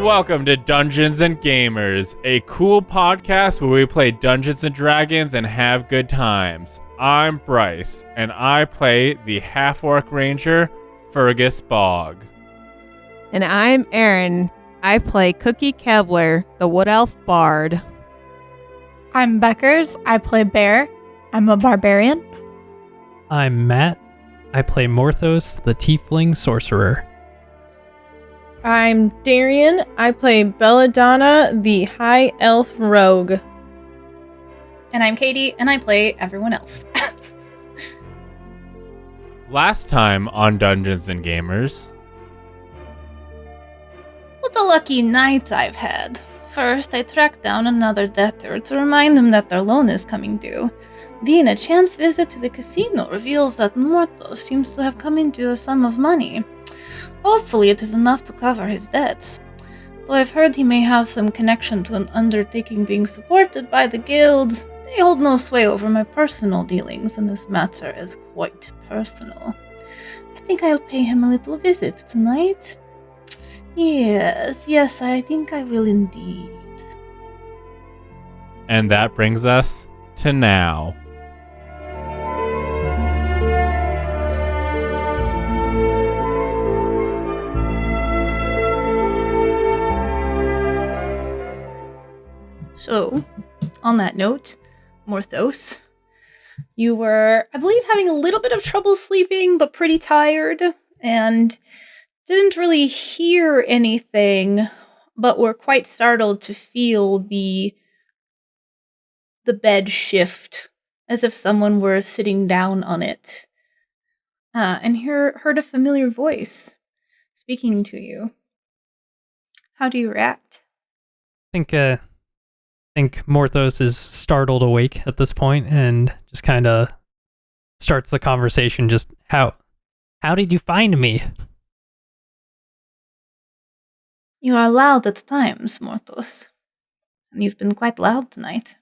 Welcome to Dungeons and Gamers, a cool podcast where we play Dungeons and Dragons and have good times. I'm Bryce, and I play the half-orc ranger, Fergus Bog. And I'm Aaron. I play Cookie Kevler, the wood elf bard. I'm Beckers. I play Bear. I'm a barbarian. I'm Matt. I play Morthos, the tiefling sorcerer. I'm Darian. I play Belladonna, the high elf rogue. And I'm Katie, and I play everyone else. Last time on Dungeons and Gamers... What a lucky night I've had. First, I tracked down another debtor to remind them that their loan is coming due. Then a chance visit to the casino reveals that Morthos seems to have come into a sum of money. Hopefully it is enough to cover his debts. Though I've heard he may have some connection to an undertaking being supported by the guild, they hold no sway over my personal dealings, and this matter is quite personal. I think I'll pay him a little visit tonight. Yes, I think I will indeed. And that brings us to now. So, on that note, Morthos, you were, I believe, having a little bit of trouble sleeping, but pretty tired, and didn't really hear anything, but were quite startled to feel the bed shift, as if someone were sitting down on it, and heard a familiar voice speaking to you. How do you react? I think Morthos is startled awake at this point and just kind of starts the conversation. Just how did you find me? You are loud at times, Morthos, and you've been quite loud tonight.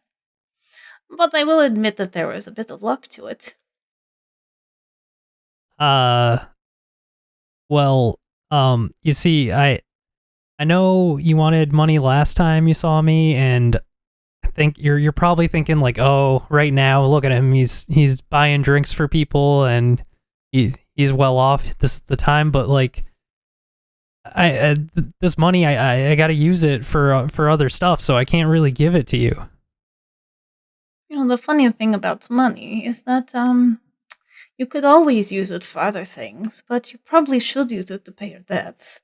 But I will admit that there was a bit of luck to it. You see, I know you wanted money last time you saw me, and I think you're probably thinking like, oh, right now, look at him, he's buying drinks for people, and he's well off the time, but like, this money, I gotta use it for other stuff, so I can't really give it to you. You know, the funny thing about money is that, you could always use it for other things, but you probably should use it to pay your debts.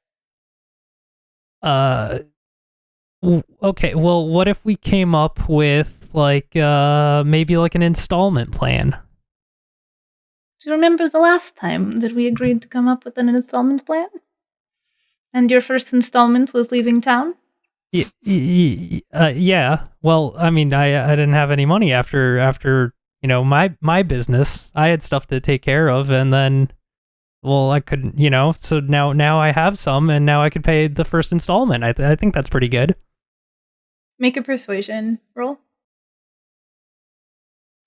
Okay, well, what if we came up with, like, maybe like an installment plan? Do you remember the last time that we agreed to come up with an installment plan? And your first installment was leaving town? Yeah. Well, I mean, I didn't have any money after my business. I had stuff to take care of, and then, well, I couldn't, so now I have some, and now I could pay the first installment. I think that's pretty good. Make a persuasion roll.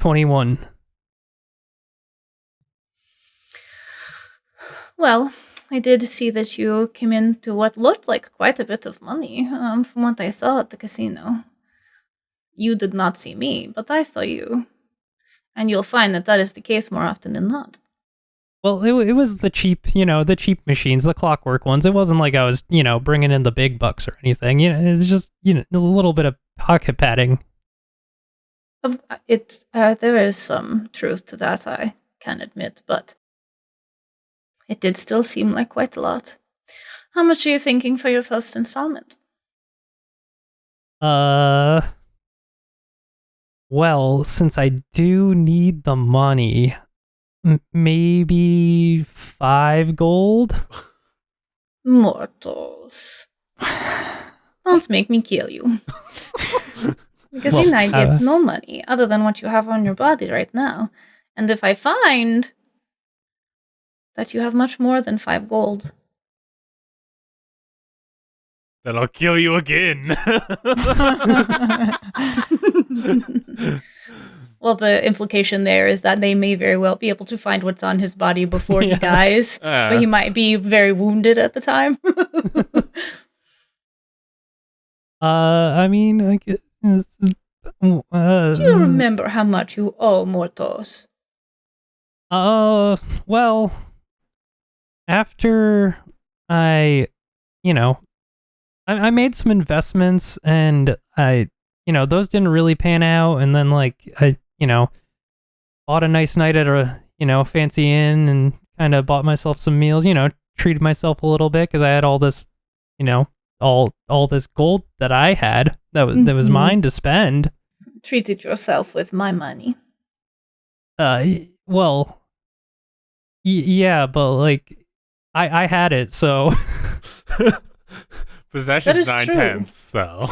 21. Well, I did see that you came into what looked like quite a bit of money, from what I saw at the casino. You did not see me, but I saw you. And you'll find that is the case more often than not. Well, it was the cheap machines, the clockwork ones. It wasn't like I was, bringing in the big bucks or anything. It's just, a little bit of pocket padding. There is some truth to that, I can admit, but it did still seem like quite a lot. How much are you thinking for your first installment? Well, since I do need the money, maybe 5 gold? Mortals. Don't make me kill you. Because then I get no money other than what you have on your body right now. And if I find that you have much more than 5 gold, then I'll kill you again. Well, the implication there is that they may very well be able to find what's on his body before he dies, but he might be very wounded at the time. I mean, I guess, Do you remember how much you owe Morthos? Well, after I, I made some investments and those didn't really pan out. And then I, bought a nice night at a, fancy inn and kind of bought myself some meals, treated myself a little bit because I had all this, all this gold that I had that was mine to spend. Treated yourself with my money. Well, yeah, but I had it, so Possession's That is 9/10, so.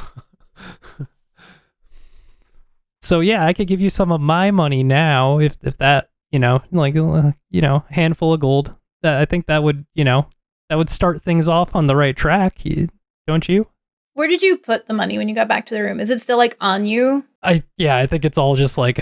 So yeah, I could give you some of my money now if that, handful of gold. That I think that would, that would start things off on the right track. Don't you? Where did you put the money when you got back to the room? Is it still on you? I think it's all just I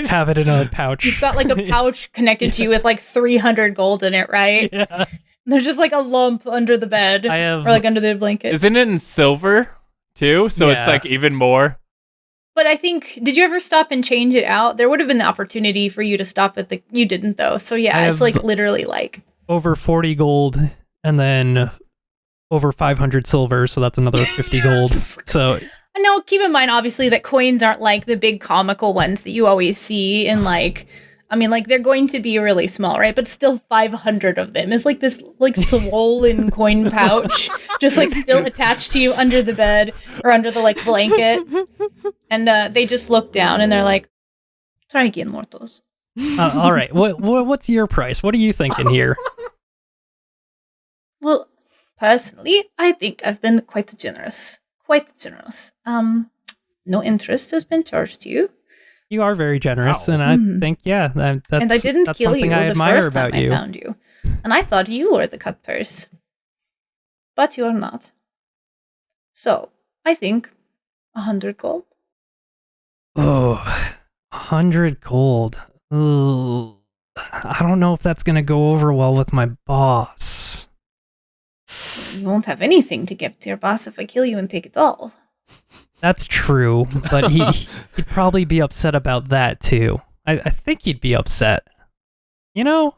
have it in a pouch. You've got a pouch connected to you with 300 gold in it, right? Yeah. There's just a lump under the bed I have, or under the blanket. Isn't it in silver too? So Yeah. it's even more. But I think, did you ever stop and change it out? There would have been the opportunity for you to stop at you didn't though. So yeah, I it's have literally over 40 gold and then over 500 silver, so that's another 50 gold. So no, keep in mind obviously that coins aren't the big comical ones that you always see in they're going to be really small, right? But still 500 of them is this swollen coin pouch just still attached to you under the bed or under the blanket. And they just look down and they're like, try again, Morthos. all right. What's your price? What are you thinking here? Well, personally, I think I've been quite generous. Quite generous. No interest has been charged to you. You are very generous, Wow. and I think, that's And I didn't that's kill you something I the admire first time about I you. found you. And I thought you were the cut purse. But you are not. So, I think 100 gold. Oh, 100 gold. Ooh, I don't know if that's gonna go over well with my boss. You won't have anything to give to your boss if I kill you and take it all. That's true, but he'd probably be upset about that too. I think he'd be upset. Yeah,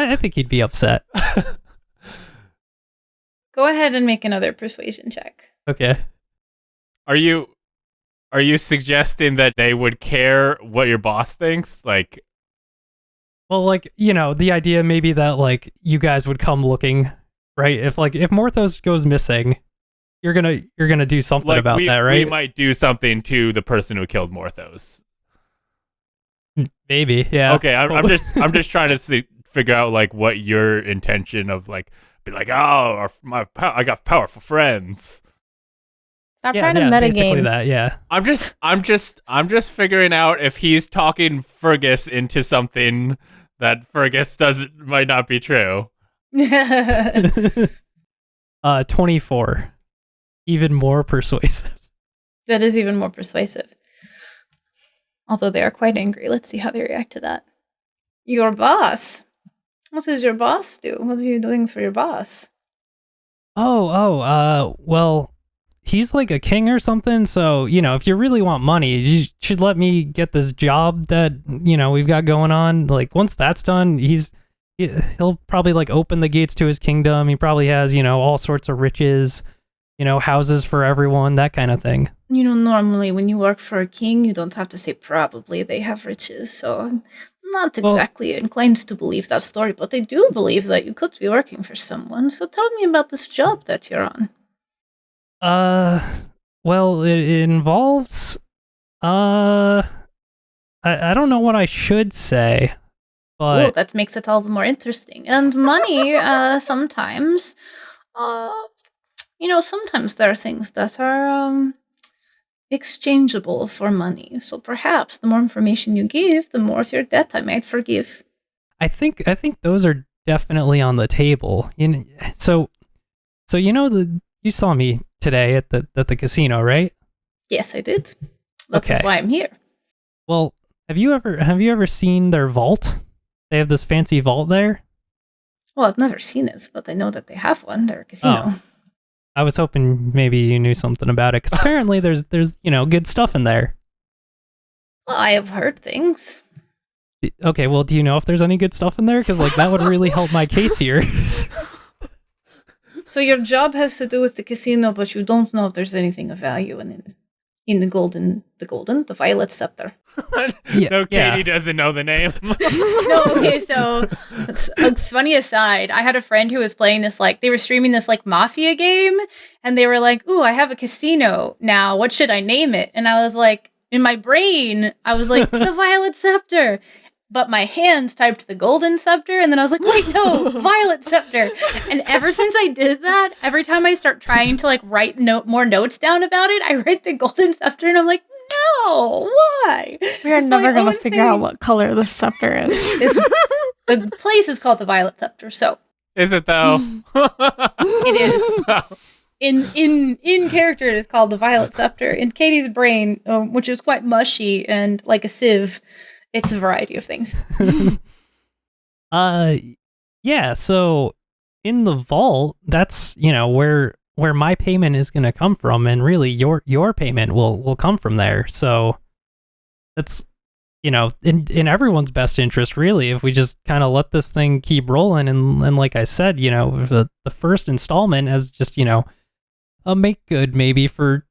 I think he'd be upset. Go ahead and make another persuasion check. Okay. Are you suggesting that they would care what your boss thinks? Well, the idea maybe that you guys would come looking, right? If Morthos goes missing, you're gonna do something about that, right? We might do something to the person who killed Morthos. Maybe, yeah. Okay, I'm just trying to figure out what your intention of be I got powerful friends. Stop Yeah, trying to basically metagame. that, yeah. I'm just figuring out if he's talking Fergus into something that Fergus might not be true. 24. Even more persuasive. That is even more persuasive. Although they are quite angry. Let's see how they react to that. Your boss. What does your boss do? What are you doing for your boss? Well, he's a king or something, so, if you really want money, you should let me get this job that, we've got going on. Once that's done, he'll probably, open the gates to his kingdom. He probably has, all sorts of riches, houses for everyone, that kind of thing. Normally when you work for a king, you don't have to say probably they have riches, so I'm not exactly inclined to believe that story, but I do believe that you could be working for someone, so tell me about this job that you're on. Well, it involves, I don't know what I should say, but... Oh, that makes it all the more interesting. And money, sometimes, sometimes there are things that are, exchangeable for money. So perhaps the more information you give, the more to your debt I might forgive. I think those are definitely on the table. So you saw me today at the casino, right? Yes, I did. That's why I'm here. Well, have you ever seen their vault? They have this fancy vault there. Well, I've never seen it, but I know that they have one. They're a casino. I was hoping maybe you knew something about it, because apparently there's good stuff in there. Well, I have heard things. Okay, well, do you know if there's any good stuff in there? Because that would really help my case here. So your job has to do with the casino, but you don't know if there's anything of value in it. In the violet scepter. No, Katie doesn't know the name. No, okay, so it's a funny aside. I had a friend who was playing this, they were streaming this, mafia game, and they were like, ooh, I have a casino now. What should I name it? And I was like, in my brain, I was like, the Violet Scepter. But my hands typed the Golden Scepter, and then I was like, wait, no, Violet Scepter. And ever since I did that, every time I start trying to write more notes down about it, I write the Golden Scepter, and I'm like, no, why? We are It's never my going own to figure out thing. what color the scepter is. The place is called the Violet Scepter, so Is it though? it is. In character, it is called the Violet Scepter. In Katie's brain, which is quite mushy and like a sieve, it's a variety of things. Yeah, so in the vault, that's, where my payment is going to come from, and really your payment will come from there. So that's, in everyone's best interest, really, if we just kind of let this thing keep rolling. And like I said, the first installment as just, a make good maybe for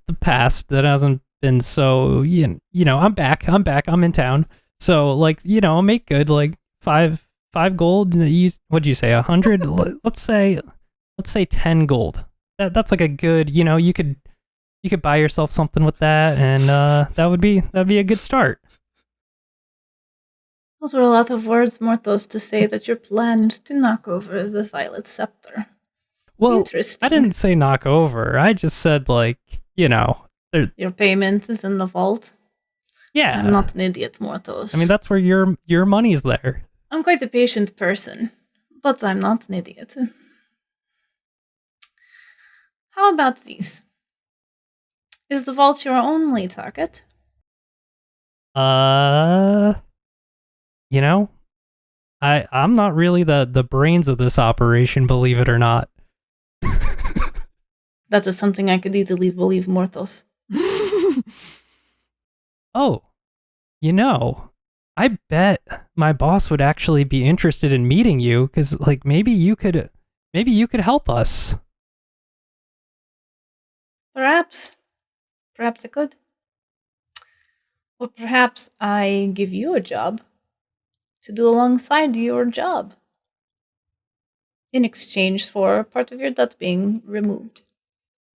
the past that hasn't been so, I'm back, I'm in town. So a make good, five gold. What'd you say? 100? Let's say 10 gold. That's a good, you could buy yourself something with that, and that'd be a good start. Those were a lot of words, Morthos, to say that your plan is to knock over the Violet Scepter. Well, Interesting. I didn't say knock over. I just said Your payment is in the vault. yeah. I'm not an idiot, Morthos. I mean, that's where your money's there. I'm quite a patient person, but I'm not an idiot. How about these? Is the vault your only target? I'm not really the brains of this operation, believe it or not. That is something I could easily believe, Morthos. Oh, I bet my boss would actually be interested in meeting you, because maybe you could help us. Perhaps I could. Or perhaps I give you a job to do alongside your job in exchange for part of your debt being removed.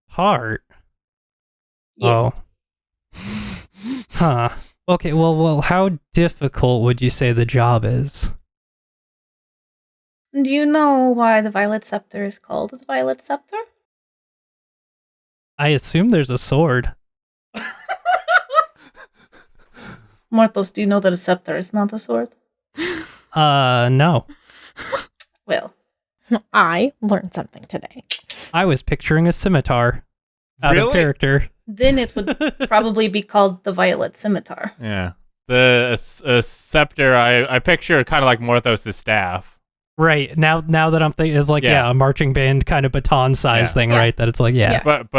Part? Yes. Oh. Huh. Okay, well, how difficult would you say the job is? Do you know why the Violet Scepter is called the Violet Scepter? I assume there's a sword. Morthos, do you know that a scepter is not a sword? No. Well, I learned something today. I was picturing a scimitar out of Really? character. then it would probably be called the Violet Scimitar. Yeah. The scepter, I picture kind of like Morthos' staff. Right. Now that I'm thinking, it's a marching band kind of baton size thing, Yeah. right? That it's yeah. But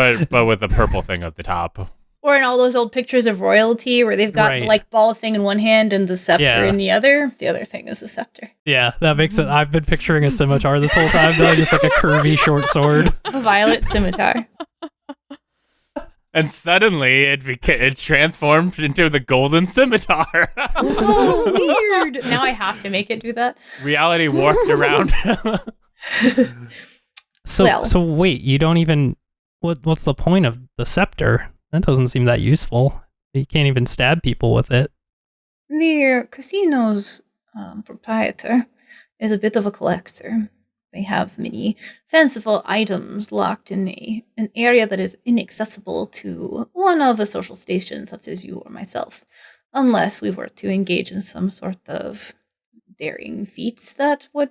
with the purple thing at the top. Or in all those old pictures of royalty where they've got the Right. ball thing in one hand and the scepter Yeah. in the other. The other thing is a scepter. Yeah, that makes it. I've been picturing a scimitar this whole time, though, just like a curvy short sword. A violet scimitar. And suddenly it transformed into the golden scimitar. Oh, weird. Now I have to make it do that. Reality warped around. So wait, you don't even. What's the point of the scepter? That doesn't seem that useful. You can't even stab people with it. The casino's proprietor is a bit of a collector. They have many fanciful items locked in an area that is inaccessible to one of a social station such as you or myself, unless we were to engage in some sort of daring feats that would,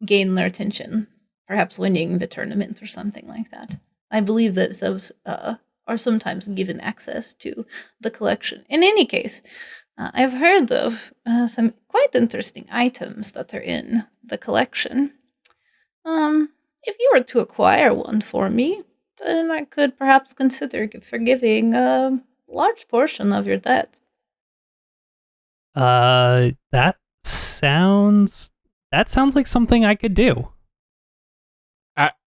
gain their attention, perhaps winning the tournament or something like that. I believe that those are sometimes given access to the collection. In any case, I've heard of some quite interesting items that are in the collection. If you were to acquire one for me, then I could perhaps consider forgiving a large portion of your debt. That sounds like something I could do.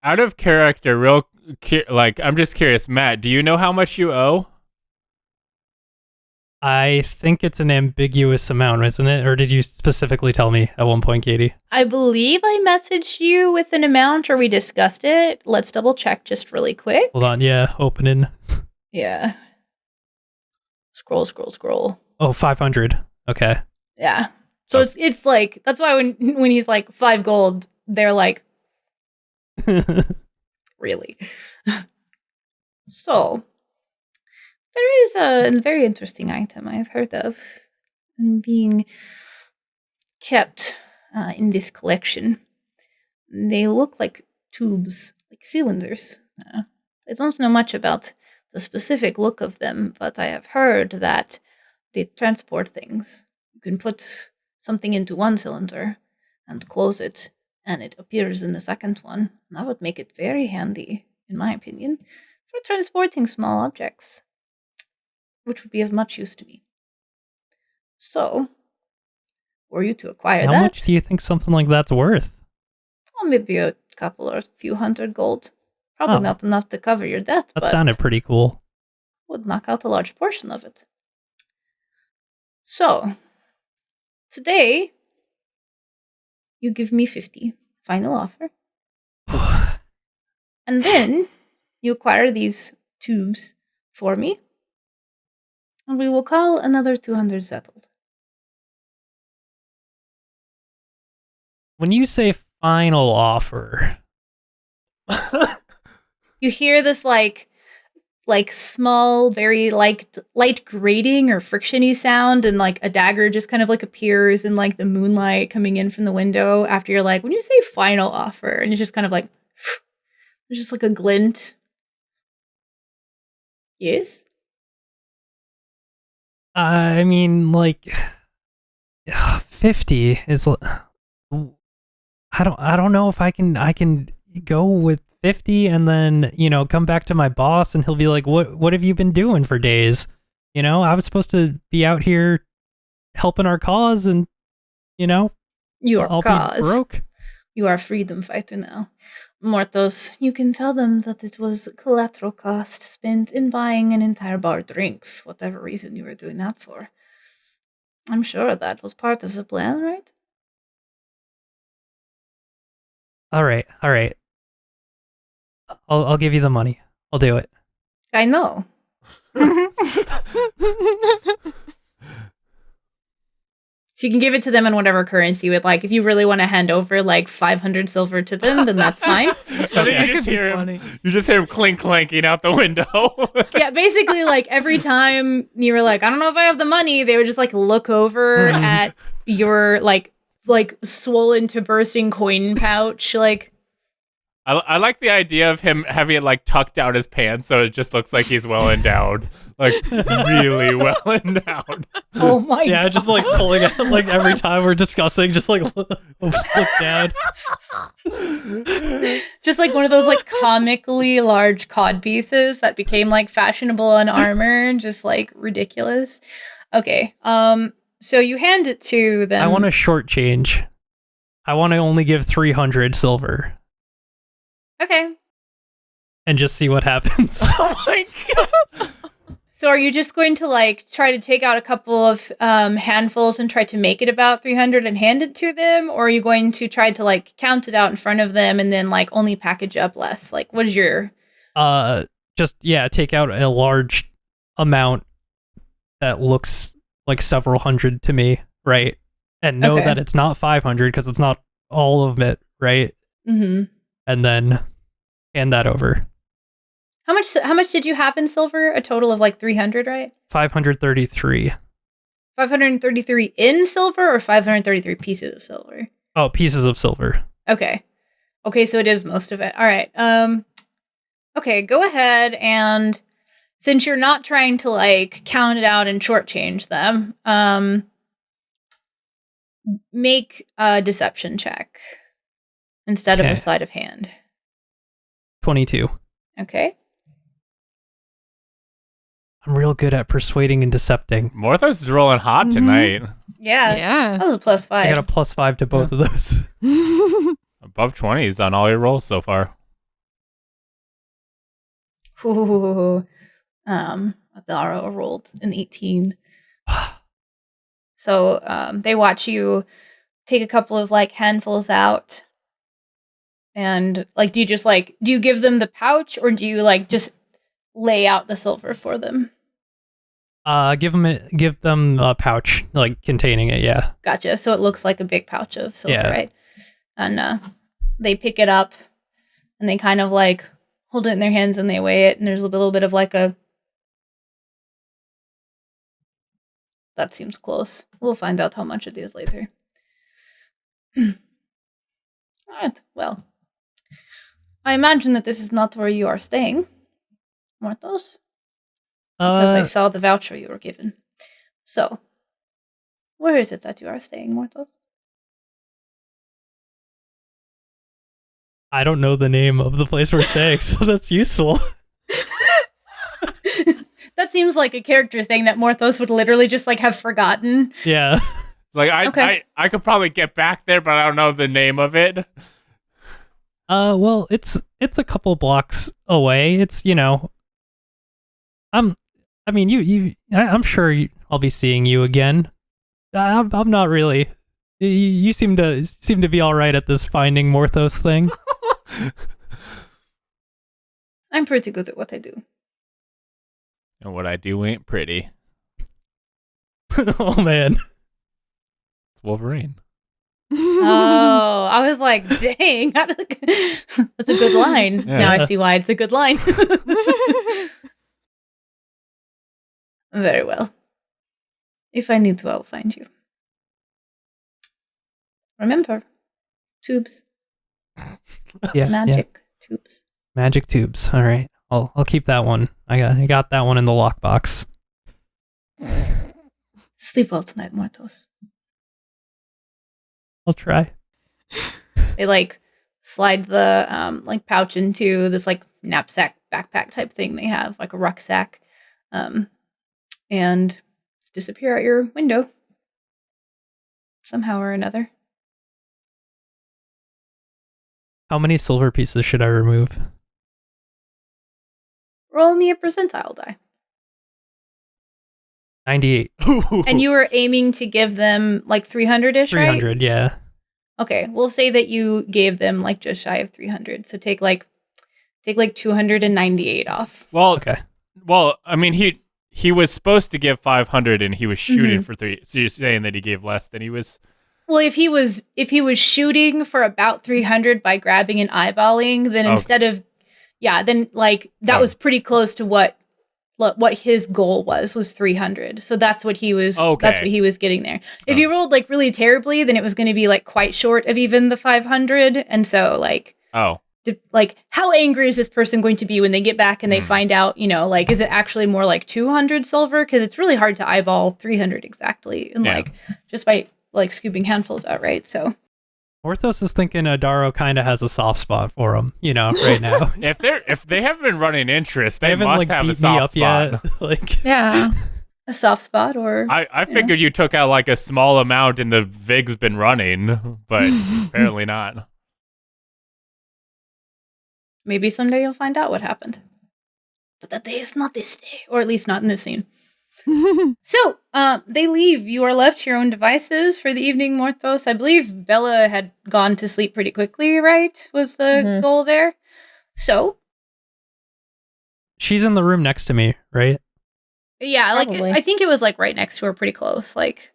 Out of character, I'm just curious, Matt, do you know how much you owe? I think it's an ambiguous amount, isn't it? Or did you specifically tell me at one point, Katie? I believe I messaged you with an amount or we discussed it. Let's double check just really quick. Hold on, yeah, opening. Yeah. Scroll. Oh, 500. Okay. Yeah. So it's like, that's why when he's like 5 gold, they're like, really? So, there is a very interesting item I've heard of being kept in this collection. They look like tubes, like cylinders. I don't know much about the specific look of them, but I have heard that they transport things. You can put something into one cylinder and close it, and it appears in the second one. That would make it very handy, in my opinion, for transporting small objects, which would be of much use to me. So, were you to acquire that? How much do you think something like that's worth? Well, maybe a couple or few hundred gold. Probably not enough to cover your debt, That but sounded pretty cool. would knock out a large portion of it. So, today, you give me 50. Final offer. And then, you acquire these tubes for me. And we will call another 200 settled. When you say final offer, You hear this like small, very light grating or frictiony sound, and like a dagger just kind of like appears in like the moonlight coming in from the window after you're like, when you say final offer, and it's just kind of like there's just like a glint. Yes? I mean, like 50 is. I don't know if I can go with 50 and then, come back to my boss and he'll be like, what have you been doing for days? I was supposed to be out here helping our cause and, Your I'll cause. be broke. You are a freedom fighter now. Morthos, you can tell them that it was collateral cost spent in buying an entire bar of drinks, whatever reason you were doing that for. I'm sure that was part of the plan, right? All right. I'll give you the money. I'll do it. I know. So you can give it to them in whatever currency you would like. If you really want to hand over like 500 silver to them, then that's fine. You just hear him clink clanking out the window. Yeah, basically like every time you were like, I don't know if I have the money, they would just like look over at your like swollen to bursting coin pouch. Like, I like the idea of him having it like tucked down his pants so it just looks like he's well endowed. Like really well endowed. Oh my god. Yeah, just like pulling out like every time we're discussing, just like look down. Just like one of those like comically large cod pieces that became like fashionable on armor, just like ridiculous. Okay. So you hand it to them. I want a short change. I want to only give 300 silver. Okay. And just see what happens. Oh my god. So are you just going to like try to take out a couple of handfuls and try to make it about 300 and hand it to them? Or are you going to try to like count it out in front of them and then like only package up less? Like what is your... take out a large amount that looks like several hundred to me, right? And know that it's not 500 because it's not all of it, right? Mm-hmm. And then hand that over. How much did you have in silver? A total of like 300, right? 533. 533 in silver or 533 pieces of silver? Oh, pieces of silver. Okay, so it is most of it. All right. Okay, go ahead and since you're not trying to like count it out and shortchange them, make a deception check. instead of Okay. a sleight of hand. 22. Okay. I'm real good at persuading and decepting. Morthos is rolling hot Mhm. tonight. Yeah. Yeah. That was a +5. I got a +5 to both of those. Above 20s on all your rolls so far. Ooh. Adara rolled an 18. So they watch you take a couple of like handfuls out, and like do you give them the pouch, or do you like just lay out the silver for them? Give them a pouch like containing it. Yeah. Gotcha. So it looks like a big pouch of silver, Yeah. right? And they pick it up and they kind of like hold it in their hands and they weigh it, and there's a little bit of like a. That seems close. We'll find out how much it is later. All right. Well, I imagine that this is not where you are staying, Morthos, because I saw the voucher you were given. So, where is it that you are staying, Morthos? I don't know the name of the place we're staying, so that's useful. That seems like a character thing that Morthos would literally just like have forgotten. Yeah. Like Okay. I could probably get back there, but I don't know the name of it. Well, it's a couple blocks away. It's, I'm sure I'll be seeing you again. I'm not really. You seem to be all right at this finding Morthos thing. I'm pretty good at what I do. And what I do ain't pretty. Oh man. It's Wolverine. Oh, I was like, dang, that's a good line. Yeah. Now I see why it's a good line. Very well. If I need to, I'll find you. Remember, tubes, Yeah. magic tubes. Magic tubes. All right. I'll keep that one. I got that one in the lockbox. Sleep well tonight, Morthos. I'll try. They like slide the like pouch into this like knapsack backpack type thing they have, like a rucksack, and disappear out your window somehow or another. How many silver pieces should I remove? Roll me a percentile die. 98. And you were aiming to give them like 300-ish, right? 300, yeah. Okay, we'll say that you gave them like just shy of 300. So take like 298 off. Well, Okay. Well, I mean, he was supposed to give 500, and he was shooting for 3. So you're saying that he gave less than he was? Well, if he was shooting for about 300 by grabbing and eyeballing, then instead of then like that was pretty close to what his goal was 300. So that's what he was that's what he was getting there. If he rolled like really terribly, then it was going to be like quite short of even the 500. And so like like how angry is this person going to be when they get back and they find out, like is it actually more like 200 silver, because it's really hard to eyeball 300 exactly and like just by like scooping handfuls out, right? So Morthos is thinking Adaro kind of has a soft spot for him, right now. If they haven't been running interest, they haven't must like have a beat me soft up spot. yet. Like, Yeah. a soft spot, or I figured you took out like a small amount and the VIG's been running, but apparently not. maybe someday you'll find out what happened. But that day is not this day, or at least not in this scene. So, they leave. You are left to your own devices for the evening, Morthos. I believe Bella had gone to sleep pretty quickly, right? Was the goal there? So? she's in the room next to me, right? Yeah, Probably. like, I think it was, like, right next to her, pretty close. Like,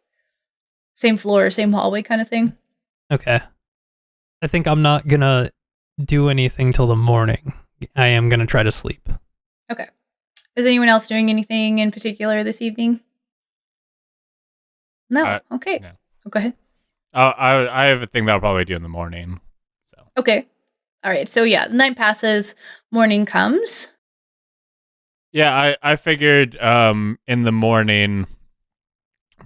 same floor, same hallway kind of thing. Okay. I think I'm not gonna do anything till the morning. I am gonna try to sleep. Okay. Is anyone else doing anything in particular this evening? No. Okay. no. Oh, go ahead. I have a thing that I'll probably do in the morning. So Okay. All right. So yeah, the night passes, morning comes. yeah, I figured in the morning,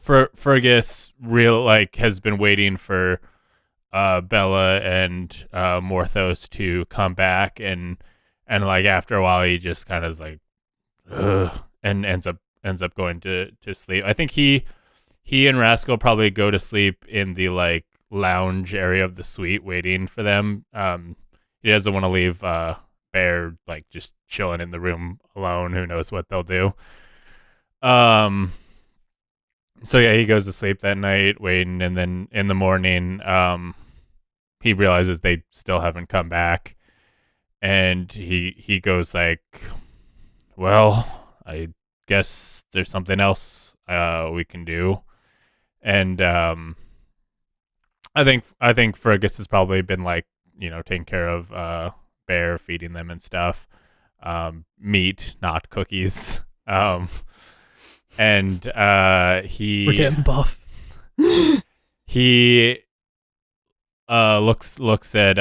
Fergus has been waiting for Bella and Morthos to come back, and like after a while he just kind of is like, ugh, and ends up going to sleep. I think he and Rascal probably go to sleep in the like lounge area of the suite waiting for them. He doesn't want to leave Bear like just chilling in the room alone. Who knows what they'll do. So yeah, he goes to sleep that night waiting, and then in the morning he realizes they still haven't come back, and he goes like, well, I guess there's something else we can do. And I think Fergus has probably been like, taking care of Bear, feeding them and stuff. Meat, not cookies. And We're getting buff. he looks at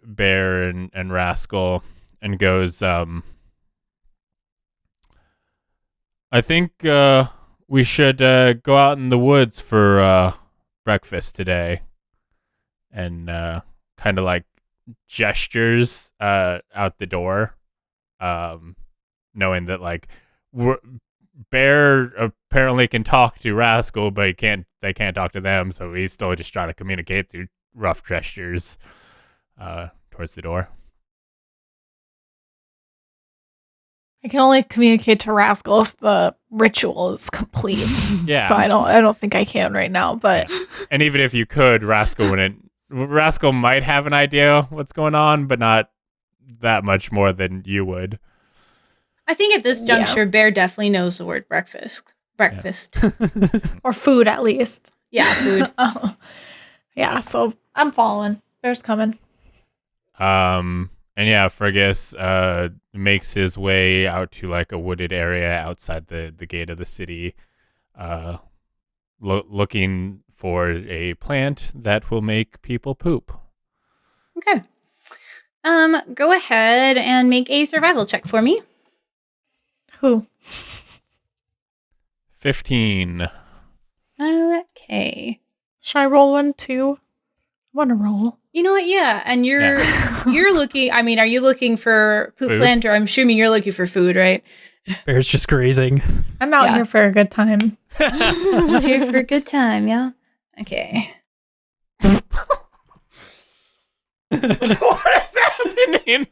Bear and Rascal and goes, I think we should go out in the woods for breakfast today. And kind of like gestures out the door, knowing that like Bear apparently can talk to Rascal, but they can't talk to them, so he's still just trying to communicate through rough gestures towards the door. I can only communicate to Rascal if the ritual is complete. Yeah. So I don't think I can right now, but And even if you could, Rascal might have an idea what's going on, but not that much more than you would. I think at this juncture, Bear definitely knows the word breakfast. Breakfast. or food at least. Yeah, food. Oh. Yeah, so I'm following. Bear's coming. And yeah, Fergus makes his way out to like a wooded area outside the gate of the city, looking for a plant that will make people poop. Okay. Go ahead and make a survival check for me. Who? 15. Okay. Should I roll one too? I want to roll. You know what? Yeah, and you're looking. I mean, are you looking for poop Food? plant, or I'm assuming you're looking for food, right? Bear's just grazing. I'm out Yeah. here for a good time. Just here for a good time, yeah. Okay. What is happening?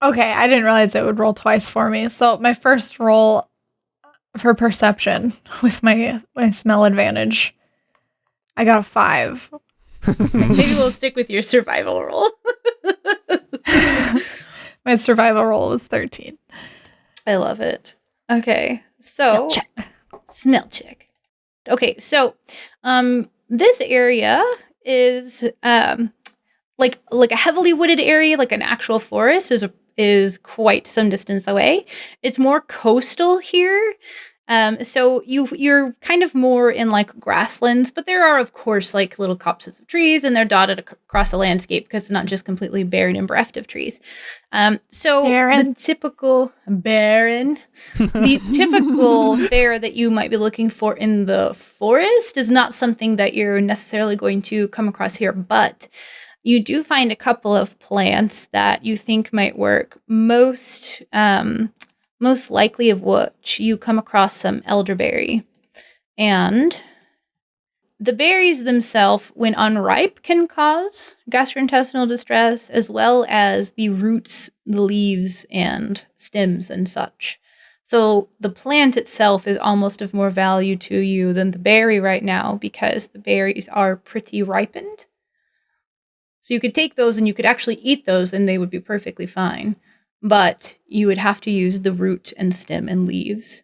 Okay, I didn't realize it would roll twice for me. So my first roll for perception with my smell advantage, I got a 5. Maybe we'll stick with your survival roll. My survival roll was 13. I love it. Okay, so smell check. Okay, so this area is like a heavily wooded area, like an actual forest is quite some distance away. It's more coastal here. So you're kind of more in like grasslands, but there are of course like little copses of trees, and they're dotted across the landscape because it's not just completely barren and bereft of trees. So Barren. the typical barren, the typical fare that you might be looking for in the forest is not something that you're necessarily going to come across here, but you do find a couple of plants that you think might work. Most likely of which you come across some elderberry. And the berries themselves, when unripe, can cause gastrointestinal distress, as well as the roots, the leaves, and stems and such. So the plant itself is almost of more value to you than the berry right now, because the berries are pretty ripened. So you could take those and you could actually eat those and they would be perfectly fine. But you would have to use the root and stem and leaves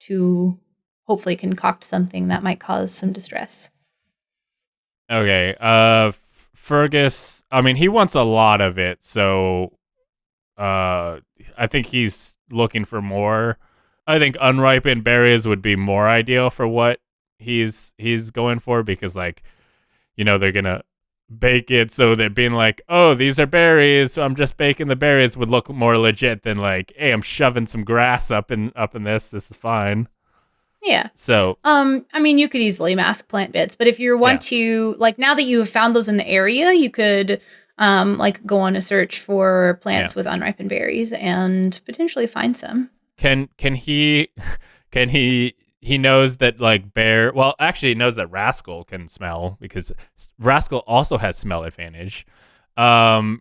to hopefully concoct something that might cause some distress. Okay. Fergus, I mean, he wants a lot of it, so I think he's looking for more. I think unripened berries would be more ideal for what he's going for, because like, they're gonna bake it, so they're being like, oh, these are berries, so I'm just baking the berries, would look more legit than like, hey, I'm shoving some grass up in this is fine. Yeah. So I mean, you could easily mask plant bits, but if you want to, like, now that you have found those in the area, you could, like, go on a search for plants with unripened berries and potentially find some. Can he he knows that like Bear, well, actually he knows that Rascal can smell because Rascal also has smell advantage.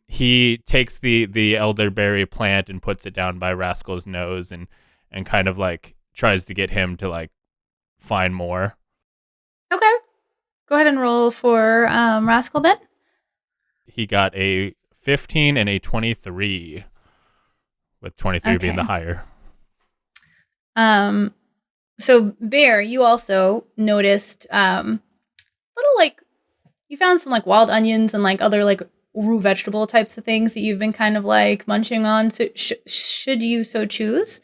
He takes the elderberry plant and puts it down by Rascal's nose and kind of like tries to get him to like find more. Okay. Go ahead and roll for Rascal then. He got a 15 and a 23, with 23 being the higher. So Bear, you also noticed little like you found some like wild onions and like other like root vegetable types of things that you've been kind of like munching on. So should you so choose,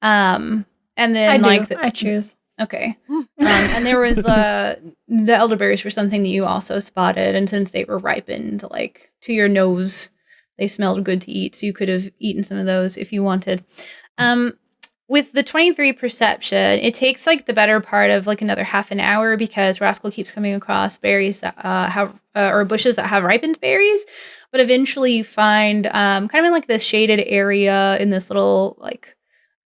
and then I choose. Okay. And there was the elderberries were something that you also spotted, and since they were ripened, like to your nose, they smelled good to eat. So you could have eaten some of those if you wanted. With the 23 perception, it takes like the better part of like another half an hour because Rascal keeps coming across berries that have or bushes that have ripened berries. But eventually you find kind of in like this shaded area in this little like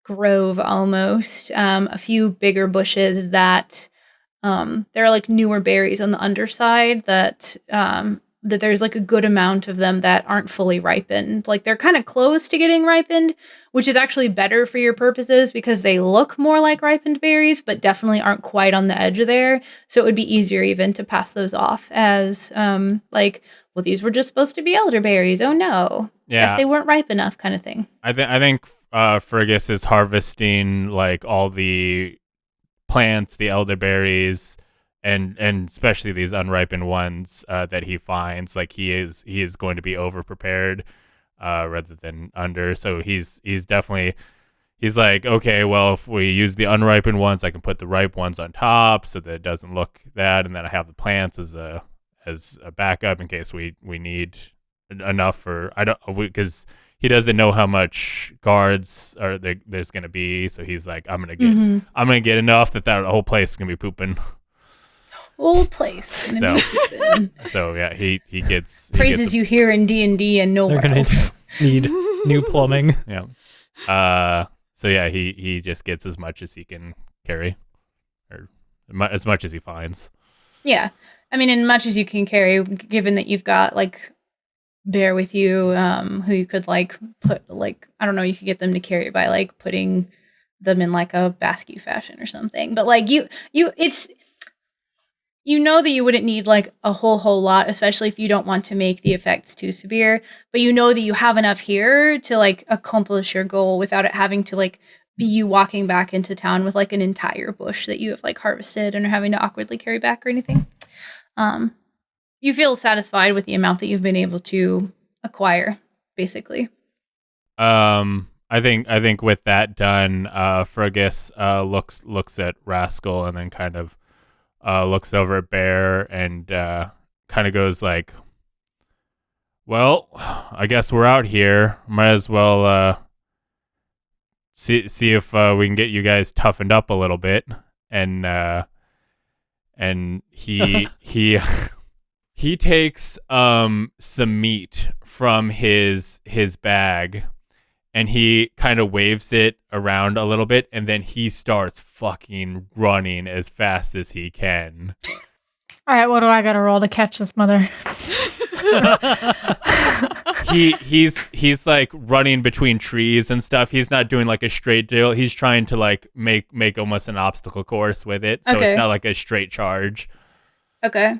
grove almost, a few bigger bushes that there are like newer berries on the underside that that there's like a good amount of them that aren't fully ripened. Like they're kind of close to getting ripened, which is actually better for your purposes because they look more like ripened berries, but definitely aren't quite on the edge of there. So it would be easier even to pass those off as like, well, these were just supposed to be elderberries. Oh no. Yeah. Guess they weren't ripe enough kind of thing. I think Fergus is harvesting like all the plants, the elderberries, and especially these unripened ones that he finds. Like he is going to be over prepared rather than under. So he's definitely like, okay, well, if we use the unripened ones, I can put the ripe ones on top so that it doesn't look that, and then I have the plants as a backup in case we need enough for because he doesn't know how much guards there's gonna be. So he's like, I'm gonna get enough that whole place is gonna be pooping. Whole place. So yeah, he gets phrases you hear in D&D and nowhere else. Need new plumbing. Yeah. So yeah, he just gets as much as he can carry, or as much as he finds. Yeah, I mean, as much as you can carry, given that you've got like Bear with you, who you could like put like, I don't know, you could get them to carry it by like putting them in like a basket fashion or something. But like it's. You know that you wouldn't need like a whole lot, especially if you don't want to make the effects too severe, but you know that you have enough here to like accomplish your goal without it having to like be you walking back into town with like an entire bush that you have like harvested and are having to awkwardly carry back or anything. You feel satisfied with the amount that you've been able to acquire, basically. I think with that done, Fergus looks at Rascal and then kind of looks over at Bear and kind of goes like, well, I guess we're out here. Might as well see if we can get you guys toughened up a little bit. And he he takes some meat from his bag and he kind of waves it around a little bit, and then he starts fucking running as fast as he can. All right, what do I gotta roll to catch this mother? He's like running between trees and stuff. He's not doing like a straight deal. He's trying to like make almost an obstacle course with it, so it's not like a straight charge. Okay.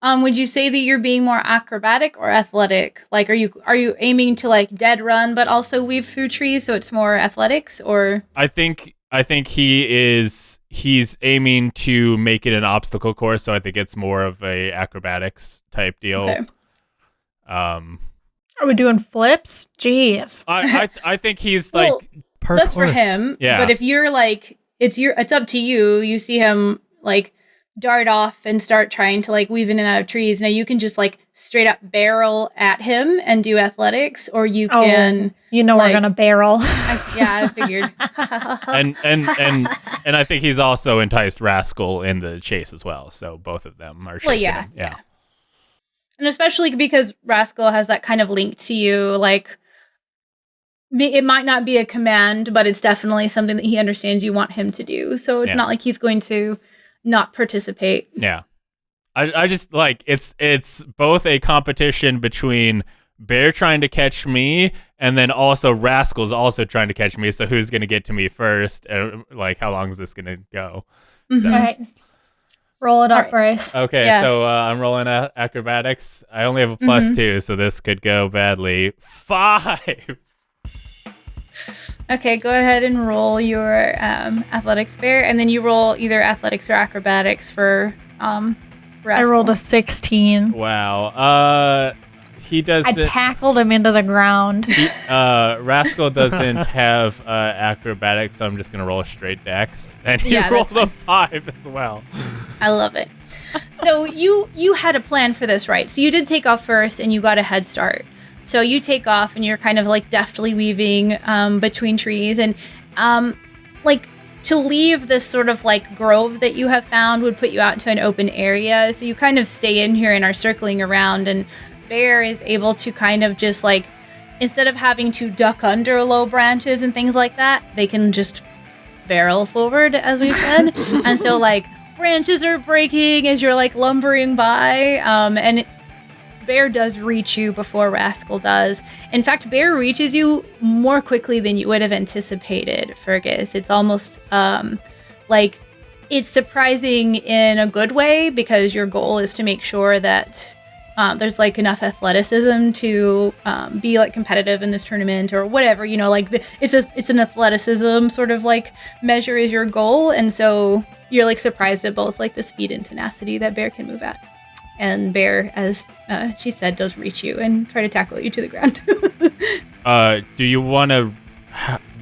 Would you say that you're being more acrobatic or athletic? Like, are you aiming to like dead run, but also weave through trees, so it's more athletics? Or I think he's aiming to make it an obstacle course, so I think it's more of a acrobatics type deal. Okay. Are we doing flips? Jeez. I think he's like parkour. That's for him. Yeah. But if you're like, it's up to you. You see him like dart off and start trying to like weave in and out of trees. Now you can just like straight up barrel at him and do athletics, or you can we're gonna barrel. I figured. and I think he's also enticed Rascal in the chase as well. So both of them are chasing him. Yeah. And especially because Rascal has that kind of link to you, like it might not be a command, but it's definitely something that he understands you want him to do. So it's not like he's going to not participate. Yeah. I just like it's both a competition between Bear trying to catch me and then also Rascal's also trying to catch me. So who's going to get to me first? Like how long is this going to go? So. All right. Roll it up, Bryce. Okay, so I'm rolling acrobatics. I only have a +2, so this could go badly. 5! Okay, go ahead and roll your athletics, Bear, and then you roll either athletics or acrobatics for Rascal. I rolled a 16. Wow. He doesn't. I tackled him into the ground. Rascal doesn't have acrobatics, so I'm just gonna roll a straight dex, and he rolled a 5 as well. I love it. So you had a plan for this, right? So you did take off first, and you got a head start. So you take off, and you're kind of like deftly weaving between trees, and like to leave this sort of like grove that you have found would put you out into an open area. So you kind of stay in here and are circling around, and Bear is able to kind of just like, instead of having to duck under low branches and things like that, they can just barrel forward, as we've said. And so like branches are breaking as you're like lumbering by, and Bear does reach you before Rascal does. In fact, Bear reaches you more quickly than you would have anticipated, Fergus. It's almost like it's surprising in a good way, because your goal is to make sure that there's like enough athleticism to be like competitive in this tournament or whatever, like it's an athleticism sort of like measure is your goal. And so you're like surprised at both like the speed and tenacity that Bear can move at. And Bear, as she said, does reach you and try to tackle you to the ground. Do you want to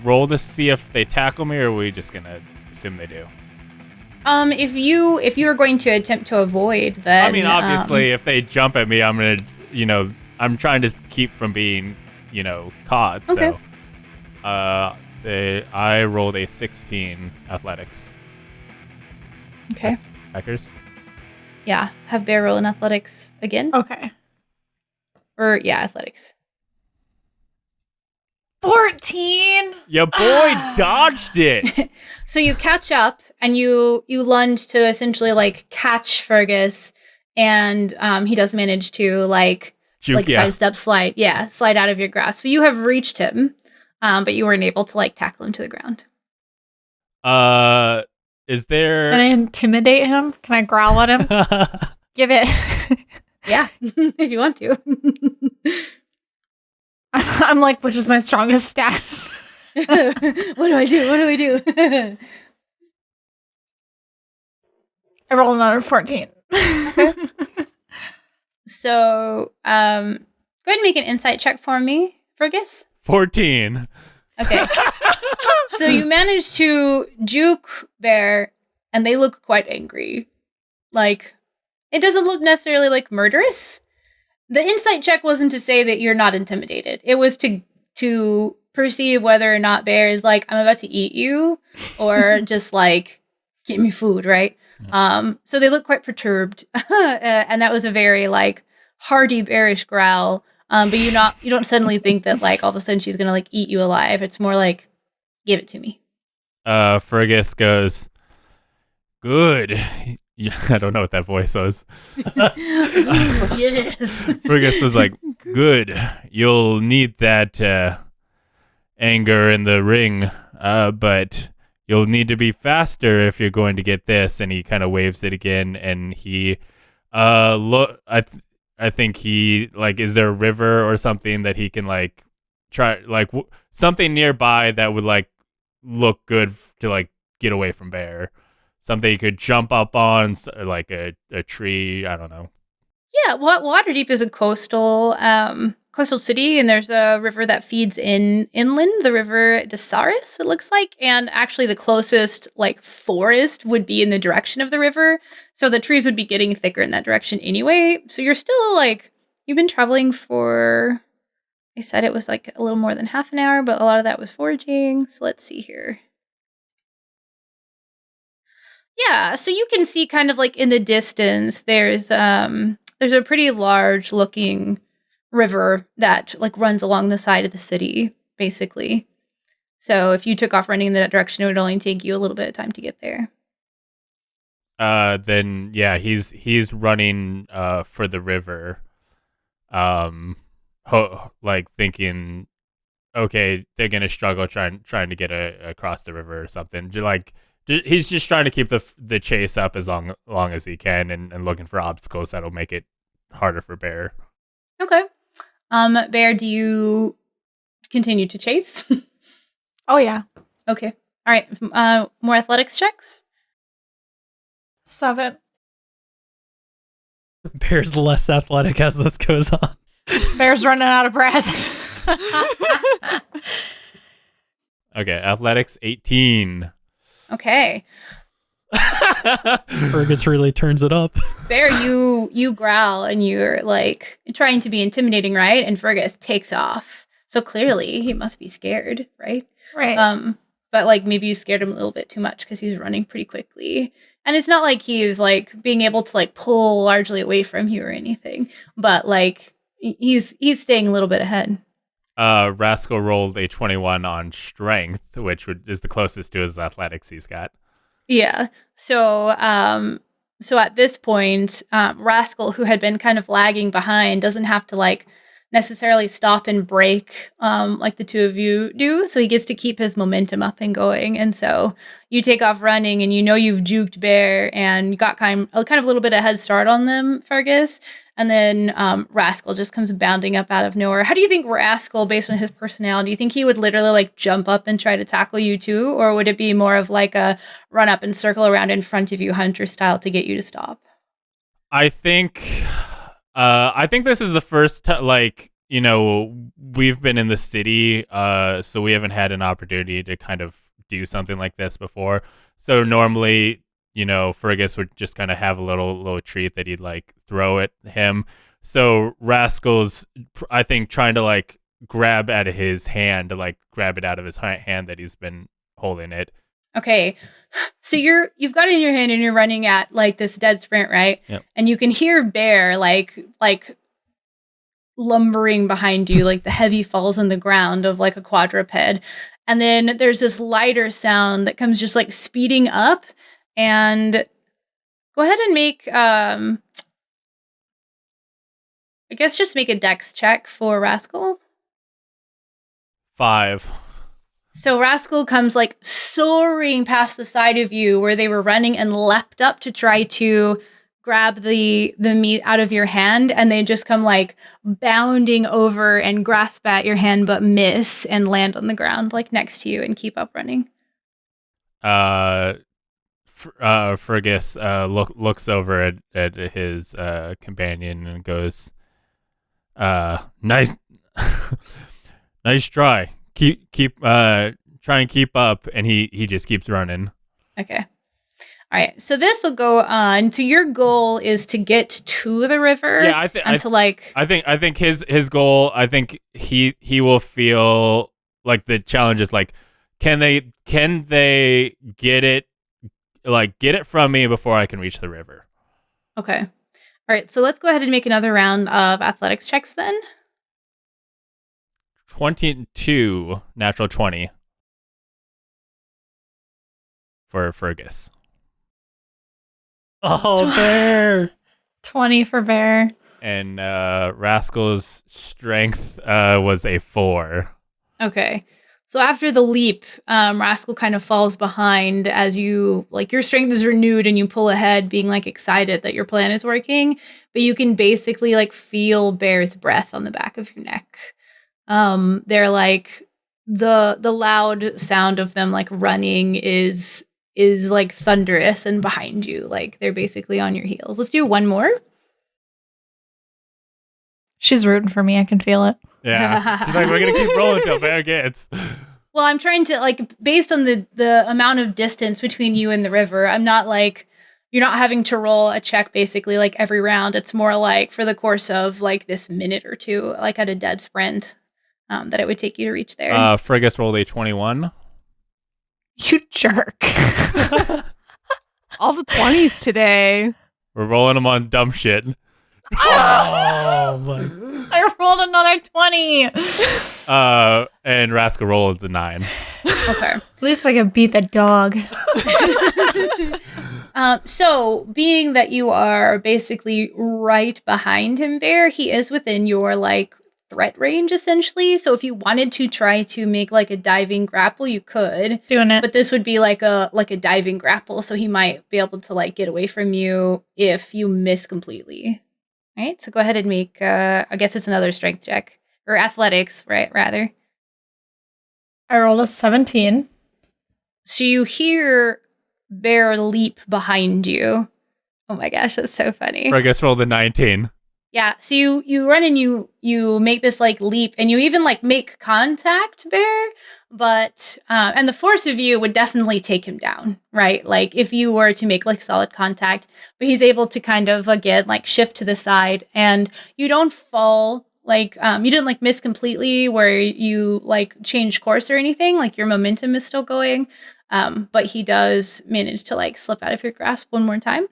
roll to see if they tackle me, or are we just gonna assume they do? If you are going to attempt to avoid, then I mean, obviously, if they jump at me, I'm gonna, I'm trying to keep from being, caught. Okay. So, I rolled a 16 athletics. Okay. Packers. Yeah, have Bear roll in athletics again. Okay. Or athletics. 14. Your boy dodged it. So you catch up and you lunge to essentially like catch Fergus, and he does manage to like Juke, sidestep, slide out of your grasp. So you have reached him, but you weren't able to like tackle him to the ground. Is there? Can I intimidate him? Can I growl at him? Give it. Yeah, if you want to. I'm like, which is my strongest stat? What do I do? I rolled another 14. So, go ahead and make an insight check for me, Fergus. 14. Okay. So you manage to juke Bear, and they look quite angry. Like, it doesn't look necessarily like murderous. The insight check wasn't to say that you're not intimidated. It was to perceive whether or not Bear is like, I'm about to eat you, or just like, give me food, right? So they look quite perturbed, and that was a very like hearty bearish growl. But you don't suddenly think that like all of a sudden she's gonna like eat you alive. It's more like, give it to me. Fergus goes, good. Yeah, I don't know what that voice was. Yes. Fergus was like, good. You'll need that anger in the ring, but you'll need to be faster if you're going to get this. And he kind of waves it again, and he I think he like, is there a river or something that he can like try like something nearby that would like look good to like get away from Bear? Something you could jump up on, like a tree. I don't know. Yeah, Waterdeep is a coastal city, and there's a river that feeds inland, the river Desaris, it looks like. And actually the closest like forest would be in the direction of the river. So the trees would be getting thicker in that direction anyway. So you're still like, you've been traveling for, I said it was like a little more than half an hour, but a lot of that was foraging. So let's see here. Yeah, so you can see kind of like in the distance, there's a pretty large looking river that like runs along the side of the city, basically. So if you took off running in that direction, it would only take you a little bit of time to get there. Then yeah, he's running for the river. Like thinking, okay, they're gonna struggle trying to get across the river or something. He's just trying to keep the chase up as long as he can, and looking for obstacles that'll make it harder for Bear. Okay. Bear, do you continue to chase? Oh, yeah. Okay. All right. More athletics checks? 7. Bear's less athletic as this goes on. Bear's running out of breath. Okay, athletics 18. Okay. Fergus really turns it up. Bear, you growl and you're like trying to be intimidating, right? And Fergus takes off. So clearly he must be scared, right? Right. But like maybe you scared him a little bit too much because he's running pretty quickly. And it's not like he's like being able to like pull largely away from you or anything, but like he's staying a little bit ahead. Rascal rolled a 21 on strength, which is the closest to his athletics he's got. Yeah. So at this point, Rascal, who had been kind of lagging behind, doesn't have to like necessarily stop and break like the two of you do. So he gets to keep his momentum up and going. And so you take off running, and you know you've juked Bear and got kind of a little bit of head start on them, Fergus. And then Rascal just comes bounding up out of nowhere. How do you think Rascal, based on his personality, do you think he would literally like jump up and try to tackle you too? Or would it be more of like a run up and circle around in front of you, hunter style, to get you to stop? I think this is the first like, you know, we've been in the city, so we haven't had an opportunity to kind of do something like this before. So normally, you know, Fergus would just kind of have a little treat that he'd like throw at him. So Rascal's, I think, trying to like grab at his hand, to like grab it out of his hand that he's been holding it. Okay. So you've got it in your hand and you're running at like this dead sprint, right? Yep. And you can hear Bear like lumbering behind you, like the heavy falls on the ground of like a quadruped. And then there's this lighter sound that comes just like speeding up. And go ahead and make, I guess just make a dex check for Rascal. 5. So Rascal comes like soaring past the side of you where they were running and leapt up to try to grab the meat out of your hand. And they just come like bounding over and grasp at your hand, but miss and land on the ground like next to you and keep up running. Fergus looks over at his companion and goes, nice nice try. Keep try and keep up. And he just keeps running. Okay. All right. So this will go on. So your goal is to get to the river. Yeah, I think his goal, I think he will feel like the challenge is like, can they get it from me before I can reach the river? Okay. All right. So let's go ahead and make another round of athletics checks then. 22, natural 20 for Fergus. Oh, Bear. 20 for Bear. And Rascal's strength was a 4. Okay. So after the leap, Rascal kind of falls behind as you, like, your strength is renewed and you pull ahead, being, like, excited that your plan is working. But you can basically, like, feel Bear's breath on the back of your neck. They're, like, the loud sound of them, like, running is like, thunderous and behind you. Like, they're basically on your heels. Let's do one more. She's rooting for me. I can feel it. Yeah. She's like, we're going to keep rolling till Bear gets. Well, I'm trying to, like, based on the amount of distance between you and the river, I'm not like, you're not having to roll a check basically like every round. It's more like for the course of like this minute or two, like at a dead sprint, that it would take you to reach there. Fergus rolled a 21. You jerk. All the 20s today. We're rolling them on dumb shit. Oh my. I rolled another 20. And Rascal rolled the 9. Okay. At least I can beat the dog. So, being that you are basically right behind him, Bear, he is within your, like, threat range, essentially. So, if you wanted to try to make, like, a diving grapple, you could. Doing it. But this would be like a diving grapple, so he might be able to, like, get away from you if you miss completely. All right, so go ahead and make, I guess it's another strength check. Or athletics, right, rather. I rolled a 17. So you hear Bear leap behind you. Oh my gosh, that's so funny. Fergus rolled a 19. Yeah, so you run and you make this like leap and you even like make contact, Bear, but and the force of you would definitely take him down, right? Like if you were to make like solid contact, but he's able to kind of again like shift to the side and you don't fall. Like, you didn't, like, miss completely where you, like, change course or anything. Like, your momentum is still going. But he does manage to, like, slip out of your grasp one more time.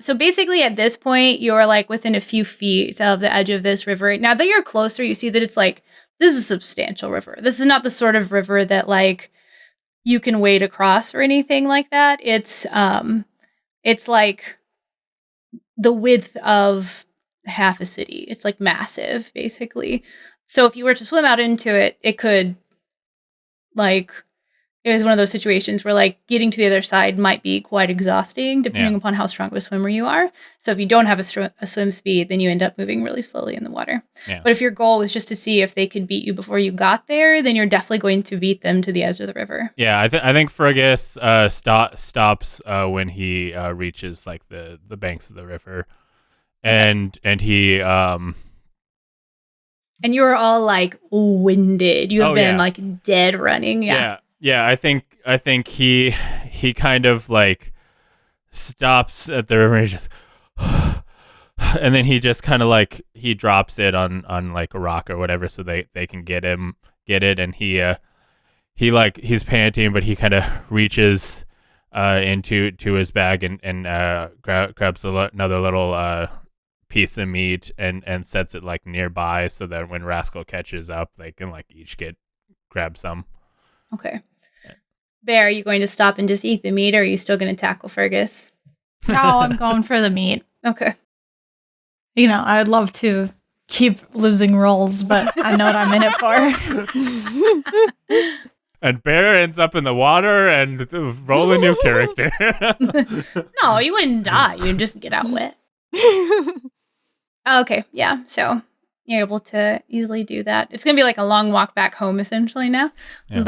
So basically, at this point, you're, like, within a few feet of the edge of this river. Now that you're closer, you see that it's, like, this is a substantial river. This is not the sort of river that, like, you can wade across or anything like that. It's like, the width of half a city. It's like massive, basically. So if you were to swim out into it, it could, like, it was one of those situations where, like, getting to the other side might be quite exhausting, depending upon how strong of a swimmer you are. So if you don't have a swim speed, then you end up moving really slowly in the water. Yeah. But if your goal was just to see if they could beat you before you got there, then you're definitely going to beat them to the edge of the river. Yeah, I think Fergus stops when he reaches like the banks of the river. And he And you are all like winded. You have been like dead running. Yeah. I think he kind of like stops at the river and just and then he just kind of like he drops it on like a rock or whatever so they can get it and he like he's panting but he kind of reaches into his bag and grabs another little piece of meat and sets it like nearby so that when Rascal catches up they can like each grab some. Okay. Bear, are you going to stop and just eat the meat or are you still going to tackle Fergus? No, I'm going for the meat. Okay. You know, I would love to keep losing rolls, but I know what I'm in it for. And Bear ends up in the water and roll a new character. No, you wouldn't die. You'd just get out wet. Okay, yeah. So you're able to easily do that. It's gonna be like a long walk back home, essentially now. Yeah.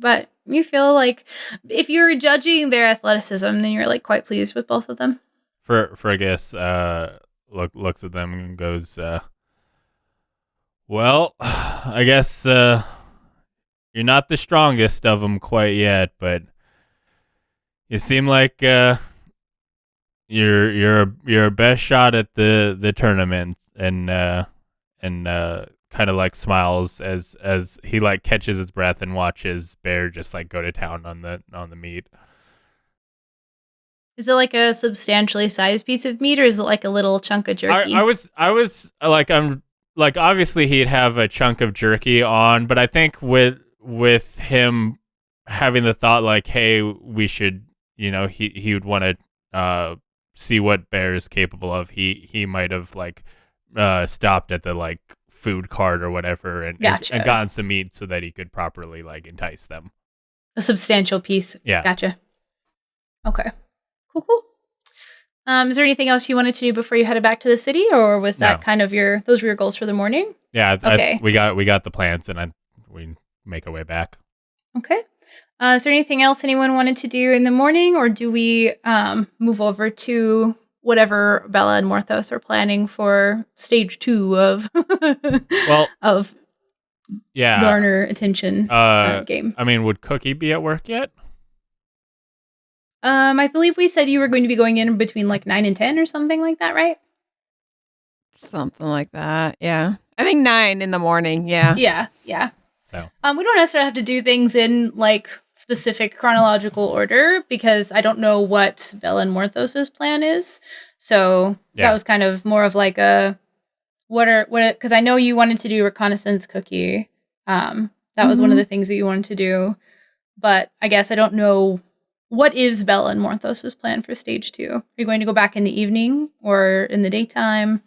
But you feel like if you're judging their athleticism, then you're like quite pleased with both of them. Fergus looks at them and goes, "Well, I guess you're not the strongest of them quite yet, but you seem like." You're your best shot at the tournament and kind of like smiles as he like catches his breath and watches Bear just like go to town on the meat. Is it like a substantially sized piece of meat or is it like a little chunk of jerky? I was like I'm like obviously he'd have a chunk of jerky on, but I think with him having the thought like, hey, we should, you know, he would want to see what Bear is capable of. He might have like stopped at the like food cart or whatever and gotten some meat so that he could properly like entice them. A substantial piece. Yeah. Gotcha. Okay. Cool. Is there anything else you wanted to do before you headed back to the city, or was that kind of those were your goals for the morning? Yeah. Okay. We got the plans and we make our way back. Okay. Is there anything else anyone wanted to do in the morning, or do we move over to whatever Bella and Morthos are planning for stage 2 of of garner attention game. I mean, would Cookie be at work yet? I believe we said you were going to be going in between like 9 and 10 or something like that, right? Something like that. Yeah. I think 9 in the morning. Yeah. Yeah. So. We don't necessarily have to do things in like specific chronological order because I don't know what Bella and Morthos' plan is. So that was kind of more of like a because I know you wanted to do reconnaissance, Cookie. That was one of the things that you wanted to do. But I guess I don't know, what is Bella and Morthos' plan for stage 2? Are you going to go back in the evening or in the daytime?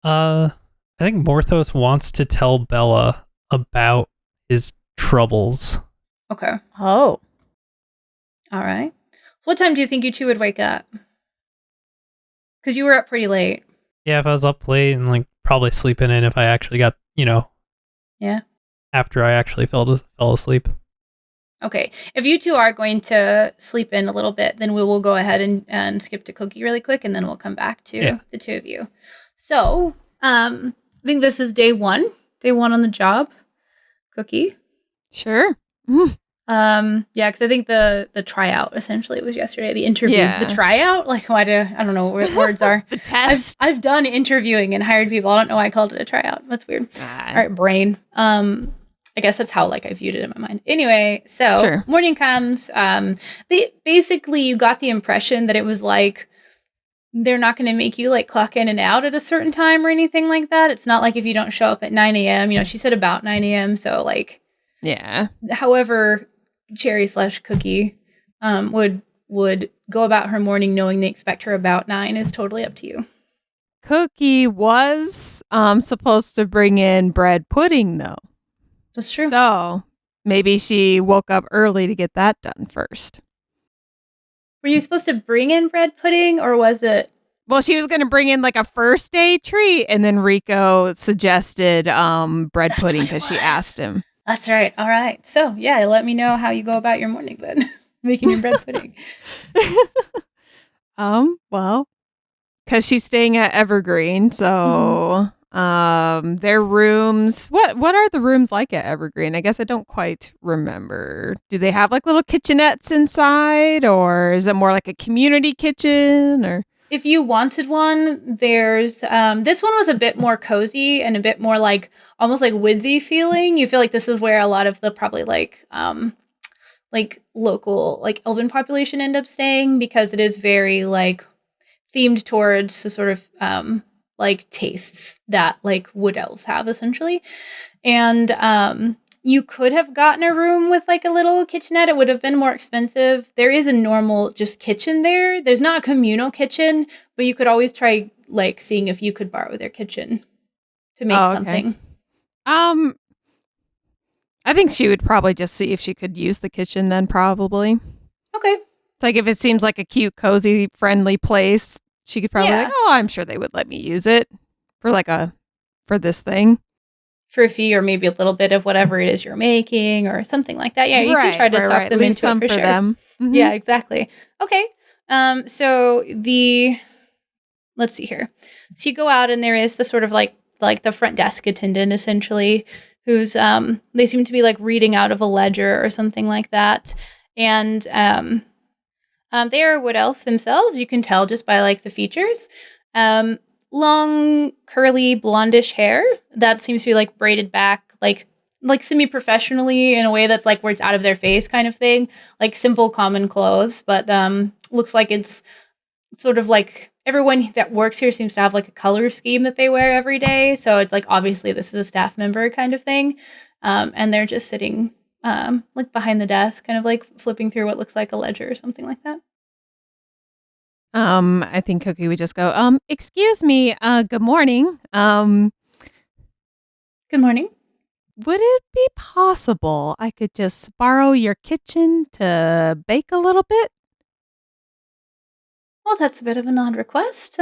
I think Morthos wants to tell Bella about his troubles. Okay. Oh. All right. What time do you think you two would wake up? Because you were up pretty late. Yeah, if I was up late and like probably sleeping in if I actually got, Yeah. after I actually fell asleep. Okay. If you two are going to sleep in a little bit, then we will go ahead and skip to Cookie really quick, and then we'll come back to the two of you. So, I think this is day 1. Day 1 on the job. Cookie. Sure. Yeah, because I think the tryout essentially was yesterday. The interview, the tryout. Like, I don't know what words are. The test. I've done interviewing and hired people. I don't know why I called it a tryout. That's weird. All right, brain. I guess that's how like I viewed it in my mind. Anyway, so morning comes. Basically you got the impression that it was like they're not going to make you like clock in and out at a certain time or anything like that. It's not like if you don't show up at 9 a.m. She said about 9 a.m. So like, however, Cherry/Cookie would go about her morning knowing they expect her about 9 is totally up to you. Cookie was supposed to bring in bread pudding though. That's true. So maybe she woke up early to get that done first. Were you supposed to bring in bread pudding or was it? Well, she was going to bring in like a first day treat, and then Rico suggested bread pudding because she asked him. That's right. All right. So yeah, let me know how you go about your morning then, making your bread pudding. Well, because she's staying at Evergreen, so their rooms. What are the rooms like at Evergreen? I guess I don't quite remember. Do they have like little kitchenettes inside, or is it more like a community kitchen? Or if you wanted one, there's this one was a bit more cozy and a bit more like almost like woodsy feeling. You feel like this is where a lot of the probably like local like elven population end up staying because it is very like themed towards the sort of like tastes that like wood elves have essentially. And you could have gotten a room with like a little kitchenette. It would have been more expensive. There is a normal just kitchen there. There's not a communal kitchen, but you could always try like seeing if you could borrow their kitchen to make something. I think she would probably just see if she could use the kitchen then probably. Okay. It's like if it seems like a cute, cozy, friendly place, she could probably like, I'm sure they would let me use it for this thing. For a fee or maybe a little bit of whatever it is you're making or something like that. Yeah, you can try to talk them Leave into some it for sure. them. Mm-hmm. Yeah, exactly. Okay. So let's see here. So you go out and there is the sort of like the front desk attendant essentially who's they seem to be like reading out of a ledger or something like that. And they are wood elf themselves. You can tell just by like the features. Long, curly, blondish hair that seems to be like braided back, like semi-professionally in a way that's like where it's out of their face kind of thing. Like simple, common clothes, but looks like it's sort of like everyone that works here seems to have like a color scheme that they wear every day. So it's like obviously this is a staff member kind of thing, and they're just sitting like behind the desk, kind of like flipping through what looks like a ledger or something like that. I think Cookie would just go, excuse me, good morning. Good morning. Would it be possible I could just borrow your kitchen to bake a little bit? Well, that's a bit of an odd request.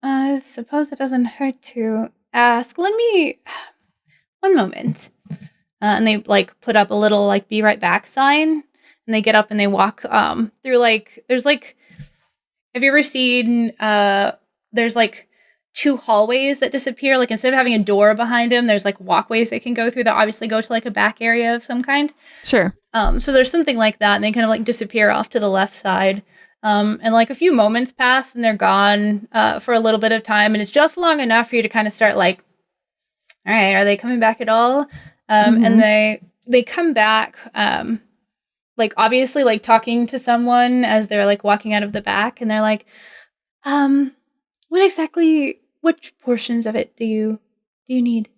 I suppose it doesn't hurt to ask. Let me... One moment. And they, like, put up a little, like, be right back sign. and they get up and they walk through like there's like have you ever seen there's like 2 hallways that disappear, like instead of having a door behind them, there's like walkways they can go through that obviously go to like a back area of some kind. Sure. So there's something like that, and they kind of like disappear off to the left side. And like a few moments pass and they're gone for a little bit of time, and it's just long enough for you to kind of start like, all right, are they coming back at all? And they come back, like obviously like talking to someone as they're like walking out of the back, and they're like, which portions of it do you need?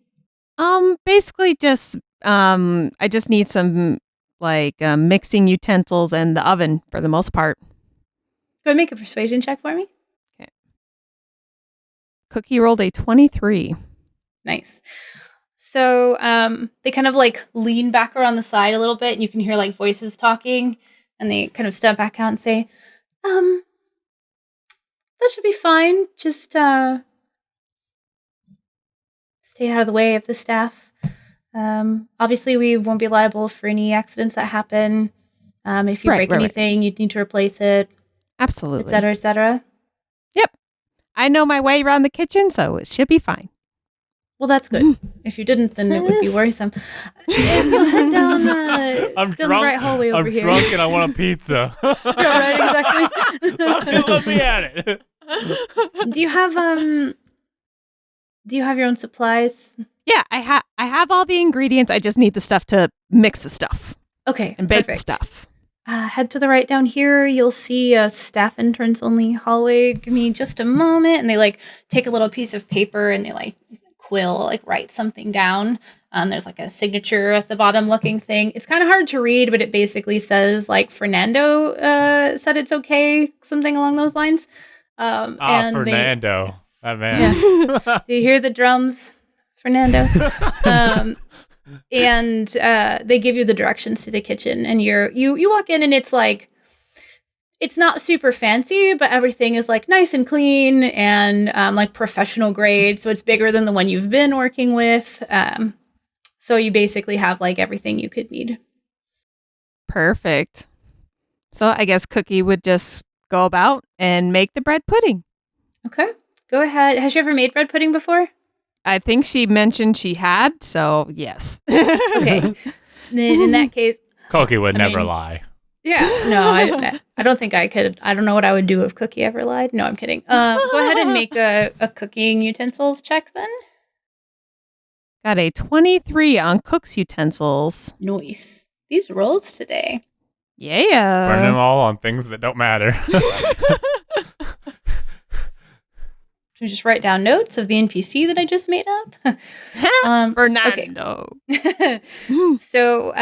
Basically just I just need some like mixing utensils and the oven for the most part. Go ahead and make a persuasion check for me. Okay. Cookie rolled a 23. Nice. So they kind of like lean back around the side a little bit, and you can hear like voices talking, and they kind of step back out and say, that should be fine. Just stay out of the way of the staff. Obviously, we won't be liable for any accidents that happen. If you break anything, you'd need to replace it. Absolutely. Et cetera, et cetera. Yep. I know my way around the kitchen, so it should be fine. Well, that's good. If you didn't, then it would be worrisome. If you head down, I'm down drunk. the right hallway over here. I'm drunk and I want a pizza. Yeah, right, exactly. Let me at it. Do you have your own supplies? Yeah, I have all the ingredients. I just need the stuff to mix the stuff. Okay, and bake perfect. the stuff. Head to the right down here. You'll see a staff entrance only hallway. Give me just a moment. And they like take a little piece of paper and they like quill, like write something down. There's like a signature at the bottom looking thing. It's kind of hard to read, but it basically says like Fernando said it's okay, something along those lines. And Fernando. That man. Yeah. Do you hear the drums, Fernando? And they give you the directions to the kitchen, and you walk in, and it's like, it's not super fancy, but everything is like nice and clean and like professional grade. So it's bigger than the one you've been working with. So you basically have like everything you could need. Perfect. So I guess Cookie would just go about and make the bread pudding. Okay, go ahead. Has she ever made bread pudding before? I think she mentioned she had, so yes. Okay. Then in that case, Cookie would never lie. Yeah, no, I don't think I could. I don't know what I would do if Cookie ever lied. No, I'm kidding. Go ahead and make a cooking utensils check then. Got a 23 on cook's utensils. Nice. These rolls today. Yeah. Burn them all on things that don't matter. Should we just write down notes of the NPC that I just made up? Fernando. Okay. So,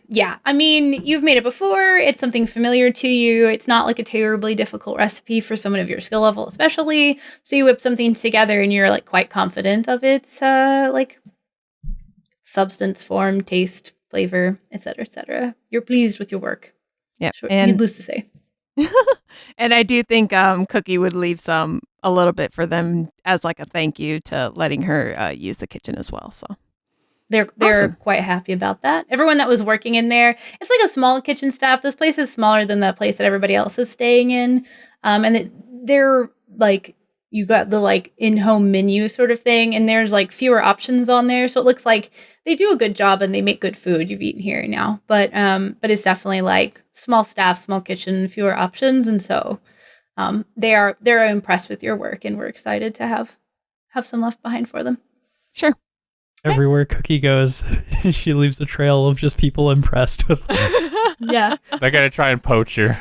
yeah, I mean, you've made it before. It's something familiar to you. It's not like a terribly difficult recipe for someone of your skill level, especially. So you whip something together and you're like quite confident of its like substance, form, taste, flavor, etc., etc. You're pleased with your work. Yeah, and needless to say. And I do think Cookie would leave a little bit for them as like a thank you to letting her use the kitchen as well. So they're awesome. Quite happy about that. Everyone that was working in there, it's like a small kitchen staff. This place is smaller than the place that everybody else is staying in, and they're like, you got the like in-home menu sort of thing, and there's like fewer options on there, so it looks like they do a good job and they make good food. You've eaten here now, but it's definitely like small staff, small kitchen, fewer options, and so they're impressed with your work, and we're excited to have some left behind for them. Sure. Everywhere Cookie goes, she leaves a trail of just people impressed with her. Yeah. They're gonna try and poach her.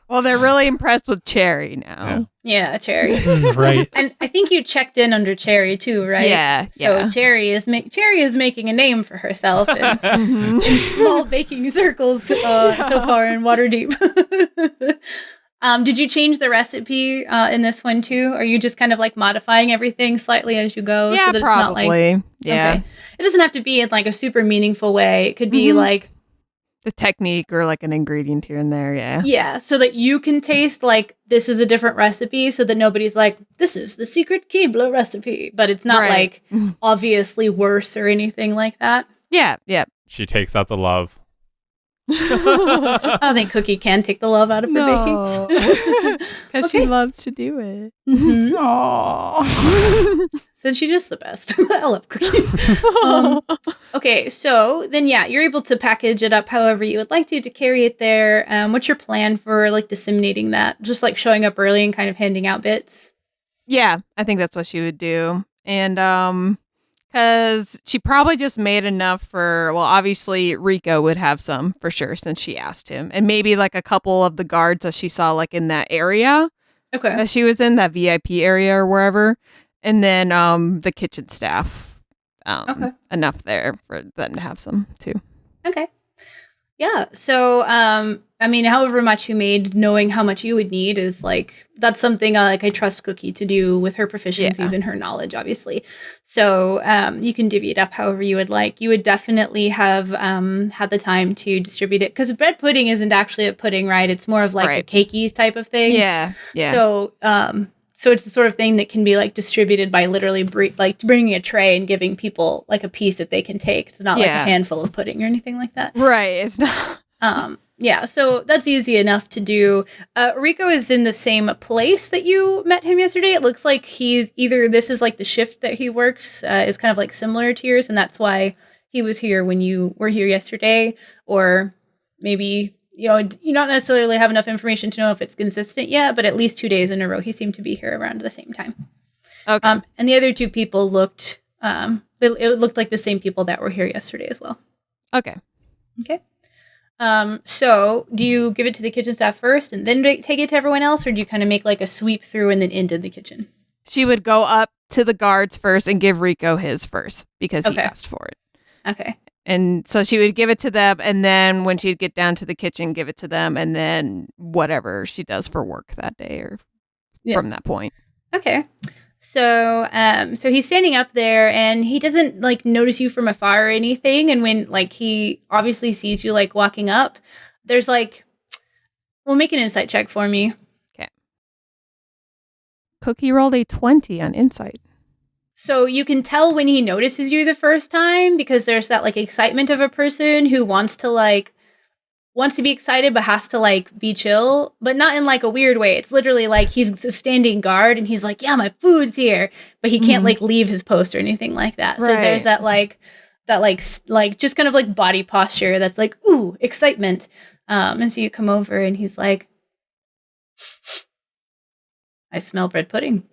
Well, they're really impressed with Cherry now. Yeah, Cherry. Right. And I think you checked in under Cherry too, right? Yeah. So Cherry is making a name for herself in small baking circles so far in Waterdeep. Did you change the recipe in this one too? Or are you just kind of like modifying everything slightly as you go? Yeah, so that probably. It's not like, yeah. Okay. It doesn't have to be in like a super meaningful way. It could be like the technique or like an ingredient here and there. Yeah. Yeah, so that you can taste like this is a different recipe, so that nobody's like, this is the secret Keebler recipe, but it's not like obviously worse or anything like that. Yeah. Yeah. She takes out the love. I don't think Cookie can take the love out of her No, baking. because she loves to do it. Mhm. Aww. So she's just the best. I love Cookie. Okay, so then you're able to package it up however you would like to carry it there. What's your plan for like disseminating that? Just like showing up early and kind of handing out bits? Yeah, I think that's what she would do. And because she probably just made enough for, well, obviously Rico would have some for sure since she asked him. And maybe like a couple of the guards that she saw like in that area Okay. that she was in, that VIP area or wherever. And then the kitchen staff. Okay. Enough there for them to have some too. Okay. Yeah. So, I mean, however much you made, knowing how much you would need is like, that's something I trust Cookie to do with her proficiencies and her knowledge, obviously. So, you can divvy it up however you would like. You would definitely have had the time to distribute it because bread pudding isn't actually a pudding, right? It's more of like a cakey type of thing. Yeah. Yeah. So it's the sort of thing that can be like distributed by literally bringing a tray and giving people like a piece that they can take. It's not like a handful of pudding or anything like that. Right. It's not. Yeah, so that's easy enough to do. Rico is in the same place that you met him yesterday. It looks like he's either this is like the shift that he works is kind of like similar to yours, and that's why he was here when you were here yesterday, or maybe you don't necessarily have enough information to know if it's consistent yet, but at least 2 days in a row, he seemed to be here around the same time. Okay. And the other two people looked, it looked like the same people that were here yesterday as well. Okay. Okay. So do you give it to the kitchen staff first and then take it to everyone else, or do you kind of make like a sweep through and then into the kitchen? She would go up to the guards first and give Rico his first because he asked for it. Okay. And so she would give it to them, and then when she'd get down to the kitchen, give it to them, and then whatever she does for work that day or from that point. Okay. So so he's standing up there and he doesn't like notice you from afar or anything. And when like he obviously sees you like walking up, there's like, well, make an insight check for me. Okay. Cookie rolled a 20 on insight. So you can tell when he notices you the first time because there's that like excitement of a person who wants to be excited but has to like be chill, but not in like a weird way. It's literally like he's standing guard and he's like, yeah, my food's here, but he can't like leave his post or anything like that. So there's that just kind of like body posture that's like, ooh, excitement. And so you come over and he's like, I smell bread pudding.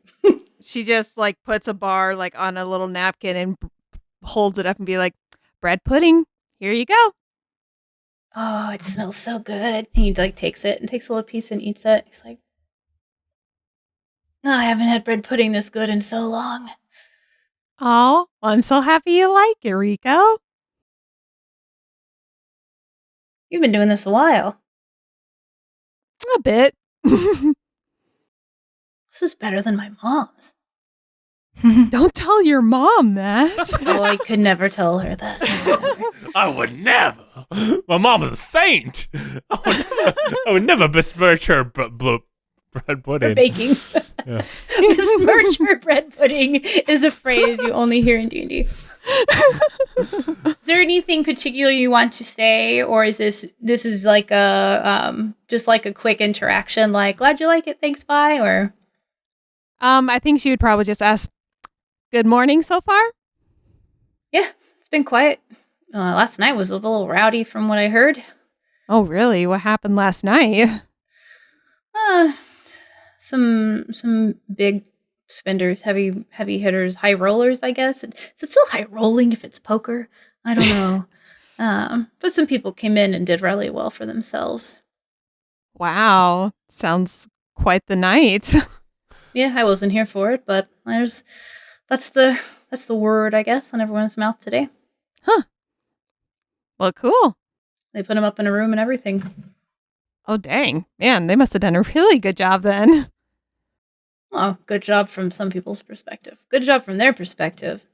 She just like puts a bar like on a little napkin and holds it up and be like, bread pudding, here you go. Oh, it smells so good. And he like takes it and takes a little piece and eats it. He's like, no, I haven't had bread pudding this good in so long. Oh, well, I'm so happy you like it, Rico. You've been doing this a while. A bit. This is better than my mom's. Don't tell your mom that. Oh, I could never tell her that. I would never. My mom is a saint. I would never besmirch her bread pudding. For baking. Yeah. Besmirch her bread pudding is a phrase you only hear in D&D. Is there anything particular you want to say, or is this is like a just like a quick interaction, like glad you like it, thanks, bye, or? I think she would probably just ask, good morning so far? Yeah, it's been quiet. Last night was a little rowdy from what I heard. Oh, really? What happened last night? Some big spenders, heavy hitters, high rollers, I guess. Is it still high rolling if it's poker? I don't know. But some people came in and did really well for themselves. Wow. Sounds quite the night. Yeah, I wasn't here for it, but that's the word, I guess, on everyone's mouth today. Huh. Well, cool. They put him up in a room and everything. Oh, dang. Man, they must have done a really good job then. Oh, good job from some people's perspective. Good job from their perspective.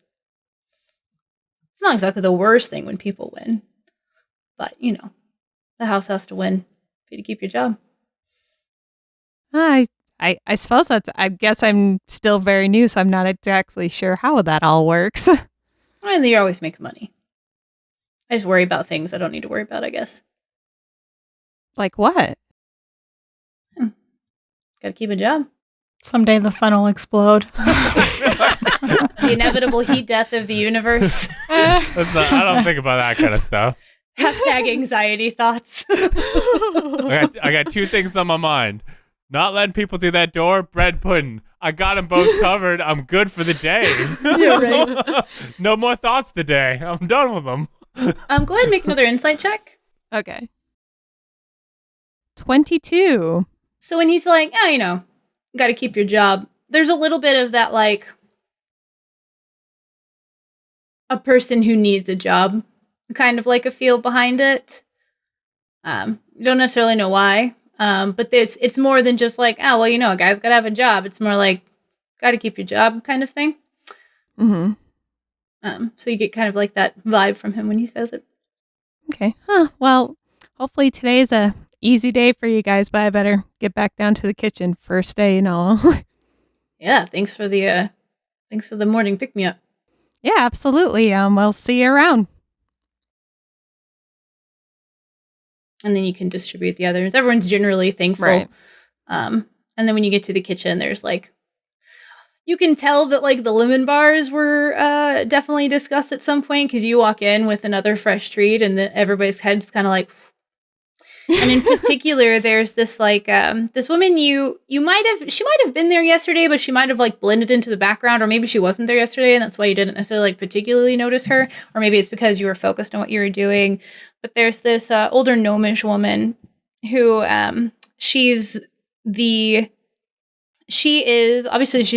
It's not exactly the worst thing when people win. But, the house has to win for you to keep your job. I suppose I guess I'm still very new, so I'm not exactly sure how that all works. I mean, you always make money. I just worry about things I don't need to worry about, I guess. Like what? Gotta keep a job. Someday the sun will explode. The inevitable heat death of the universe. I don't think about that kind of stuff. Hashtag anxiety thoughts. I got two things on my mind. Not letting people through that door, bread pudding. I got them both covered. I'm good for the day. Yeah, right. No more thoughts today. I'm done with them. Go ahead and make another insight check. Okay. 22. So when he's like, got to keep your job, there's a little bit of that, like, a person who needs a job, kind of like a feel behind it. You don't necessarily know why, but it's more than just like, a guy's got to have a job. It's more like, got to keep your job kind of thing. Mm-hmm. So you get kind of like that vibe from him when he says it. Okay. Well, hopefully today's a easy day for you guys, but I better get back down to the kitchen. First day and all. Yeah, thanks for the morning pick me up. Yeah, absolutely. We'll see you around. And then you can distribute the others. Everyone's generally thankful. Right. And then when you get to the kitchen, there's like, you can tell that like the lemon bars were definitely discussed at some point, because you walk in with another fresh treat and everybody's head's kind of like. And in particular, there's this like this woman she might have been there yesterday, but she might have like blended into the background, or maybe she wasn't there yesterday and that's why you didn't necessarily like particularly notice her, or maybe it's because you were focused on what you were doing. But there's this older gnomish woman who she's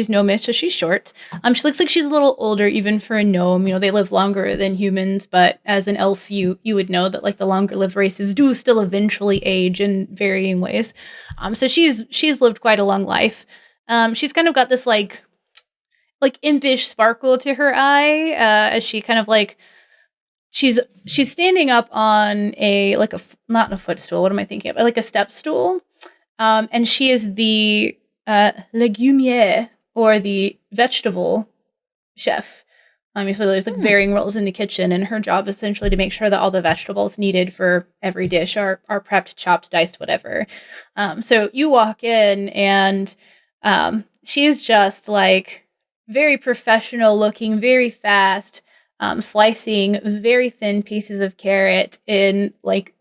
gnomish, so she's short. She looks like she's a little older even for a gnome. They live longer than humans, but as an elf, you would know that like the longer lived races do still eventually age in varying ways. So she's lived quite a long life. She's kind of got this like impish sparkle to her eye, as she kind of like she's standing up on not a footstool. What am I thinking of? Like a step stool. And she is the legumier, or the vegetable chef. So there's like varying roles in the kitchen, and her job is essentially to make sure that all the vegetables needed for every dish are prepped, chopped, diced, whatever. So you walk in and she's just like very professional looking, very fast, slicing very thin pieces of carrot in like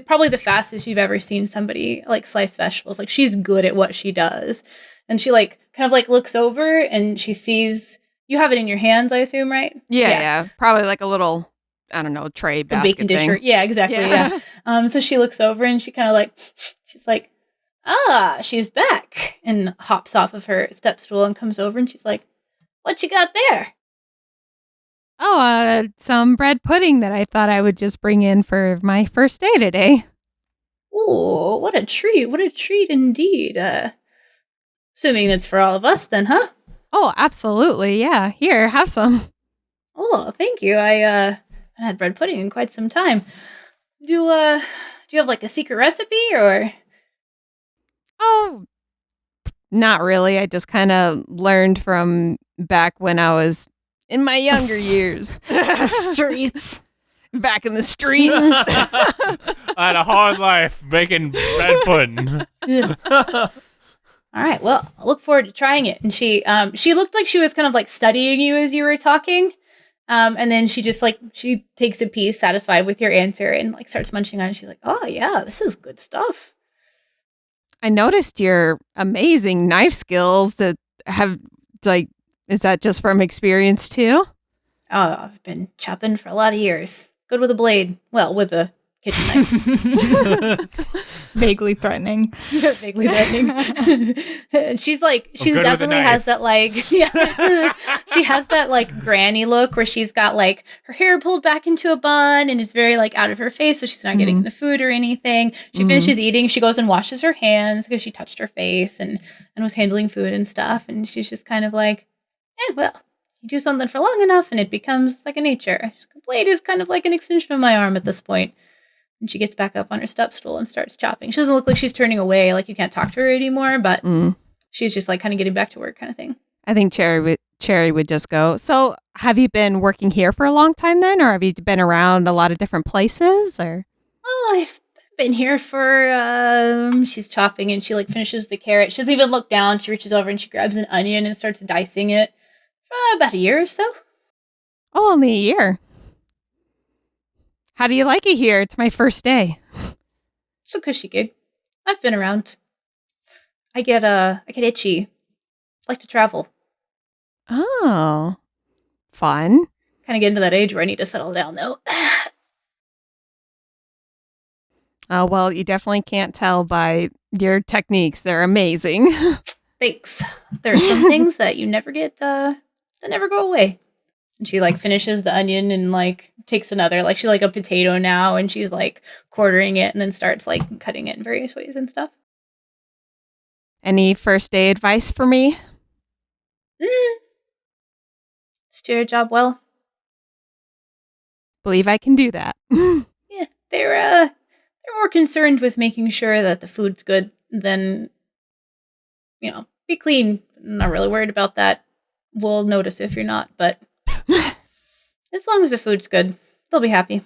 probably the fastest you've ever seen somebody like slice vegetables. Like, she's good at what she does. And she like kind of like looks over and she sees you have it in your hands, I assume, right? Yeah. Probably like a little, I don't know, tray basket bacon dish. thing. Yeah, exactly. Yeah. So she looks over and she kind of like, she's like, she's back, and hops off of her step stool and comes over and she's like, what you got there? Oh, some bread pudding that I thought I would just bring in for my first day today. Oh, what a treat. What a treat indeed. Assuming that's for all of us then, huh? Oh, absolutely. Yeah. Here, have some. Oh, thank you. I haven't had bread pudding in quite some time. Do you have like a secret recipe or? Oh, not really. I just kind of learned from back when I was in my younger years. The streets. Back in the streets. I had a hard life making bread pudding. All right. Well, I look forward to trying it. And she looked like she was kind of like studying you as you were talking. And then she takes a piece, satisfied with your answer, and like starts munching on it. She's like, oh yeah, this is good stuff. I noticed your amazing knife skills that have like, is that just from experience too? Oh, I've been chopping for a lot of years. Good with a blade. Well, with a kitchen knife. Vaguely threatening. Vaguely threatening. She's definitely has that like, yeah. She has that like granny look where she's got like her hair pulled back into a bun and it's very like out of her face, so she's not getting the food or anything. She finishes eating, she goes and washes her hands because she touched her face and was handling food and stuff, and she's just kind of like, well, you do something for long enough and it becomes second nature. The blade is kind of like an extension of my arm at this point. And she gets back up on her step stool and starts chopping. She doesn't look like she's turning away, like you can't talk to her anymore, but she's just like kind of getting back to work kind of thing. I think Cherry would just go, so have you been working here for a long time then? Or have you been around a lot of different places? Or? Well, I've been here for, she's chopping and she like finishes the carrot. She doesn't even look down. She reaches over and she grabs an onion and starts dicing it for about a year or so. Oh, only a year. How do you like it here? It's my first day. It's a cushy gig. I've been around. I get itchy. Like to travel. Oh, fun. Kind of get into that age where I need to settle down though. Oh, well, you definitely can't tell by your techniques. They're amazing. Thanks. There are some things that you never get, that never go away. And she like finishes the onion and like takes another, like she's like a potato now and she's like quartering it and then starts like cutting it in various ways and stuff. Any first day advice for me? Just do your job well. Believe I can do that. Yeah, they're more concerned with making sure that the food's good than, be clean. I'm not really worried about that. We'll notice if you're not, but as long as the food's good, they'll be happy.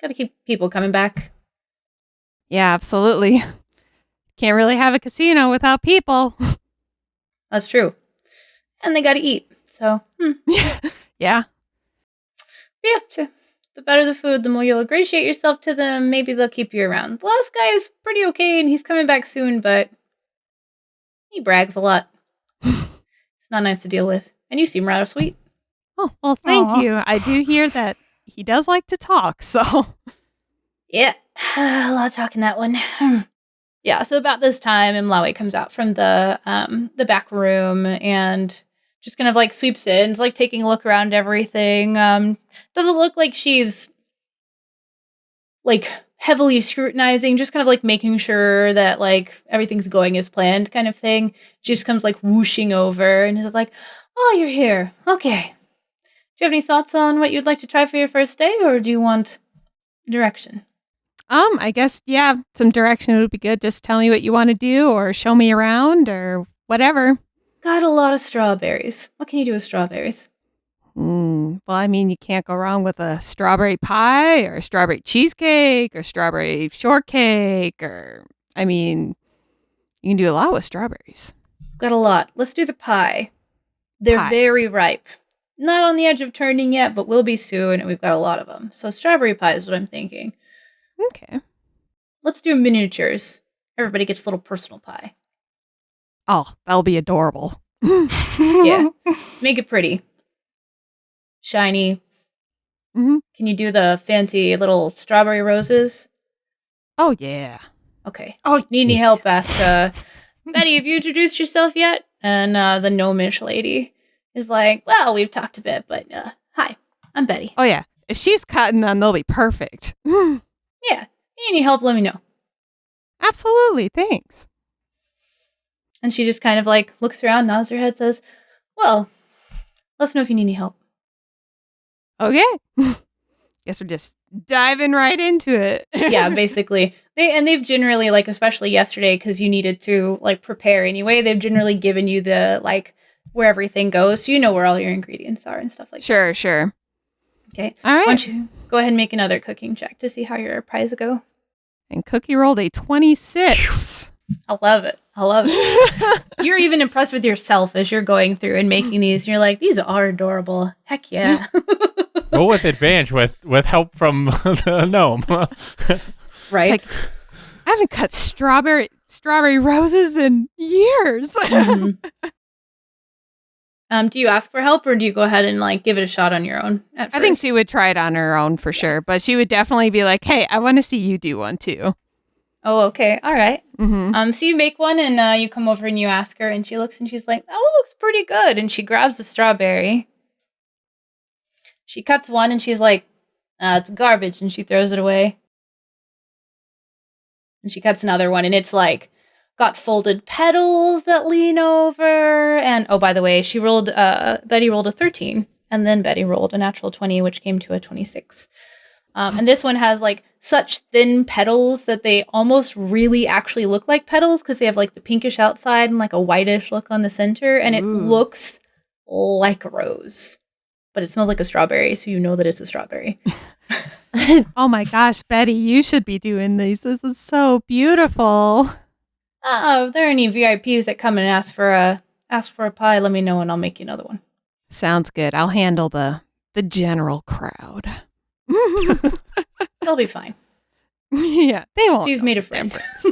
Got to keep people coming back. Yeah, absolutely. Can't really have a casino without people. That's true. And they got to eat. So, Yeah. yeah, so the better the food, the more you'll ingratiate yourself to them. Maybe they'll keep you around. The last guy is pretty okay, and he's coming back soon, but he brags a lot. It's not nice to deal with. And you seem rather sweet. Oh, well, thank Aw. you. I do hear that he does like to talk, so. Yeah, a lot of talking that one. Yeah, so about this time, Imlawe comes out from the back room and just kind of like sweeps in, is like taking a look around everything. Doesn't look like she's like heavily scrutinizing, just kind of like making sure that like everything's going as planned kind of thing. She just comes like whooshing over and is like, oh, you're here. Okay. Do you have any thoughts on what you'd like to try for your first day, or do you want direction? I guess, yeah, some direction would be good. Just tell me what you want to do or show me around or whatever. Got a lot of strawberries. What can you do with strawberries? Well, I mean, you can't go wrong with a strawberry pie or a strawberry cheesecake or strawberry shortcake or, I mean, you can do a lot with strawberries. Got a lot. Let's do the pie. They're Pies. very ripe. Not on the edge of turning yet, but will be soon, and we've got a lot of them. So strawberry pie is what I'm thinking. Okay. Let's do miniatures. Everybody gets a little personal pie. Oh, that'll be adorable. Yeah. Make it pretty. Shiny. Mm-hmm. Can you do the fancy little strawberry roses? Oh, yeah. Okay. Oh, Need any help? Ask Betty, have you introduced yourself yet? And the gnomish lady is like, well, we've talked a bit, but hi, I'm Betty. Oh, yeah. If she's cutting them, they'll be perfect. Yeah. Need any help? Let me know. Absolutely. Thanks. And she just kind of like looks around, nods her head, says, well, let us know if you need any help. Okay. Guess we're just diving right into it. Yeah, basically. They've generally, like, especially yesterday, because you needed to like prepare anyway, they've generally given you the like where everything goes, so you know where all your ingredients are and stuff like Sure, sure. that. Okay. All Why right. don't you go ahead and make another cooking check to see how your pies go? And Cookie rolled a 26. I love it. I love it. You're even impressed with yourself as you're going through and making these. And you're like, these are adorable. Heck yeah. Roll with advantage with help from the gnome. Right? Like, I haven't cut strawberry roses in years. Mhm. Do you ask for help or do you go ahead and like give it a shot on your own at first? I think she would try it on her own for sure, but she would definitely be like, hey, I want to see you do one too. Oh, okay. All right. Mm-hmm. So you make one and you come over and you ask her and she looks and she's like, oh, it looks pretty good. And she grabs a strawberry. She cuts one and she's like, it's garbage. And she throws it away. And she cuts another one and it's like got folded petals that lean over. And oh, by the way, Betty rolled a 13 and then Betty rolled a natural 20, which came to a 26. And this one has like such thin petals that they almost really actually look like petals because they have like the pinkish outside and like a whitish look on the center. And it Ooh. looks like a rose, but it smells like a strawberry. So you know that it's a strawberry. Oh my gosh, Betty, you should be doing these. This is so beautiful. If there are any VIPs that come and ask for a pie, let me know and I'll make you another one. Sounds good. I'll handle the general crowd. They'll be fine. Yeah, they won't. So you've know made a the friend. difference.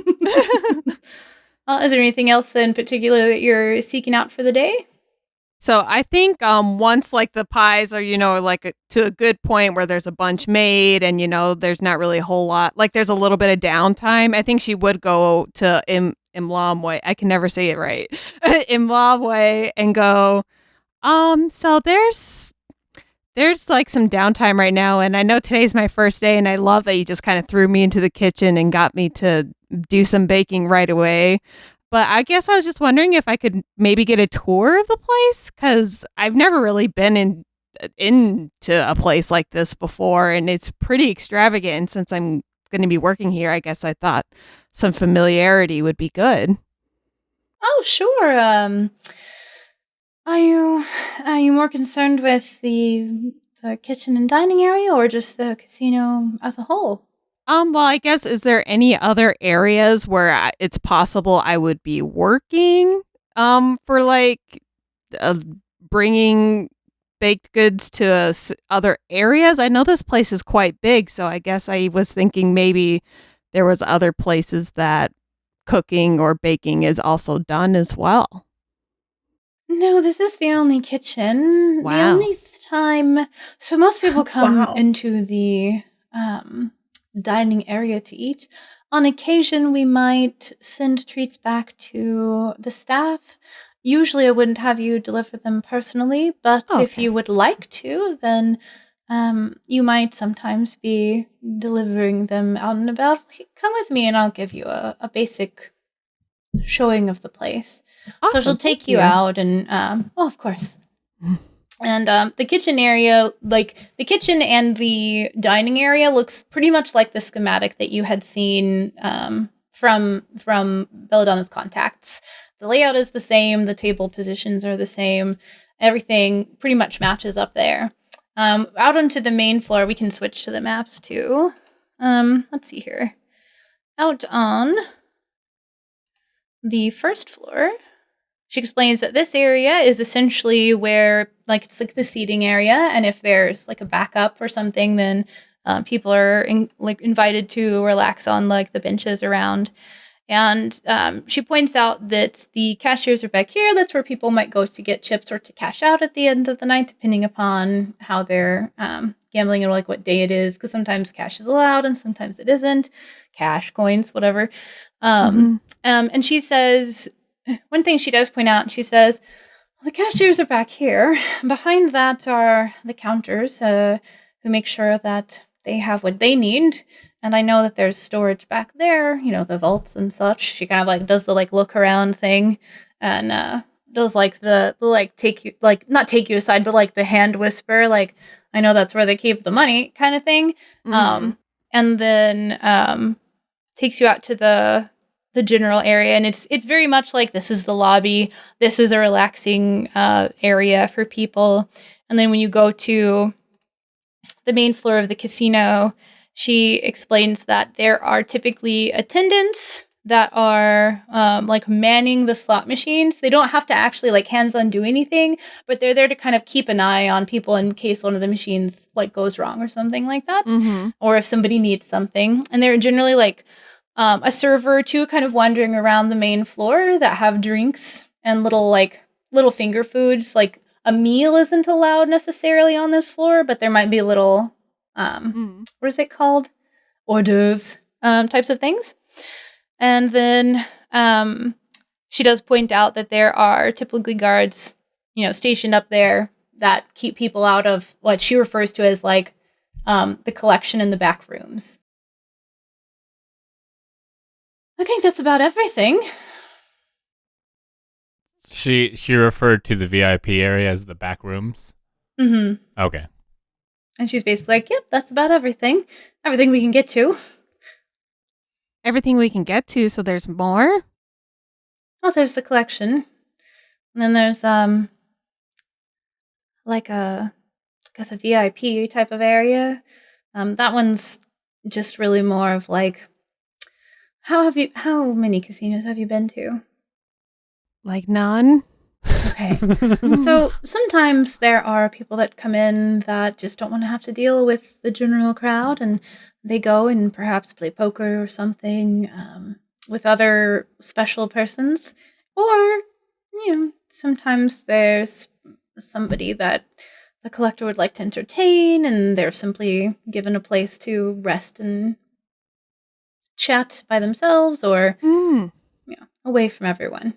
Is there anything else in particular that you're seeking out for the day? So I think once like the pies are, to a good point where there's a bunch made and, there's not really a whole lot, like there's a little bit of downtime, I think she would go to Imlamwe. I can never say it right. Imlamwe and go, so there's like some downtime right now. And I know today's my first day and I love that you just kind of threw me into the kitchen and got me to do some baking right away. But I guess I was just wondering if I could maybe get a tour of the place because I've never really been into a place like this before, and it's pretty extravagant. And since I'm going to be working here, I guess I thought some familiarity would be good. Oh, sure. Are you more concerned with the kitchen and dining area, or just the casino as a whole? Well, I guess, is there any other areas where it's possible I would be working, for like, bringing baked goods to other areas? I know this place is quite big, so I guess I was thinking maybe there was other places that cooking or baking is also done as well. No, this is the only kitchen. Wow. The only time. So most people come Wow. into the dining area to eat. On occasion, we might send treats back to the staff. Usually, I wouldn't have you deliver them personally, but if Okay. you would like to, then you might sometimes be delivering them out and about. Come with me, and I'll give you a basic showing of the place. Awesome. So she'll take Thank you out, and of course. And the kitchen area, like the kitchen and the dining area, looks pretty much like the schematic that you had seen from Belladonna's contacts. The layout is the same. The table positions are the same. Everything pretty much matches up there. Out onto the main floor, we can switch to the maps too. Let's see here. Out on the first floor, she explains that this area is essentially where, like, it's like the seating area, and if there's like a backup or something, then people are invited to relax on like the benches around. And she points out that the cashiers are back here. That's where people might go to get chips or to cash out at the end of the night, depending upon how they're gambling and like what day it is. Because sometimes cash is allowed and sometimes it isn't. Cash, coins, whatever. And she says, one thing she does point out, she says, well, the cashiers are back here. Behind that are the counters who make sure that they have what they need. And I know that there's storage back there, the vaults and such. She kind of like does the like look around thing and does like the like take you, like not take you aside, but like the hand whisper, like, I know that's where they keep the money kind of thing. And then takes you out to the general area, and it's very much like this is the lobby. This is a relaxing area for people. And then when you go to the main floor of the casino, she explains that there are typically attendants that are like manning the slot machines. They don't have to actually like hands-on do anything, but they're there to kind of keep an eye on people in case one of the machines like goes wrong or something like that, or if somebody needs something. And they're generally like a server or two kind of wandering around the main floor that have drinks and little finger foods. Like a meal isn't allowed necessarily on this floor, but there might be little what is it called? Hors d'oeuvres types of things. And then she does point out that there are typically guards, stationed up there that keep people out of what she refers to as like the collection in the back rooms. I think that's about everything. She referred to the VIP area as the back rooms? Mm-hmm. Okay. And she's basically like, yep, that's about everything. Everything we can get to. Everything we can get to, so there's more? Oh, there's the collection. And then there's like a, I guess, a VIP type of area. That one's just really more of like, how many casinos have you been to? Like none? Okay. So sometimes there are people that come in that just don't want to have to deal with the general crowd, and they go and perhaps play poker or something with other special persons. Or, sometimes there's somebody that the collector would like to entertain, and they're simply given a place to rest and chat by themselves or away from everyone.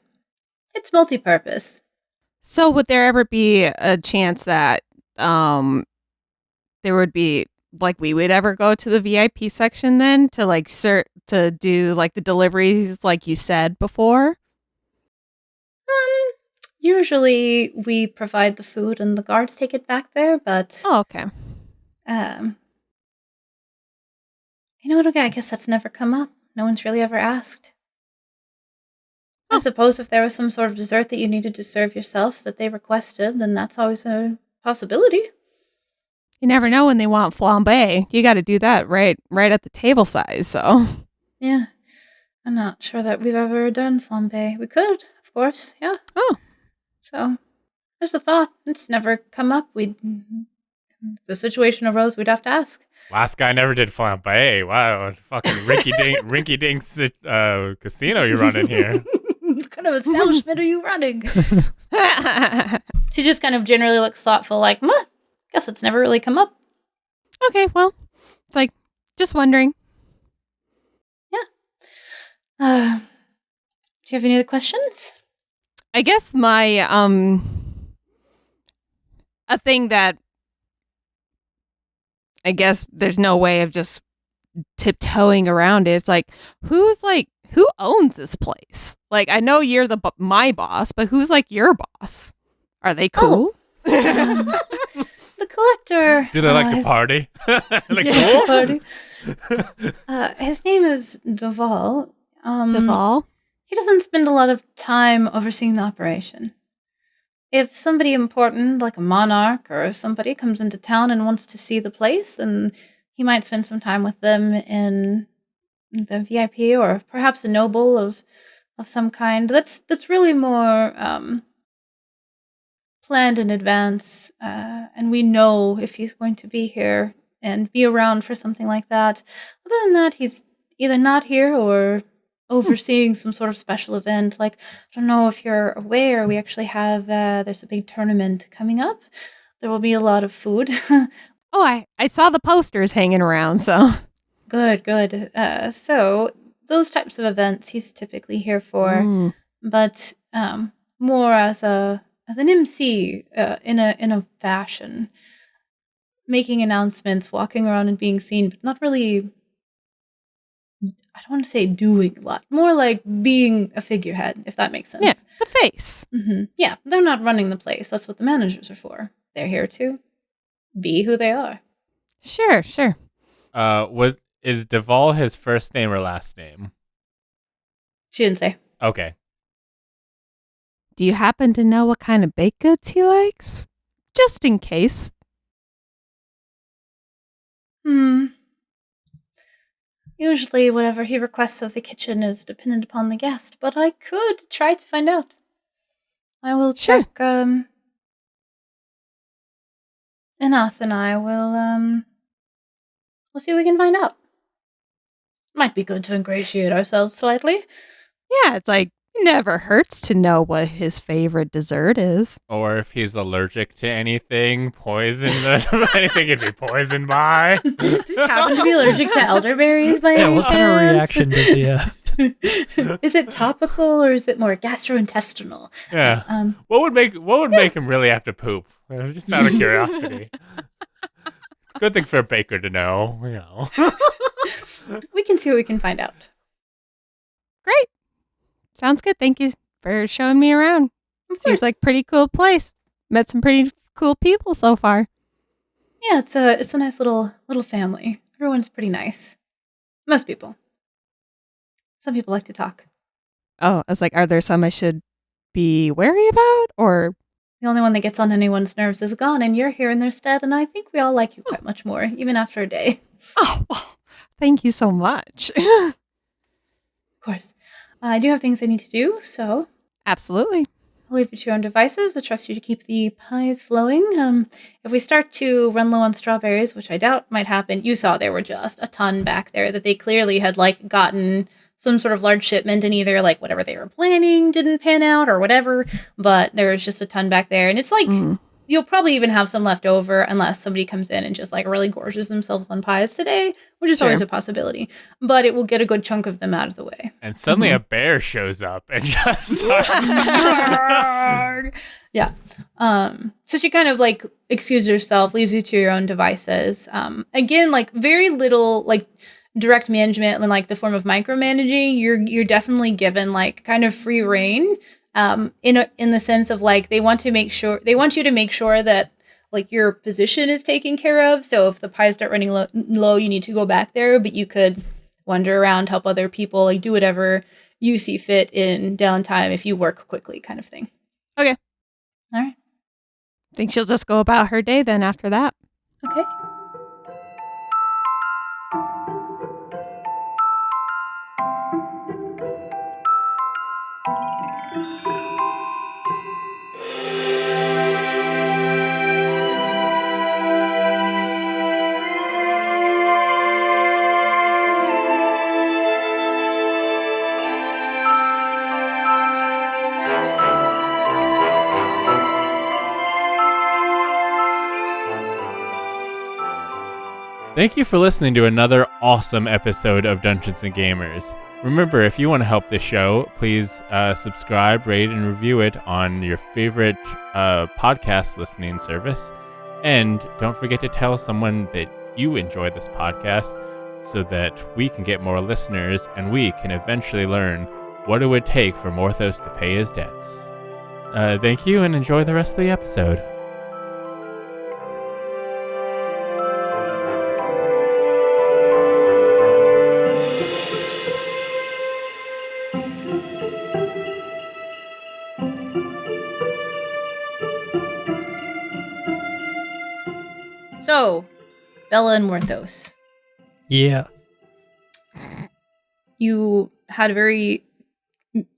It's multi-purpose. So would there ever be a chance that there would be like we would ever go to the VIP section then to like to do like the deliveries like you said before? Usually we provide the food and the guards take it back there, but Oh, okay. you know what? Okay, I guess that's never come up. No one's really ever asked. I suppose if there was some sort of dessert that you needed to serve yourself that they requested, then that's always a possibility. You never know when they want flambe. You got to do that right at the table size. So Yeah, I'm not sure that we've ever done flambe. We could, of course. Yeah. Oh. So there's a thought. It's never come up. If the situation arose, we'd have to ask. Last guy never did flambe. Wow, fucking rinky dinks casino you're running here. What kind of establishment are you running? She just kind of generally looks thoughtful, like, guess it's never really come up. Okay, well, it's like just wondering. Yeah. Do you have any other questions? I guess my a thing that I guess there's no way of just tiptoeing around it. It's like who owns this place? Like I know you're my boss, but who's like your boss? Are they cool? The collector. Do they like to party? Party. His name is Duval. Duval? He doesn't spend a lot of time overseeing the operation. If somebody important, like a monarch or somebody, comes into town and wants to see the place, then he might spend some time with them in the VIP or perhaps a noble of some kind. That's really more planned in advance, and we know if he's going to be here and be around for something like that. Other than that, he's either not here or overseeing some sort of special event. Like, I don't know if you're aware, we actually have, there's a big tournament coming up. There will be a lot of food. Oh, I saw the posters hanging around, so. Good. So those types of events he's typically here for, but more as an MC in a fashion, making announcements, walking around and being seen, but not really. I don't want to say doing a lot, more like being a figurehead, if that makes sense. Yeah, the face. Mm-hmm. Yeah, they're not running the place. That's what the managers are for. They're here to be who they are. Sure. Is Duval his first name or last name? She didn't say. Okay. Do you happen to know what kind of baked goods he likes? Just in case. Usually whatever he requests of the kitchen is dependent upon the guest, but I could try to find out. I will check, Enoth and I will, we'll see what we can find out. Might be good to ingratiate ourselves slightly. Yeah, it's like, it never hurts to know what his favorite dessert is. Or if he's allergic to anything, poison, anything he'd be poisoned by. Just happen to be allergic to elderberries by any what kind of reaction does he have? Is it topical or is it more gastrointestinal? Yeah. What would make him really have to poop? Just out of curiosity. Good thing for a baker to know, you know. We can see what we can find out. Great. Sounds good. Thank you for showing me around. Seems like a pretty cool place. Met some pretty cool people so far. Yeah, it's a nice little family. Everyone's pretty nice. Most people. Some people like to talk. Oh, I was like, are there some I should be wary about? Or The only one that gets on anyone's nerves is gone, and you're here in their stead, and I think we all like you quite much more, even after a day. Oh, thank you so much. Of course. I do have things I need to do, so Absolutely. I'll leave you to your own devices. I trust you to keep the pies flowing. If we start to run low on strawberries, which I doubt might happen, you saw there were just a ton back there that they clearly had like gotten some sort of large shipment, and either like whatever they were planning didn't pan out or whatever, but there was just a ton back there. And it's like you'll probably even have some left over unless somebody comes in and just like really gorges themselves on pies today, which is always a possibility. But it will get a good chunk of them out of the way. And suddenly a bear shows up and just Yeah. So she kind of like excuses herself, leaves you to your own devices. Again, like very little like direct management and like the form of micromanaging. You're definitely given like kind of free reign. In the sense of like they want you to make sure that like your position is taken care of. So if the pies start running low, you need to go back there, but you could wander around, help other people, like do whatever you see fit in downtime if you work quickly, kind of thing. Okay. All right. Think she'll just go about her day then after that. Okay. Thank you for listening to another awesome episode of Dungeons and Gamers. Remember, if you want to help the show, please subscribe, rate, and review it on your favorite podcast listening service. And don't forget to tell someone that you enjoy this podcast so that we can get more listeners and we can eventually learn what it would take for Morthos to pay his debts. Thank you and enjoy the rest of the episode. So, Bella and Morthos, Yeah. you had a very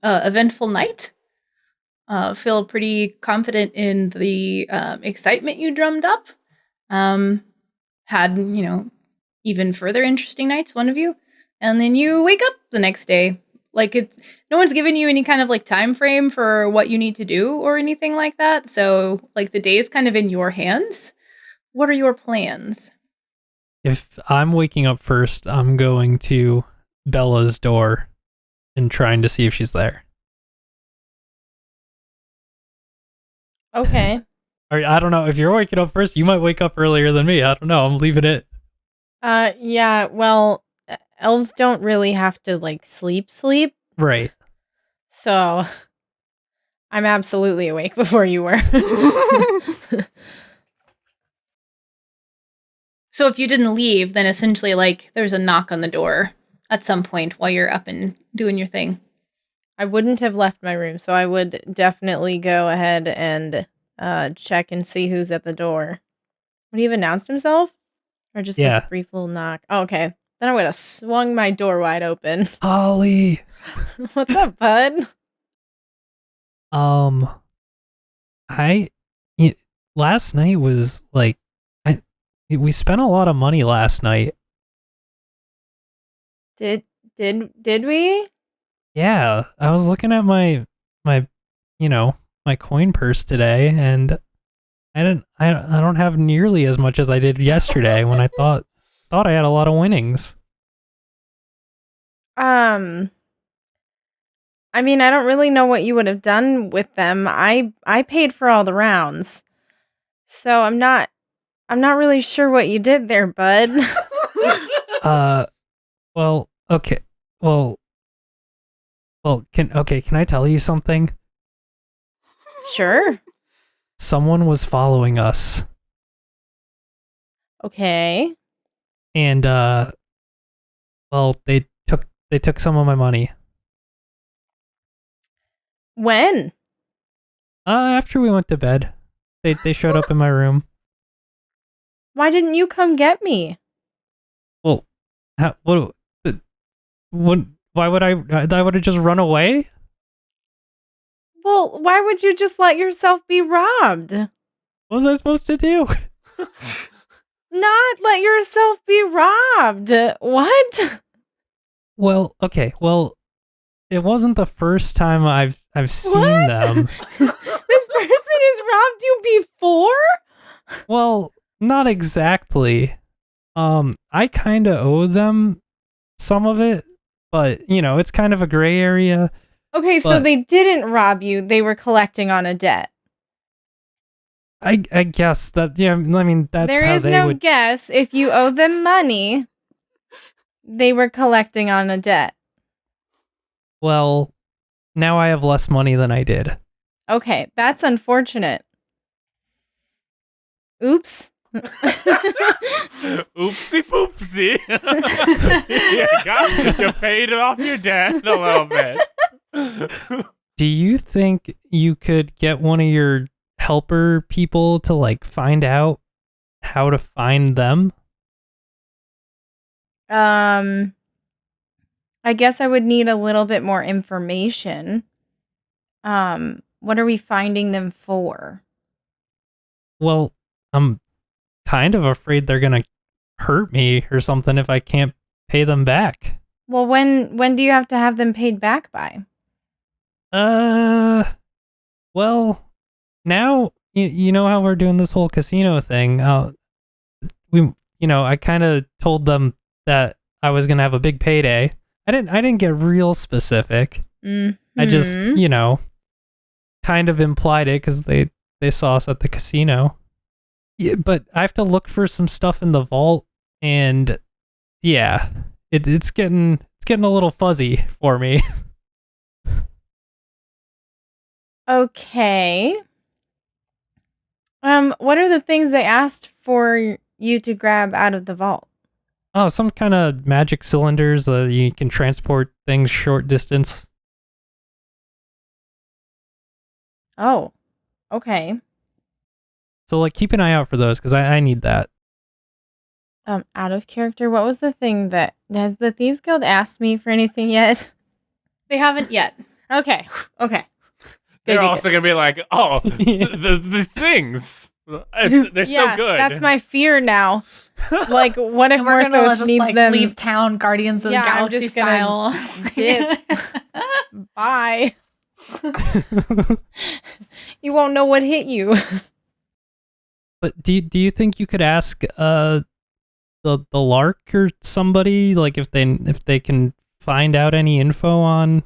eventful night. Feel pretty confident in the excitement you drummed up. Had, even further interesting nights, one of you. And then you wake up the next day. Like no one's given you any kind of like time frame for what you need to do or anything like that. So like the day is kind of in your hands. What are your plans? If I'm waking up first, I'm going to Bella's door and trying to see if she's there. Okay. Or I don't know. If you're waking up first, you might wake up earlier than me. I don't know. I'm leaving it. Yeah, well, elves don't really have to like sleep. Right. So I'm absolutely awake before you were. So if you didn't leave, then essentially like there's a knock on the door at some point while you're up and doing your thing. I wouldn't have left my room, so I would definitely go ahead and check and see who's at the door. Would he have announced himself? Or just like a brief little knock? Oh, okay. Then I would have swung my door wide open. Holly. What's up, bud? Last night was like, we spent a lot of money last night. Did we? Yeah, I was looking at my coin purse today, and I don't have nearly as much as I did yesterday when I thought I had a lot of winnings. I mean, I don't really know what you would have done with them. I paid for all the rounds. So I'm not really sure what you did there, bud. Well, okay. Well, can I tell you something? Sure. Someone was following us. Okay. And they took some of my money. When? After we went to bed. They showed up in my room. Why didn't you come get me? Well, why would I would have just run away? Well, why would you just let yourself be robbed? What was I supposed to do? Not let yourself be robbed. What? Well, okay. Well, it wasn't the first time I've seen What? them. This person has robbed you before? Well, not exactly. I kind of owe them some of it, but it's kind of a gray area. Okay, so But- they didn't rob you. They were collecting on a debt. I guess that I mean that's There how is they no would. guess. If you owe them money, they were collecting on a debt. Well, now I have less money than I did. Okay, that's unfortunate. Oops. Oopsie poopsie. You paid off your debt a little bit. Do you think you could get one of your helper people to like find out how to find them? I guess I would need a little bit more information. What are we finding them for? Well, I'm kind of afraid they're gonna hurt me or something if I can't pay them back. Well, when do you have to have them paid back by? Well, now you know how we're doing this whole casino thing. I kind of told them that I was gonna have a big payday. I didn't get real specific. I just, kind of implied it because they saw us at the casino. Yeah, but I have to look for some stuff in the vault, and yeah, it's getting a little fuzzy for me. Okay. What are the things they asked for you to grab out of the vault? Oh, some kind of magic cylinders that you can transport things short distance. Oh, okay. So, like, keep an eye out for those, because I need that. Out of character, what was the thing that... Has the Thieves Guild asked me for anything yet? They haven't yet. Okay. They're Good. also going to be like, oh, the things. They're so good. That's my fear now. Like, what if And we're gonna Morthos just needs like them? leave town, Guardians of Yeah, the I'm Galaxy just gonna style. dip. Bye. You won't know what hit you. But do you think you could ask the Lark or somebody, like, if they can find out any info on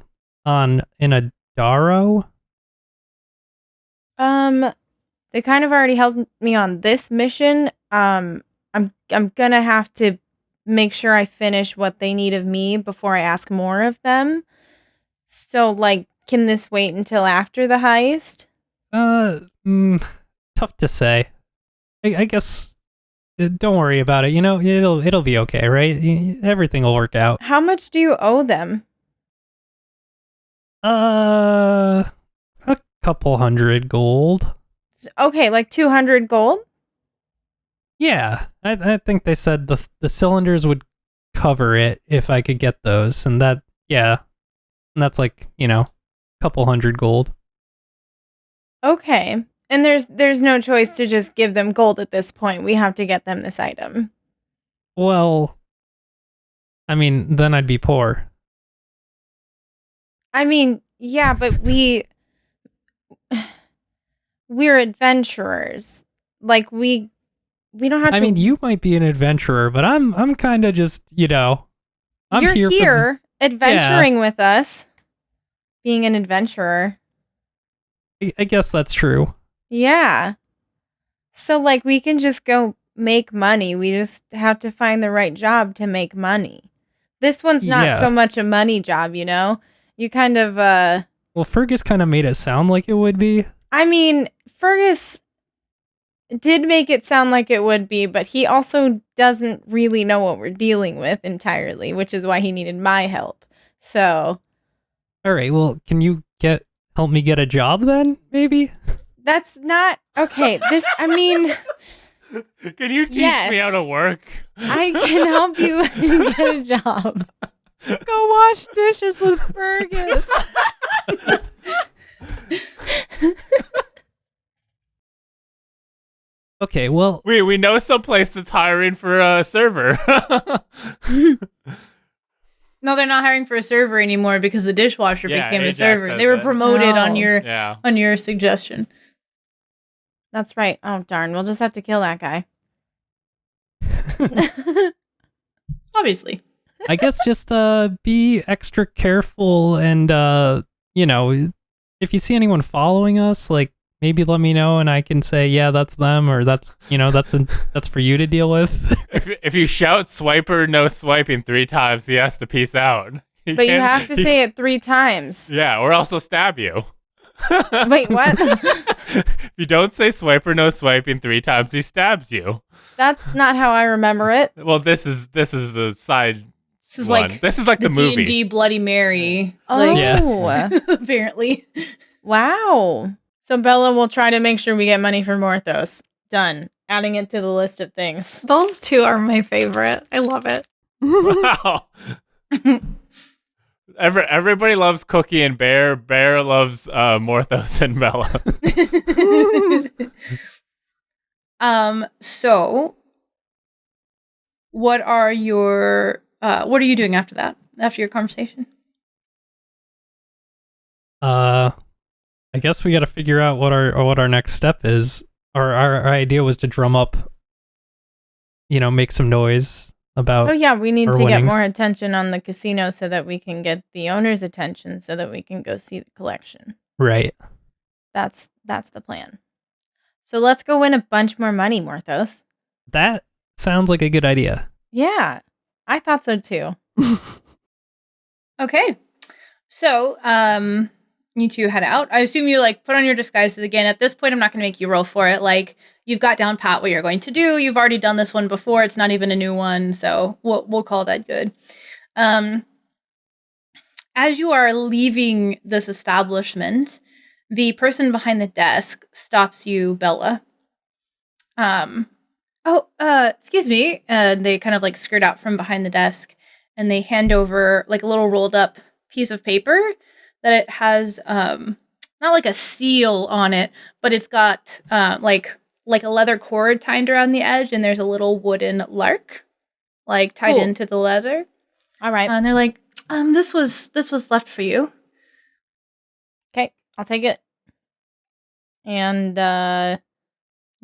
in a Darrow? They kind of already helped me on this mission. I'm gonna have to make sure I finish what they need of me before I ask more of them. So, like, can this wait until after the heist? Tough to say. I guess don't worry about it. It'll be okay, right? Everything will work out. How much do you owe them? A couple hundred gold. Okay, like 200 gold? Yeah, I think they said the cylinders would cover it if I could get those, and that's like, couple hundred gold. Okay. And there's no choice to just give them gold at this point. We have to get them this item. Well, I mean, then I'd be poor. I mean, yeah, but we're adventurers. Like, we don't have I to... mean, you might be an adventurer, but I'm kind of just, I'm You're here here adventuring with us, being an adventurer. I guess that's true. Yeah. So, like, we can just go make money. We just have to find the right job to make money. This one's not so much a money job, You kind of, Well, Fergus kind of made it sound like it would be. I mean, Fergus did make it sound like it would be, but he also doesn't really know what we're dealing with entirely, which is why he needed my help. So... All right, well, can you help me get a job then, maybe? That's not okay. I mean, Can you teach me how to work? I can help you get a job. Go wash dishes with Fergus. Okay, well, We know some place that's hiring for a server. No, they're not hiring for a server anymore because the dishwasher became a Ajax server. says They were that. promoted on Oh. your suggestion. That's right. Oh darn, we'll just have to kill that guy. Obviously. I guess just be extra careful and if you see anyone following us, like maybe let me know and I can say, yeah, that's them, or that's that's for you to deal with. If you shout "swiper, no swiping" 3 times, he has to peace out. But you have to say it 3 times. Yeah, or else he'll stab you. Wait, what? If you don't say "swiper, no swiping" 3 times, he stabs you. That's not how I remember it. Well, this is a side. This is one. like This is like the movie. D&D Bloody Mary. Oh, Like, apparently. Wow. So Bella will try to make sure we get money for Morthos. Done. Adding it to the list of things. Those two are my favorite. I love it. Wow. Everybody loves Cookie and Bear. Bear loves Morthos and Bella. So what are what are you doing after that? After your conversation? I guess we got to figure out what our next step is. Our idea was to drum up, make some noise about. Oh yeah, we need our to get winnings. more attention on the casino so that we can get the owner's attention so that we can go see the collection. Right. That's the plan. So let's go win a bunch more money, Morthos. That sounds like a good idea. Yeah, I thought so too. Okay. So, you two head out. I assume you put on your disguises again. At this point, I'm not going to make you roll for it. You've got down pat what you're going to do. You've already done this one before. It's not even a new one, so we'll call that good. As you are leaving this establishment, the person behind the desk stops you, Bella. Excuse me. They kind of skirt out from behind the desk and they hand over a little rolled up piece of paper that it has not like a seal on it, but it's got like a leather cord tied around the edge, and there's a little wooden lark tied into the leather. All right. And they're like, this was left for you. Okay, I'll take it. And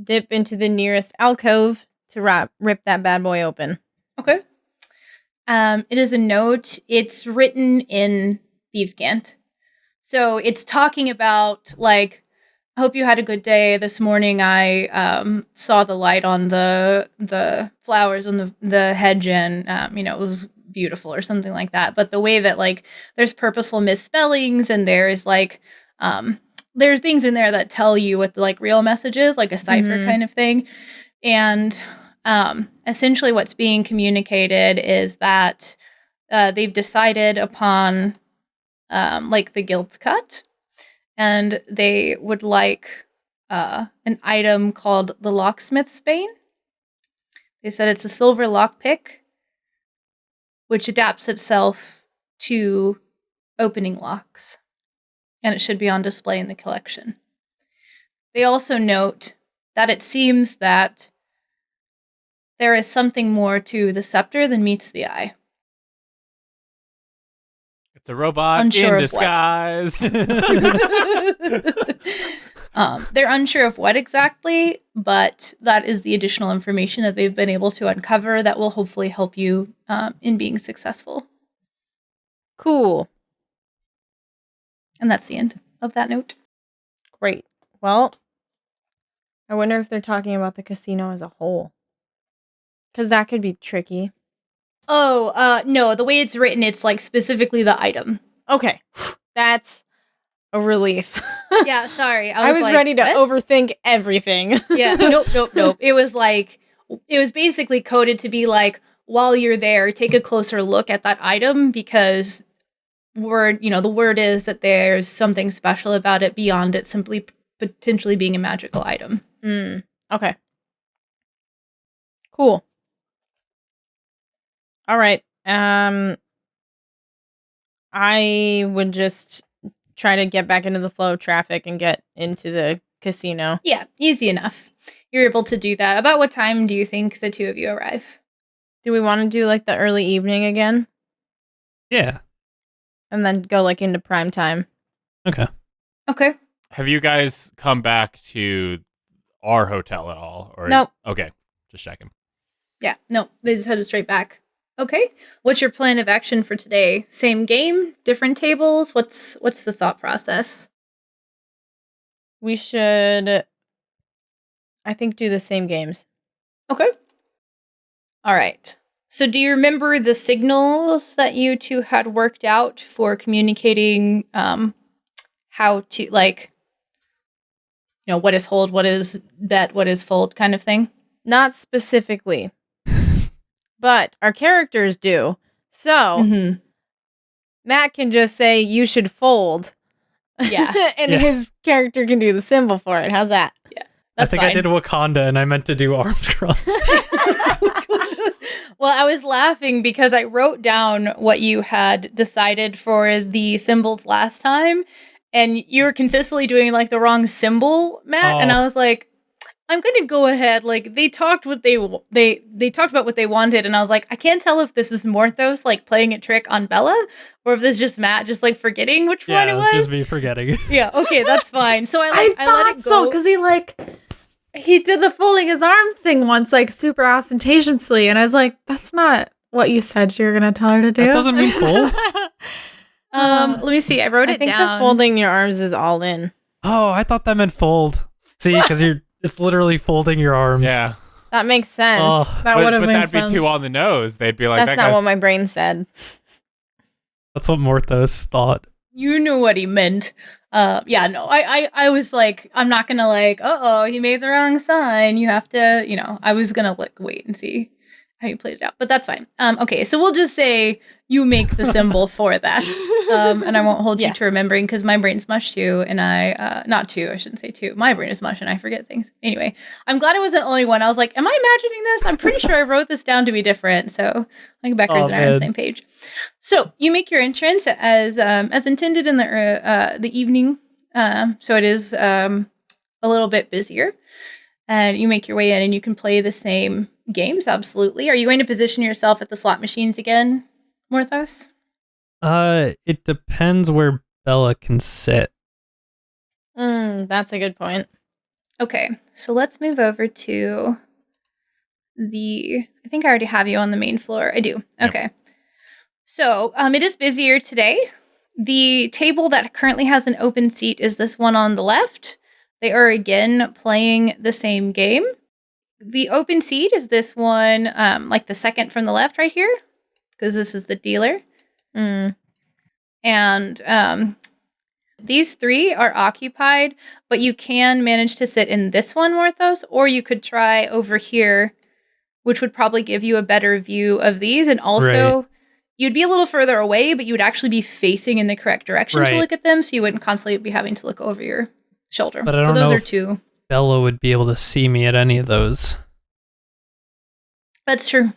dip into the nearest alcove to rip that bad boy open. Okay. It is a note. It's written in Thieves' Cant. So it's talking about I hope you had a good day. This morning I saw the light on the flowers on the hedge, and it was beautiful or something like that. But the way that there's purposeful misspellings, and there's there's things in there that tell you what the real message is, like a cipher kind of thing. And essentially what's being communicated is that they've decided upon the guild cut, and they would like an item called the locksmith's bane. They said it's a silver lockpick which adapts itself to opening locks, and it should be on display in the collection. They also note that it seems that there is something more to the scepter than meets the eye. It's a robot Unsure in of what. disguise. They're unsure of what exactly, but that is the additional information that they've been able to uncover that will hopefully help you in being successful. Cool. And that's the end of that note. Great. Well, I wonder if they're talking about the casino as a whole. Because that could be tricky. Oh, no, the way it's written, it's specifically the item. Okay. That's a relief. Yeah, sorry. I was ready to what? overthink everything. Yeah, nope. It was basically coded to be while you're there, take a closer look at that item, because the word is that there's something special about it beyond it simply potentially being a magical item. Okay. Cool. All right. I would just try to get back into the flow of traffic and get into the casino. Yeah, easy enough. You're able to do that. About what time do you think the two of you arrive? Do we want to do like the early evening again? Yeah. And then go like into prime time? Okay. Okay. Have you guys come back to our hotel at all? Or Nope. Okay, just checking. Yeah, no, they just headed straight back. Okay. What's your plan of action for today? Same game? Different tables? What's the thought process? We should, I think, do the same games. Okay. All right. So do you remember the signals that you two had worked out for communicating how to, like, what is hold, what is bet, what is fold kind of thing? Not specifically, but our characters do. So Matt can just say, you should fold. Yeah. And Yeah. his character can do the symbol for it. How's that? That's I fine. did Wakanda and I meant to do arms crossed. Well, I was laughing because I wrote down what you had decided for the symbols last time, and you were consistently doing like the wrong symbol, Matt. And I was like, I'm gonna go ahead. Like they talked they talked about what they wanted, and I was like, I can't tell if this is Morthos like playing a trick on Bella, or if this is just Matt just like forgetting which one it was. Just me forgetting. Yeah, okay, that's fine. So I let thought it go. so, because he did the folding his arm thing once, like super ostentatiously, and I was like, that's not what you said you were gonna tell her to do. That doesn't mean fold. Let me see. I wrote I it think down. the folding your arms is all in. Oh, I thought that meant fold. See, because it's literally folding your arms. Yeah. That makes sense. Oh, That would have but made that'd sense. be too on the nose. They'd be like, That's that not guy's what my brain said. that's what Morthos thought. You knew what he meant. Yeah, no, I was like, I'm not gonna like, he made the wrong sign. You have to, I was gonna like wait and see how you played it out, but that's fine. Okay, so we'll just say you make the symbol for that, and I won't hold you Yes. to remembering because my brain's mush too, and not two, I shouldn't say two. My brain is mush and I forget things. Anyway, I'm glad I wasn't the only one. I was like, am I imagining this? I'm pretty sure I wrote this down to be different. So I think Beckers and I are on the man. same page. So you make your entrance as intended in the evening. So it is a little bit busier, and you make your way in, and you can play the same games. Absolutely. Are you going to position yourself at the slot machines again, Morthos? It depends where Bella can sit. That's a good point. Okay, so let's move over to I think I already have you on the main floor. I do. Yep. Okay. So it is busier today. The table that currently has an open seat is this one on the left. They are again playing the same game. The open seat is this one, like the second from the left right here, because this is the dealer. And these three are occupied, but you can manage to sit in this one, Morthos, or you could try over here, which would probably give you a better view of these. And also, you'd be a little further away, but you would actually be facing in the correct direction to Right. look at them, so you wouldn't constantly be having to look over your shoulder. But I So don't those know are if- two. Bella would be able to see me at any of those. That's true.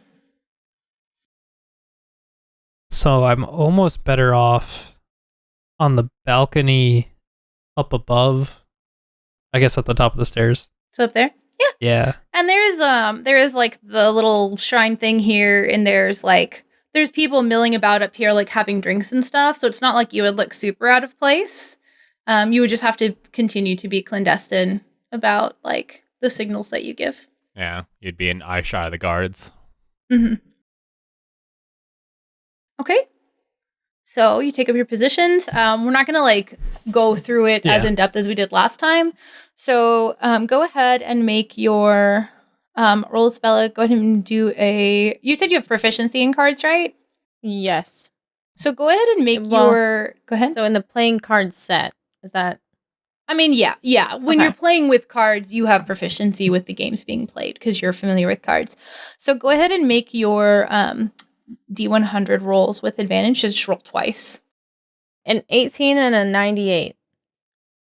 So I'm almost better off on the balcony up above. I guess at the top of the stairs. So up there. Yeah. And there is like the little shrine thing here, and there's people milling about up here, like having drinks and stuff. So it's not like you would look super out of place. You would just have to continue to be clandestine about like the signals that you give. Yeah, you'd be an eye shot of the guards. Mm-hmm. Okay. So you take up your positions. We're not gonna like go through it as Yeah. in depth as we did last time. So go ahead and make your roll, Bella. Go ahead and do you said you have proficiency in cards, right? Yes. So go ahead and make Well, go ahead. So in the playing card set, is that I mean, yeah. When Okay. you're playing with cards, you have proficiency with the games being played because you're familiar with cards. So go ahead and make your D100 rolls with advantage. Just roll twice. an 18 and a 98?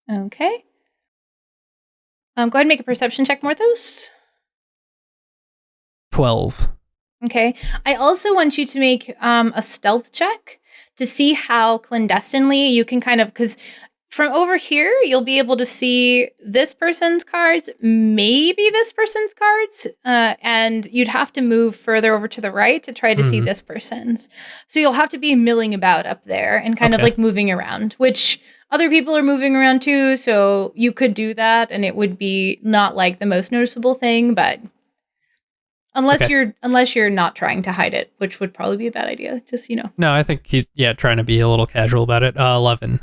Okay. Go ahead and make a perception check, Morthos. 12. Okay. I also want you to make a stealth check to see how clandestinely you can kind of, because from over here, you'll be able to see this person's cards, maybe this person's cards, and you'd have to move further over to the right to try to see this person's. So you'll have to be milling about up there and kind of like moving around, which other people are moving around too. So you could do that and it would be not like the most noticeable thing, but unless you're not trying to hide it, which would probably be a bad idea, just, you know. No, I think he's trying to be a little casual about it. 11.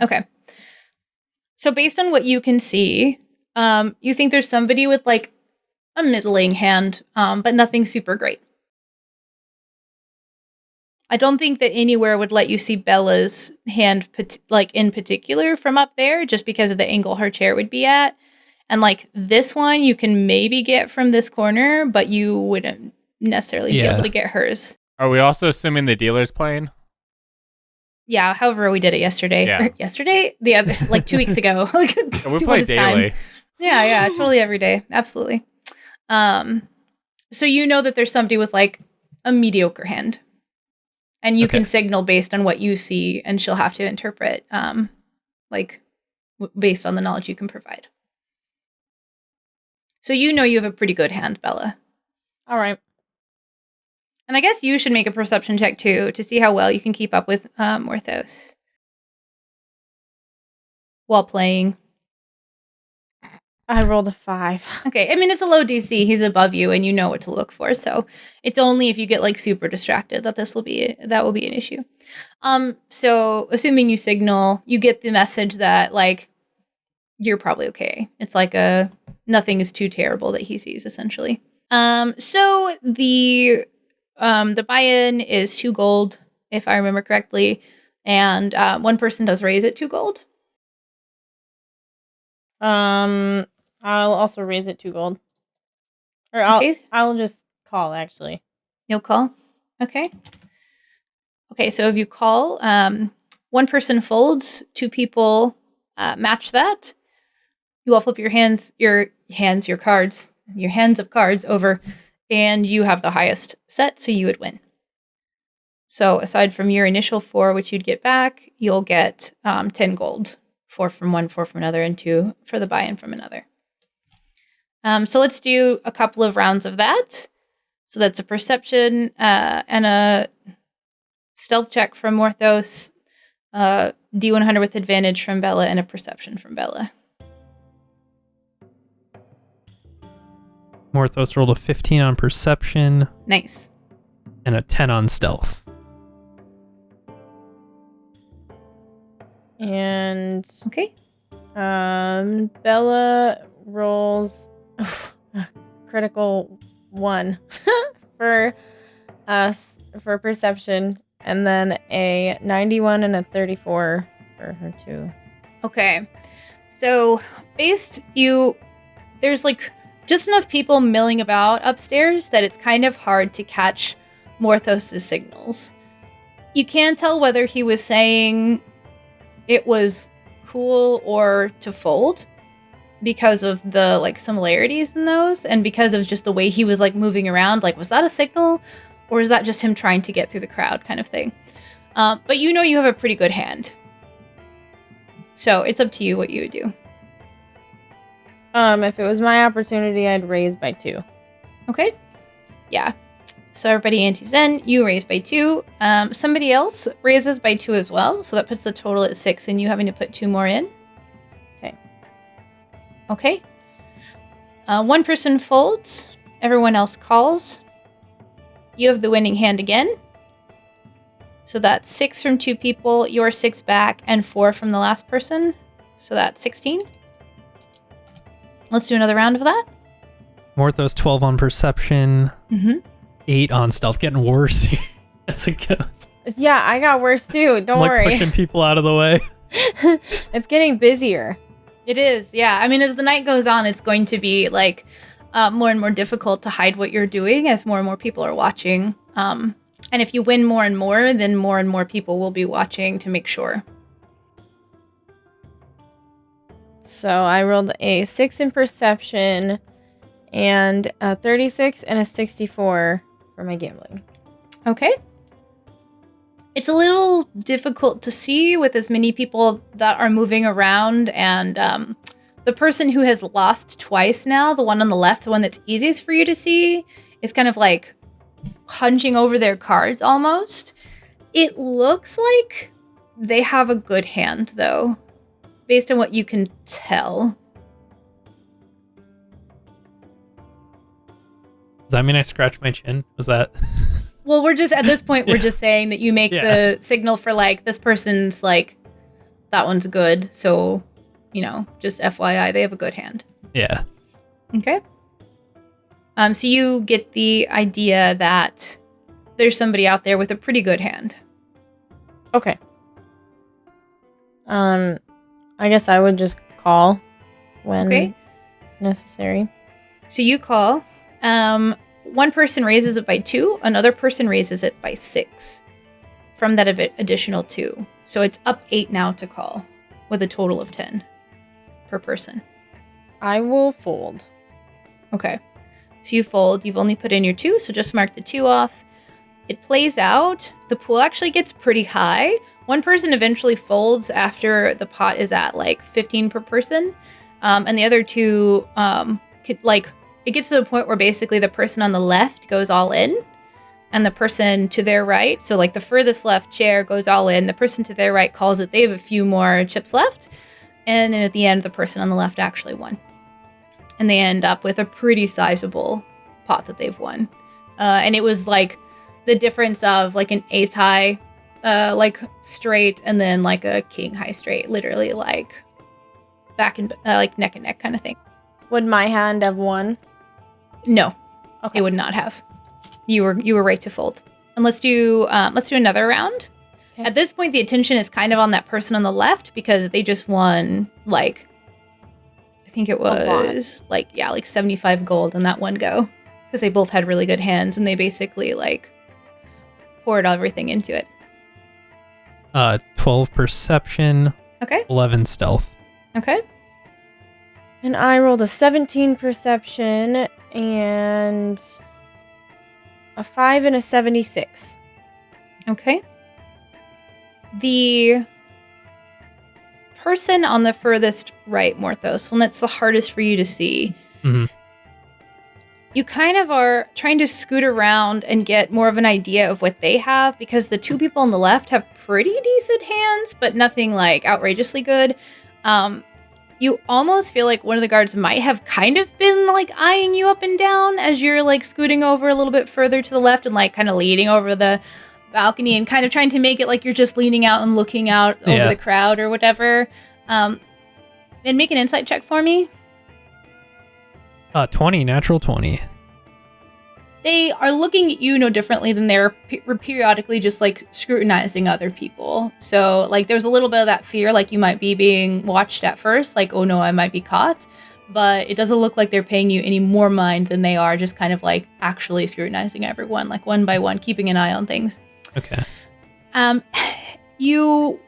Okay. So based on what you can see, you think there's somebody with like a middling hand, but nothing super great. I don't think that anywhere would let you see Bella's hand, like in particular from up there, just because of the angle her chair would be at. And like this one, you can maybe get from this corner, but you wouldn't necessarily be able to get hers. Are we also assuming the dealer's playing? Yeah, however we did it yesterday. Yeah. Or yesterday? The other, like 2 weeks ago. Like, We play daily. Yeah, totally every day. Absolutely. So you know that there's somebody with like a mediocre hand. And you can signal based on what you see, and she'll have to interpret based on the knowledge you can provide. So you know you have a pretty good hand, Bella. All right. And I guess you should make a perception check too to see how well you can keep up with Morthos while playing. I rolled a 5. Okay, I mean, it's a low DC. He's above you, and you know what to look for. So it's only if you get like super distracted that will be an issue. So assuming you signal, you get the message that like you're probably okay. It's like nothing is too terrible that he sees essentially. So the buy-in is 2 gold, if I remember correctly, and one person does raise it 2 gold. I'll also raise it 2 gold. Or I'll just call actually. You'll call? Okay. Okay, so if you call, one person folds, 2 people match that. You all flip your hands of cards over, and you have the highest set, so you would win. So aside from your initial 4, which you'd get back, you'll get 10 gold. 4 from one, 4 from another, and 2 for the buy-in from another. So let's do a couple of rounds of that. So that's a perception and a stealth check from Morthos, D100 with advantage from Bella, and a perception from Bella. Morthos rolled a 15 on perception. Nice. And a 10 on stealth. And okay. Bella rolls a critical 1 for perception, and then a 91 and a 34 for her too. Okay. So there's like just enough people milling about upstairs that it's kind of hard to catch Morthos' signals. You can't tell whether he was saying it was cool or to fold because of the like similarities in those, and because of just the way he was like moving around. Like, was that a signal, or is that just him trying to get through the crowd kind of thing? But you know you have a pretty good hand. So it's up to you what you would do. If it was my opportunity, I'd raise by 2. Okay. Yeah. So everybody anti-Zen, you raise by 2. Somebody else raises by 2 as well. So that puts the total at 6 and you having to put 2 more in. Okay. One person folds. Everyone else calls. You have the winning hand again. So that's 6 from 2 people, your 6 back, and 4 from the last person. So that's 16. Let's do another round of that. Morthos 12 on perception. Mm-hmm. 8 on stealth. Getting worse as it goes. Yeah, I got worse too. Don't worry. Pushing people out of the way. It's getting busier. It is, yeah. I mean, as the night goes on, it's going to be like more and more difficult to hide what you're doing as more and more people are watching. And if you win more and more people will be watching to make sure. So I rolled a 6 in perception and a 36 and a 64 for my gambling. Okay. It's a little difficult to see with as many people that are moving around, and the person who has lost twice now, the one on the left, the one that's easiest for you to see, is kind of like hunching over their cards almost. It looks like they have a good hand, though, based on what you can tell. Does that mean I scratched my chin? Was that? Well, we're just, at this point, we're just saying that you make the signal for, like, this person's, like, that one's good. So, you know, just FYI, they have a good hand. Yeah. Okay. So you get the idea that there's somebody out there with a pretty good hand. Okay. I guess I would just call when necessary. So you call. One person raises it by 2. Another person raises it by 6 from that additional 2. So it's up 8 now to call with a total of 10 per person. I will fold. Okay. So you fold. You've only put in your 2, so just mark the 2 off. It plays out. The pool actually gets pretty high. One person eventually folds after the pot is at like 15 per person. And the other 2 it gets to the point where basically the person on the left goes all in and the person to their right, so like the furthest left chair goes all in. The person to their right calls it. They have a few more chips left. And then at the end, the person on the left actually won. And they end up with a pretty sizable pot that they've won. And it was like the difference of like an ace high, like straight, and then like a king high straight, literally like back and like neck and neck kind of thing. Would my hand have won? No, Okay. it would not have. You were right to fold. And let's do another round. Okay. At this point, the attention is kind of on that person on the left because they just won like, I think it was like 75 gold on that one go because they both had really good hands and they basically like poured everything into it. 12 perception. Okay. 11 stealth. Okay. And I rolled a 17 perception and a 5 and a 76. Okay. The person on the furthest right, Morthos, one that's the hardest for you to see. Mm-hmm. You kind of are trying to scoot around and get more of an idea of what they have because the 2 people on the left have pretty decent hands, but nothing like outrageously good. You almost feel like one of the guards might have kind of been like eyeing you up and down as you're like scooting over a little bit further to the left and like kind of leaning over the balcony and kind of trying to make it like you're just leaning out and looking out over the crowd or whatever. And make an insight check for me. 20, natural 20. They are looking at you no differently than they're periodically just like scrutinizing other people. So like there's a little bit of that fear, like you might be being watched at first, like, oh no, I might be caught. But it doesn't look like they're paying you any more mind than they are just kind of like actually scrutinizing everyone, like one by one, keeping an eye on things. Okay. You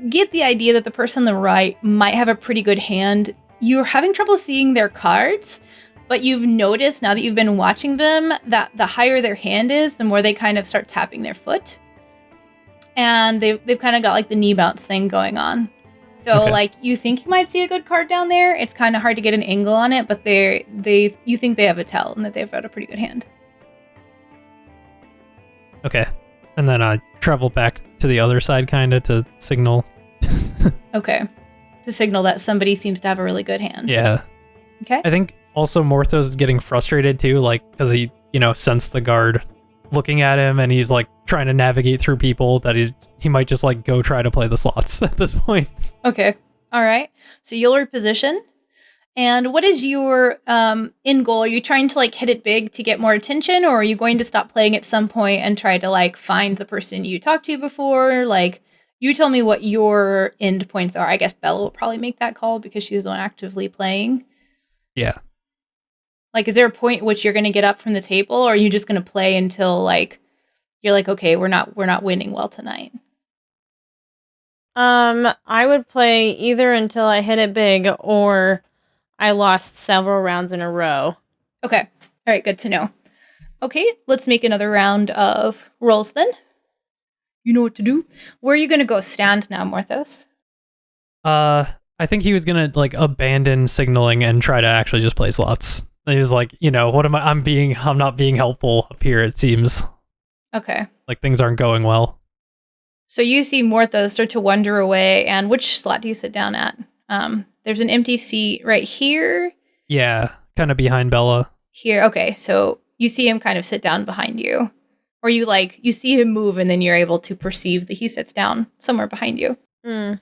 get the idea that the person on the right might have a pretty good hand. You're having trouble seeing their cards, but you've noticed now that you've been watching them that the higher their hand is, the more they kind of start tapping their foot. And they've kind of got like the knee bounce thing going on. So like you think you might see a good card down there. It's kind of hard to get an angle on it, but you think they have a tell and that they've got a pretty good hand. Okay. And then I travel back to the other side kind of to signal. Okay. To signal that somebody seems to have a really good hand. Yeah. Okay. I think also Morthos is getting frustrated too, like, because he, sensed the guard looking at him and he's like trying to navigate through people that he might just like go try to play the slots at this point. Okay. All right. So you'll reposition. And what is your end goal? Are you trying to like hit it big to get more attention, or are you going to stop playing at some point and try to like find the person you talked to before? Like, you tell me what your end points are. I guess Bella will probably make that call because she's the one actively playing. Yeah. Like, is there a point at which you're going to get up from the table, or are you just going to play until like you're like, okay, we're not winning well tonight? I would play either until I hit it big or I lost several rounds in a row. Okay. All right, good to know. Okay, let's make another round of rolls then. You know what to do. Where are you going to go stand now, Morthos? I think he was gonna like abandon signaling and try to actually just play slots. He was like, what am I? I'm not being helpful up here. It seems Okay. like things aren't going well. So you see Morthos start to wander away, and which slot do you sit down at? There's an empty seat right here. Yeah, kind of behind Bella. Here, okay. So you see him kind of sit down behind you, or you see him move, and then you're able to perceive that he sits down somewhere behind you. Mm.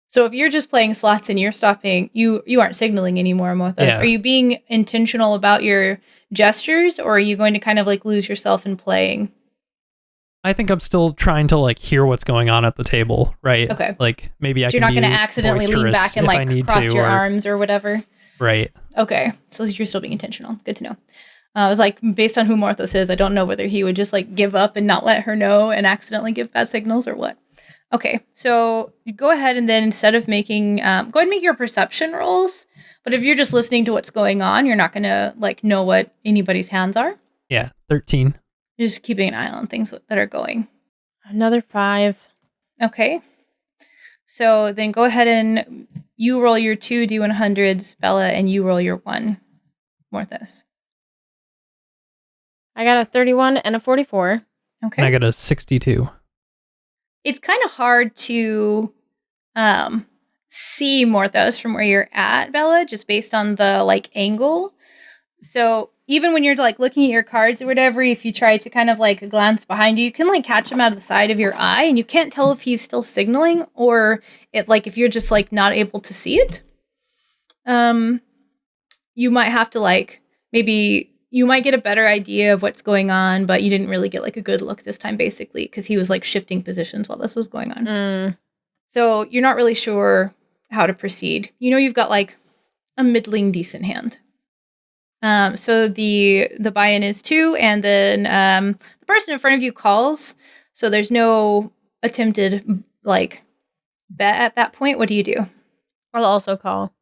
So if you're just playing slots and you're stopping, you aren't signaling anymore, Morthos. Yeah. Are you being intentional about your gestures, or are you going to kind of like lose yourself in playing? I think I'm still trying to like hear what's going on at the table, right? Okay. Like maybe I So can you're not be going to accidentally lean boisterous back and if I like need cross to, your or- arms or whatever. Right. Okay. So you're still being intentional. Good to know. I was like, based on who Morthos is, I don't know whether he would just like give up and not let her know and accidentally give bad signals or what. Okay. So you go ahead and then instead of making, go ahead and make your perception rolls. But if you're just listening to what's going on, you're not going to like know what anybody's hands are. Yeah, 13. You're just keeping an eye on things that are going. Another 5. Okay. So then go ahead and you roll your 2 D100s, Bella, and you roll your 1, Morthos. I got a 31 and a 44. Okay. And I got a 62. It's kind of hard to see Morthos from where you're at, Bella, just based on the like angle. So even when you're like looking at your cards or whatever, if you try to kind of like glance behind you, you can like catch him out of the side of your eye, and you can't tell if he's still signaling or if you're just like not able to see it. You might have to like maybe you might get a better idea of what's going on, but you didn't really get like a good look this time, basically, because he was like shifting positions while this was going on. Mm. So you're not really sure how to proceed. You've got like a middling decent hand. So the buy-in is 2, and then the person in front of you calls. So there's no attempted like bet at that point. What do you do? I'll also call.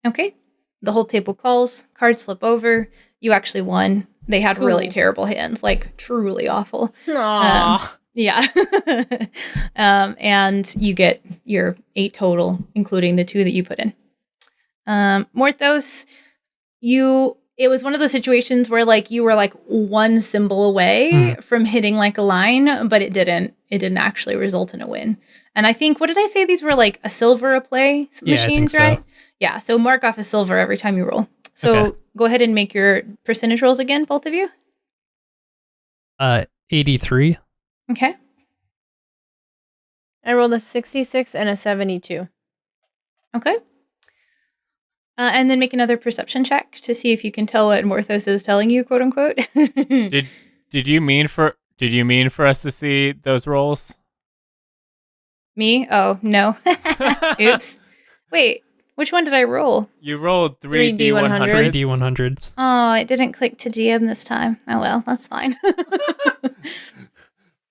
Okay. The whole table calls. Cards flip over. You actually won. They had really terrible hands, like truly awful. Aww. Yeah. And you get your 8 total, including the 2 that you put in. Morthos, it was one of those situations where like you were like one symbol away from hitting like a line, but it didn't actually result in a win. And I think, what did I say? These were like a silver a play machines, so. right? Yeah. So mark off a silver every time you roll. So go ahead and make your percentage rolls again, both of you. 83. Okay. I rolled a 66 and a 72. Okay. And then make another perception check to see if you can tell what Morthos is telling you, quote unquote. Did you mean for us to see those rolls? Me? Oh, no. Oops. Wait, which one did I roll? You rolled 3 3 D100s. 3 D100s. Oh, it didn't click to GM this time. Oh, well, that's fine.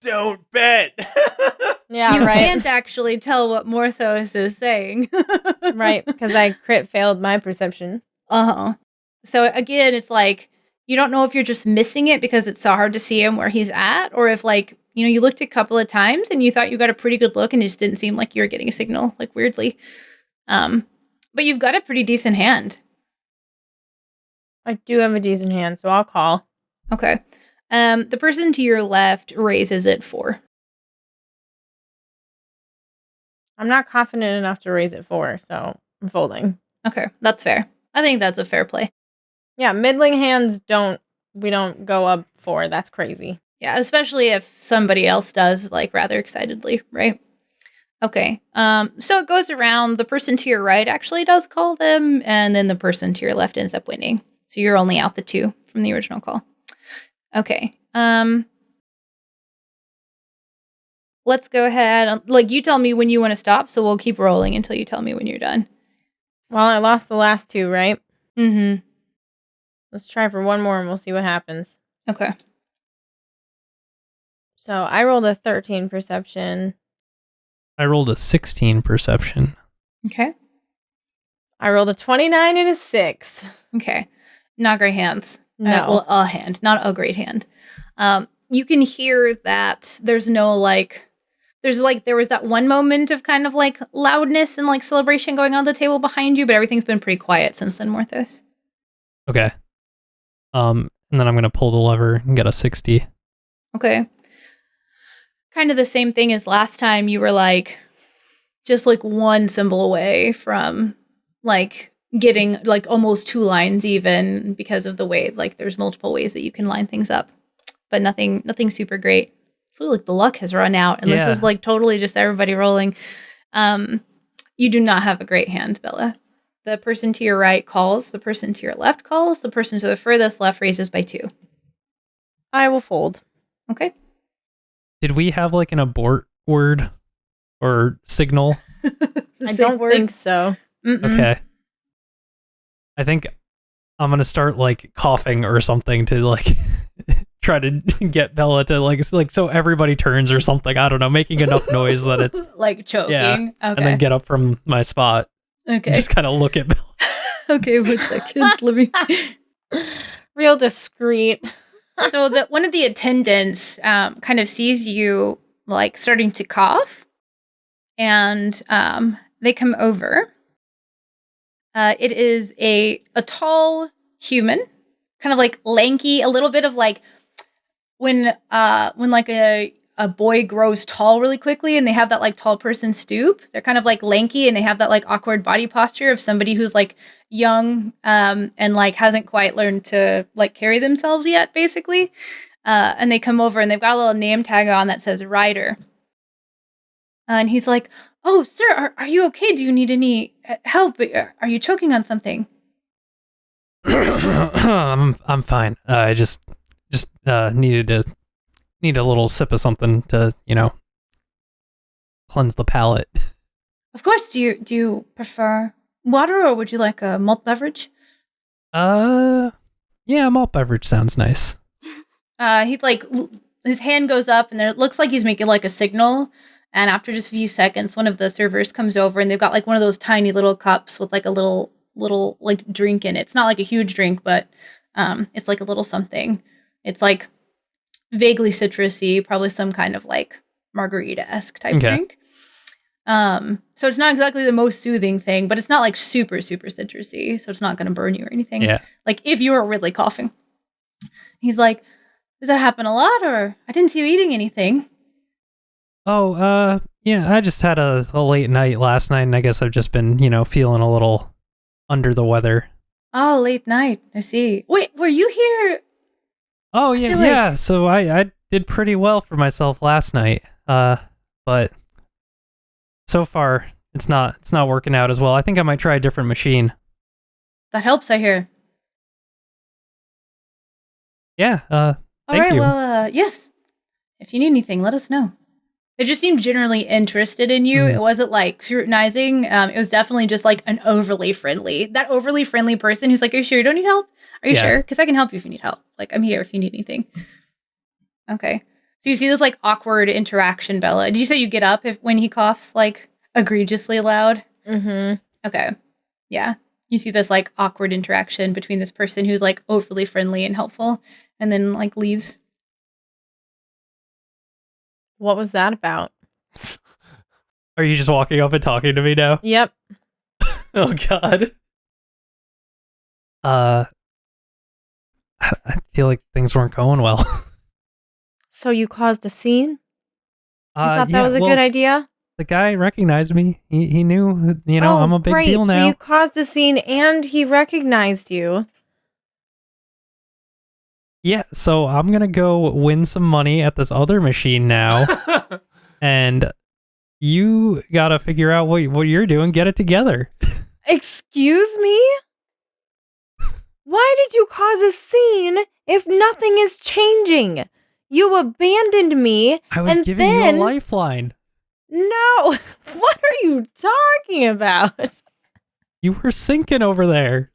Don't bet. Yeah, You right. can't actually tell what Morthos is saying. Right, because I crit failed my perception. Uh-huh. So again, it's like, you don't know if you're just missing it because it's so hard to see him where he's at, or if like, you looked a couple of times and you thought you got a pretty good look and it just didn't seem like you were getting a signal, like weirdly. But you've got a pretty decent hand. I do have a decent hand, so I'll call. Okay. The person to your left raises it 4. I'm not confident enough to raise it 4, so I'm folding. Okay, that's fair. I think that's a fair play. Yeah, middling hands we don't go up 4. That's crazy. Yeah, especially if somebody else does, like, rather excitedly, right? Okay, so it goes around. The person to your right actually does call them, and then the person to your left ends up winning. So you're only out the 2 from the original call. Okay, let's go ahead. Like, you tell me when you want to stop, so we'll keep rolling until you tell me when you're done. Well, I lost the last 2, right? Mm-hmm. Let's try for one more and we'll see what happens. Okay. So I rolled a 13 perception. I rolled a 16 perception. Okay. I rolled a 29 and a 6. Okay. Not great hands. No. Well, a hand, not a great hand. You can hear that there's no there was that one moment of kind of like loudness and like celebration going on the table behind you, but everything's been pretty quiet since then, Morthos. Okay. And then I'm gonna pull the lever and get a 60. Okay. Kind of the same thing as last time. You were like just like one symbol away from like getting like almost 2 lines even because of the way like there's multiple ways that you can line things up, but nothing super great. So like the luck has run out, and this is like totally just everybody rolling. You do not have a great hand, Bella. The person to your right calls, the person to your left calls, the person to the furthest left raises by 2. I will fold. Okay. Did we have like an abort word or signal? I don't think so. Mm-mm. Okay. I think I'm gonna start like coughing or something to like try to get Bella to like so everybody turns or something. I don't know, making enough noise that it's like choking. Yeah. Okay. And then get up from my spot. Okay. And just kind of look at Bella. Okay, 1 second. Let me. Real discreet. So that one of the attendants kind of sees you like starting to cough, and they come over. It is a tall human, kind of like lanky, a little bit of like when like a boy grows tall really quickly and they have that like tall person stoop. They're kind of like lanky and they have that like awkward body posture of somebody who's like young and like hasn't quite learned to like carry themselves yet, basically. And they come over and they've got a little name tag on that says Ryder. And he's like, "Oh, sir, are you okay? Do you need any help? Are you choking on something?" I'm fine. I just need a little sip of something to, cleanse the palate. Of course. Do you prefer water or would you like a malt beverage? Yeah, malt beverage sounds nice. He like his hand goes up and it looks like he's making like a signal. And after just a few seconds, one of the servers comes over and they've got like one of those tiny little cups with like a little like drink in it. It's not like a huge drink, but it's like a little something. It's like vaguely citrusy, probably some kind of like margarita-esque type drink. So it's not exactly the most soothing thing, but it's not like super, super citrusy. So it's not going to burn you or anything. Yeah. Like if you were really coughing. He's like, "Does that happen a lot? Or I didn't see you eating anything." Oh, yeah, I just had a late night last night, and I guess I've just been, feeling a little under the weather. Oh, late night. I see. Wait, were you here? Oh, yeah, yeah. So I did pretty well for myself last night. But so far it's not working out as well. I think I might try a different machine. That helps, I hear. Yeah, All thank right, you. well, yes. If you need anything, let us know. They just seemed generally interested in you. It wasn't like scrutinizing. It was definitely just like that overly friendly person who's like, "Are you sure you don't need help? Are you sure? Because I can help you if you need help. Like, I'm here if you need anything." Okay. So you see this like awkward interaction, Bella. Did you say you get up when he coughs like egregiously loud? Mm-hmm. Okay. Yeah. You see this like awkward interaction between this person who's like overly friendly and helpful and then like leaves. What was that about? Are you just walking up and talking to me now? Yep. Oh, God. I feel like things weren't going well. So you caused a scene? You thought yeah, that was a good idea? The guy recognized me. He knew, I'm a big deal now. So you caused a scene and he recognized you. Yeah, so I'm gonna go win some money at this other machine now, and you gotta figure out what you're doing. Get it together. Excuse me? Why did you cause a scene if nothing is changing? You abandoned me. I was giving you a lifeline. No, what are you talking about? You were sinking over there.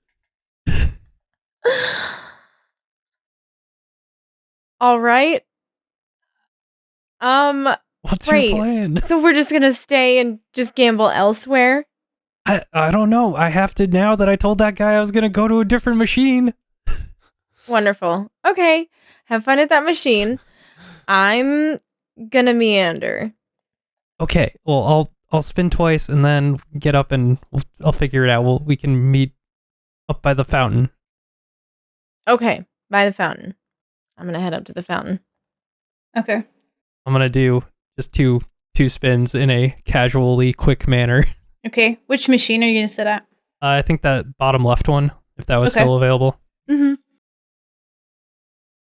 All right. What's Right. your plan? So we're just gonna stay and just gamble elsewhere? I don't know. I have to now that I told that guy I was gonna go to a different machine. Wonderful. Okay. Have fun at that machine. I'm gonna meander. Okay. Well, I'll spin twice and then get up and I'll figure it out. We can meet up by the fountain. Okay. By the fountain. I'm gonna head up to the fountain. Okay. I'm gonna do just two spins in a casually quick manner. Okay. Which machine are you gonna sit at? I think that bottom left one, if that was Okay. still available. Mm-hmm.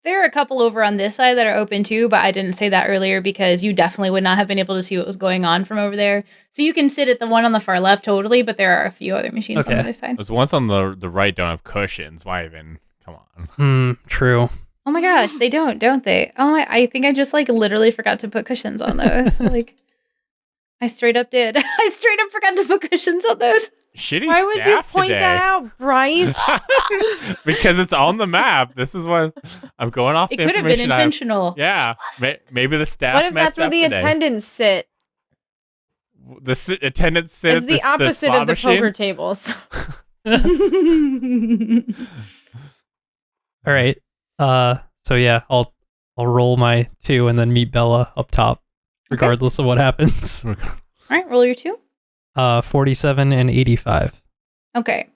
There are a couple over on this side that are open too, but I didn't say that earlier because you definitely would not have been able to see what was going on from over there. So you can sit at the one on the far left totally, but there are a few other machines on the other side. Those ones on the right don't have cushions. Why even? Come on. True. Oh my gosh, they don't they? Oh, I think I just like literally forgot to put cushions on those. Like, I straight up did. I straight up forgot to put cushions on those. Shitty Why would you staff point today. that out, Bryce? Because it's on the map. This is what I'm going off. It the could have been information I have. intentional. Yeah, maybe the staff. What if that's messed where up the today. attendants sit? The attendants sit It's at the opposite slot of the machine? poker tables. All right. So yeah, I'll roll my 2 and then meet Bella up top, regardless of what happens. All right, roll your 2. 47 and 85. Okay.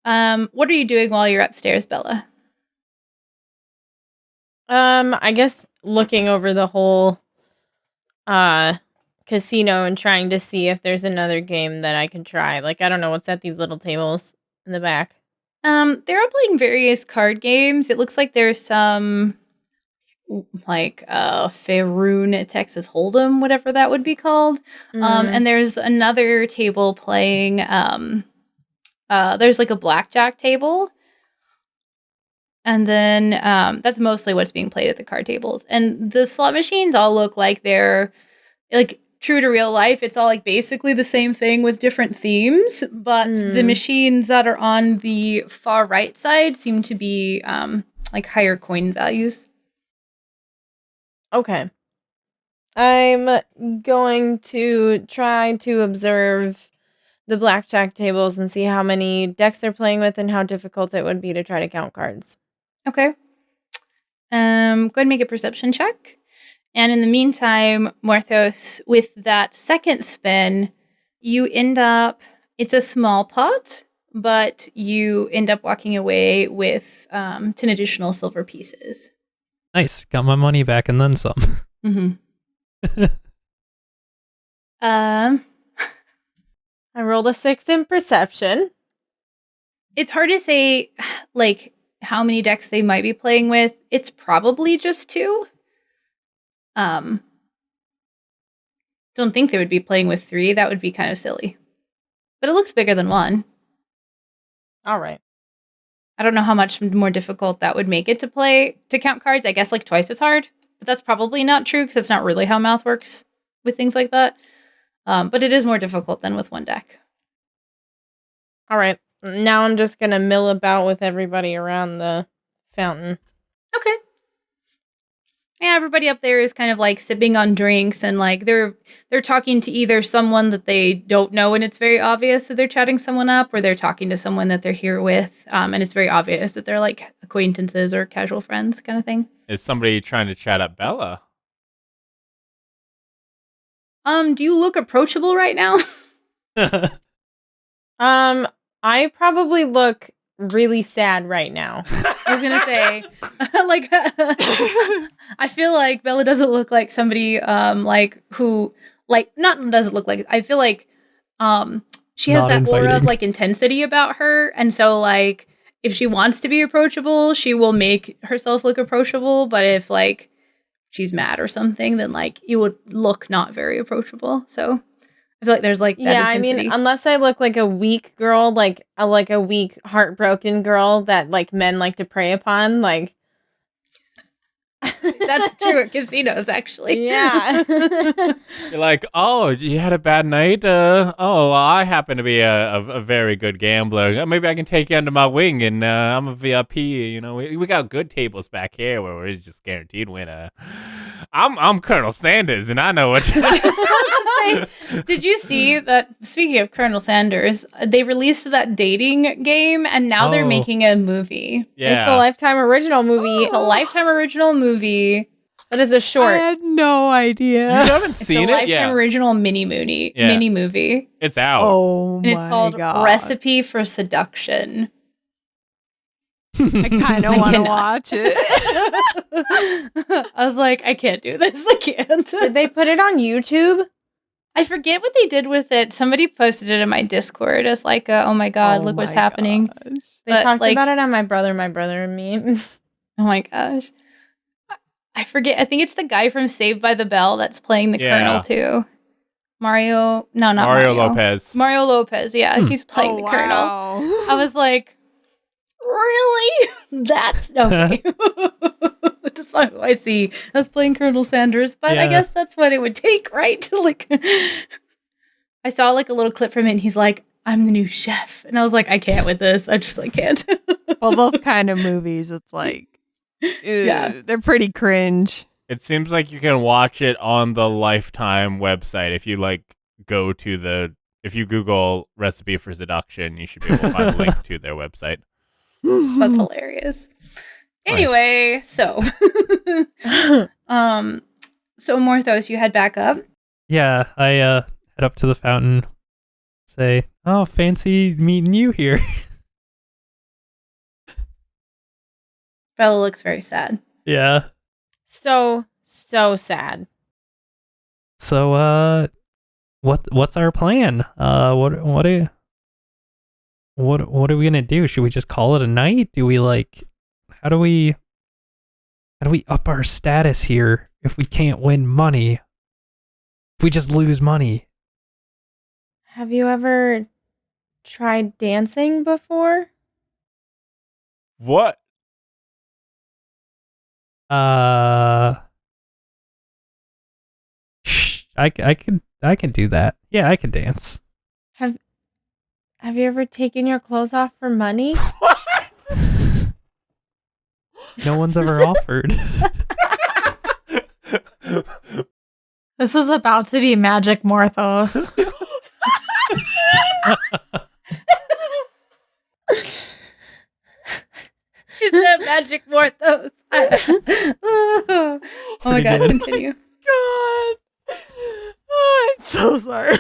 What are you doing while you're upstairs, Bella? I guess looking over the whole casino and trying to see if there's another game that I can try. Like, I don't know what's at these little tables in the back. They're all playing various card games. It looks like there's some like Faerun Texas Hold'em, whatever that would be called. And there's another table playing there's like a blackjack table. And then that's mostly what's being played at the card tables. And the slot machines all look like they're like true to real life. It's all like basically the same thing with different themes, but the machines that are on the far right side seem to be like higher coin values. Okay. I'm going to try to observe the blackjack tables and see how many decks they're playing with and how difficult it would be to try to count cards. Okay. Go ahead and make a perception check. And in the meantime, Morthos, with that second spin, you end up, it's a small pot, but you end up walking away with 10 additional silver pieces. Nice. Got my money back and then some. Mm-hmm. I rolled a 6 in perception. It's hard to say, like, how many decks they might be playing with. It's probably just 2. Don't think they would be playing with 3. That would be kind of silly. But it looks bigger than 1. All right. I don't know how much more difficult that would make it to count cards. I guess like twice as hard. But that's probably not true because that's not really how math works with things like that. But it is more difficult than with 1 deck. All right. Now I'm just going to mill about with everybody around the fountain. Okay. Yeah, everybody up there is kind of like sipping on drinks and like they're talking to either someone that they don't know and it's very obvious that they're chatting someone up, or they're talking to someone that they're here with and it's very obvious that they're like acquaintances or casual friends kind of thing. Is somebody trying to chat up Bella? Do you look approachable right now? I probably look really sad right now. I was gonna say, like, I feel like Bella doesn't look like somebody, like who, like, not doesn't look like. I feel like, she has Not that aura of inviting. like intensity about her, and so like, if she wants to be approachable, she will make herself look approachable. But if like she's mad or something, then like it would look not very approachable. So I feel like there's like that Yeah, I intensity. mean, unless I look like a weak girl, like a weak, heartbroken girl that like men like to prey upon, like That's true at casinos, actually. Yeah. You're like, oh, you had a bad night? Well, I happen to be a very good gambler. Maybe I can take you under my wing, and I'm a VIP. You know, we got good tables back here where we're just guaranteed winner. I'm Colonel Sanders, and I know what. Did you see that? Speaking of Colonel Sanders, they released that dating game, and now they're making a movie. Yeah, It's a Lifetime original movie. It's a Lifetime original movie. But it's a I short. had no you idea. haven't It's a seen it? Lifetime Yeah, original mini movie. Yeah. Mini movie, it's out. Oh and it's my called god! Recipe for Seduction. I kind of I want to cannot. watch it. I was like, I can't do this. I can't. Did they put it on YouTube? I forget what they did with it. Somebody posted it in my Discord as like, oh my god, look what's my happening. gosh. They But, talked like- about it on My Brother and Me. Oh my gosh. I forget. I think it's the guy from Saved by the Bell that's playing the Yeah. Colonel too. Mario. No, not Mario Mario. Lopez. Mario Lopez. Yeah, he's playing the Colonel. Wow. I was like, really? That's okay. That's not who I see as playing Colonel Sanders, but I Yeah. guess that's what it would take, right? Like, I saw like a little clip from it, and he's like, "I'm the new chef," and I was like, I can't with this. I just like can't. Well, those kind of movies, it's like, Yeah. they're pretty cringe. It seems like you can watch it on the Lifetime website. If you go to if you Google Recipe for Seduction, you should be able to find a link to their website. That's hilarious. Anyway, so so Morthos, you head back up. Yeah, I head up to the fountain, say, "Oh, fancy meeting you here." Bella looks very sad. Yeah. So sad. So, what's our plan? What are we gonna do? Should we just call it a night? Do we how do we up our status here if we can't win money? If we just lose money? Have you ever tried dancing before? What? I can do that. Yeah, I can dance. Have you ever taken your clothes off for money? No one's ever offered. This is about to be Magic Morthos. She said Magic Morthos. Oh my Pretty god, good. continue. God. Oh, I'm so sorry.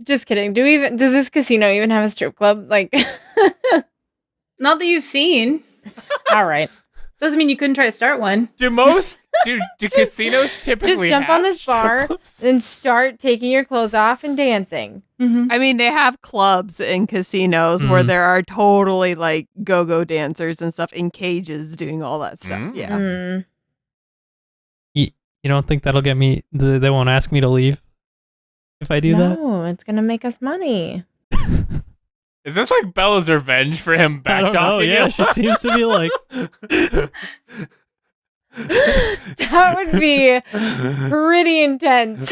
Just kidding. Does this casino even have a strip club? Like, Not that you've seen. all right. Doesn't mean you couldn't try to start one. Do casinos typically Just jump have on this strip bar clubs? and start taking your clothes off and dancing. Mm-hmm. I mean, they have clubs in casinos where Mhm. there are totally like go-go dancers and stuff in cages doing all that stuff. Mm. Yeah. Mm. You don't think that'll get me? They won't ask me to leave if I do that? No, it's gonna make us money. Is this like Bella's revenge for him I don't know. backtalking? Yeah, she seems to be like. That would be pretty intense.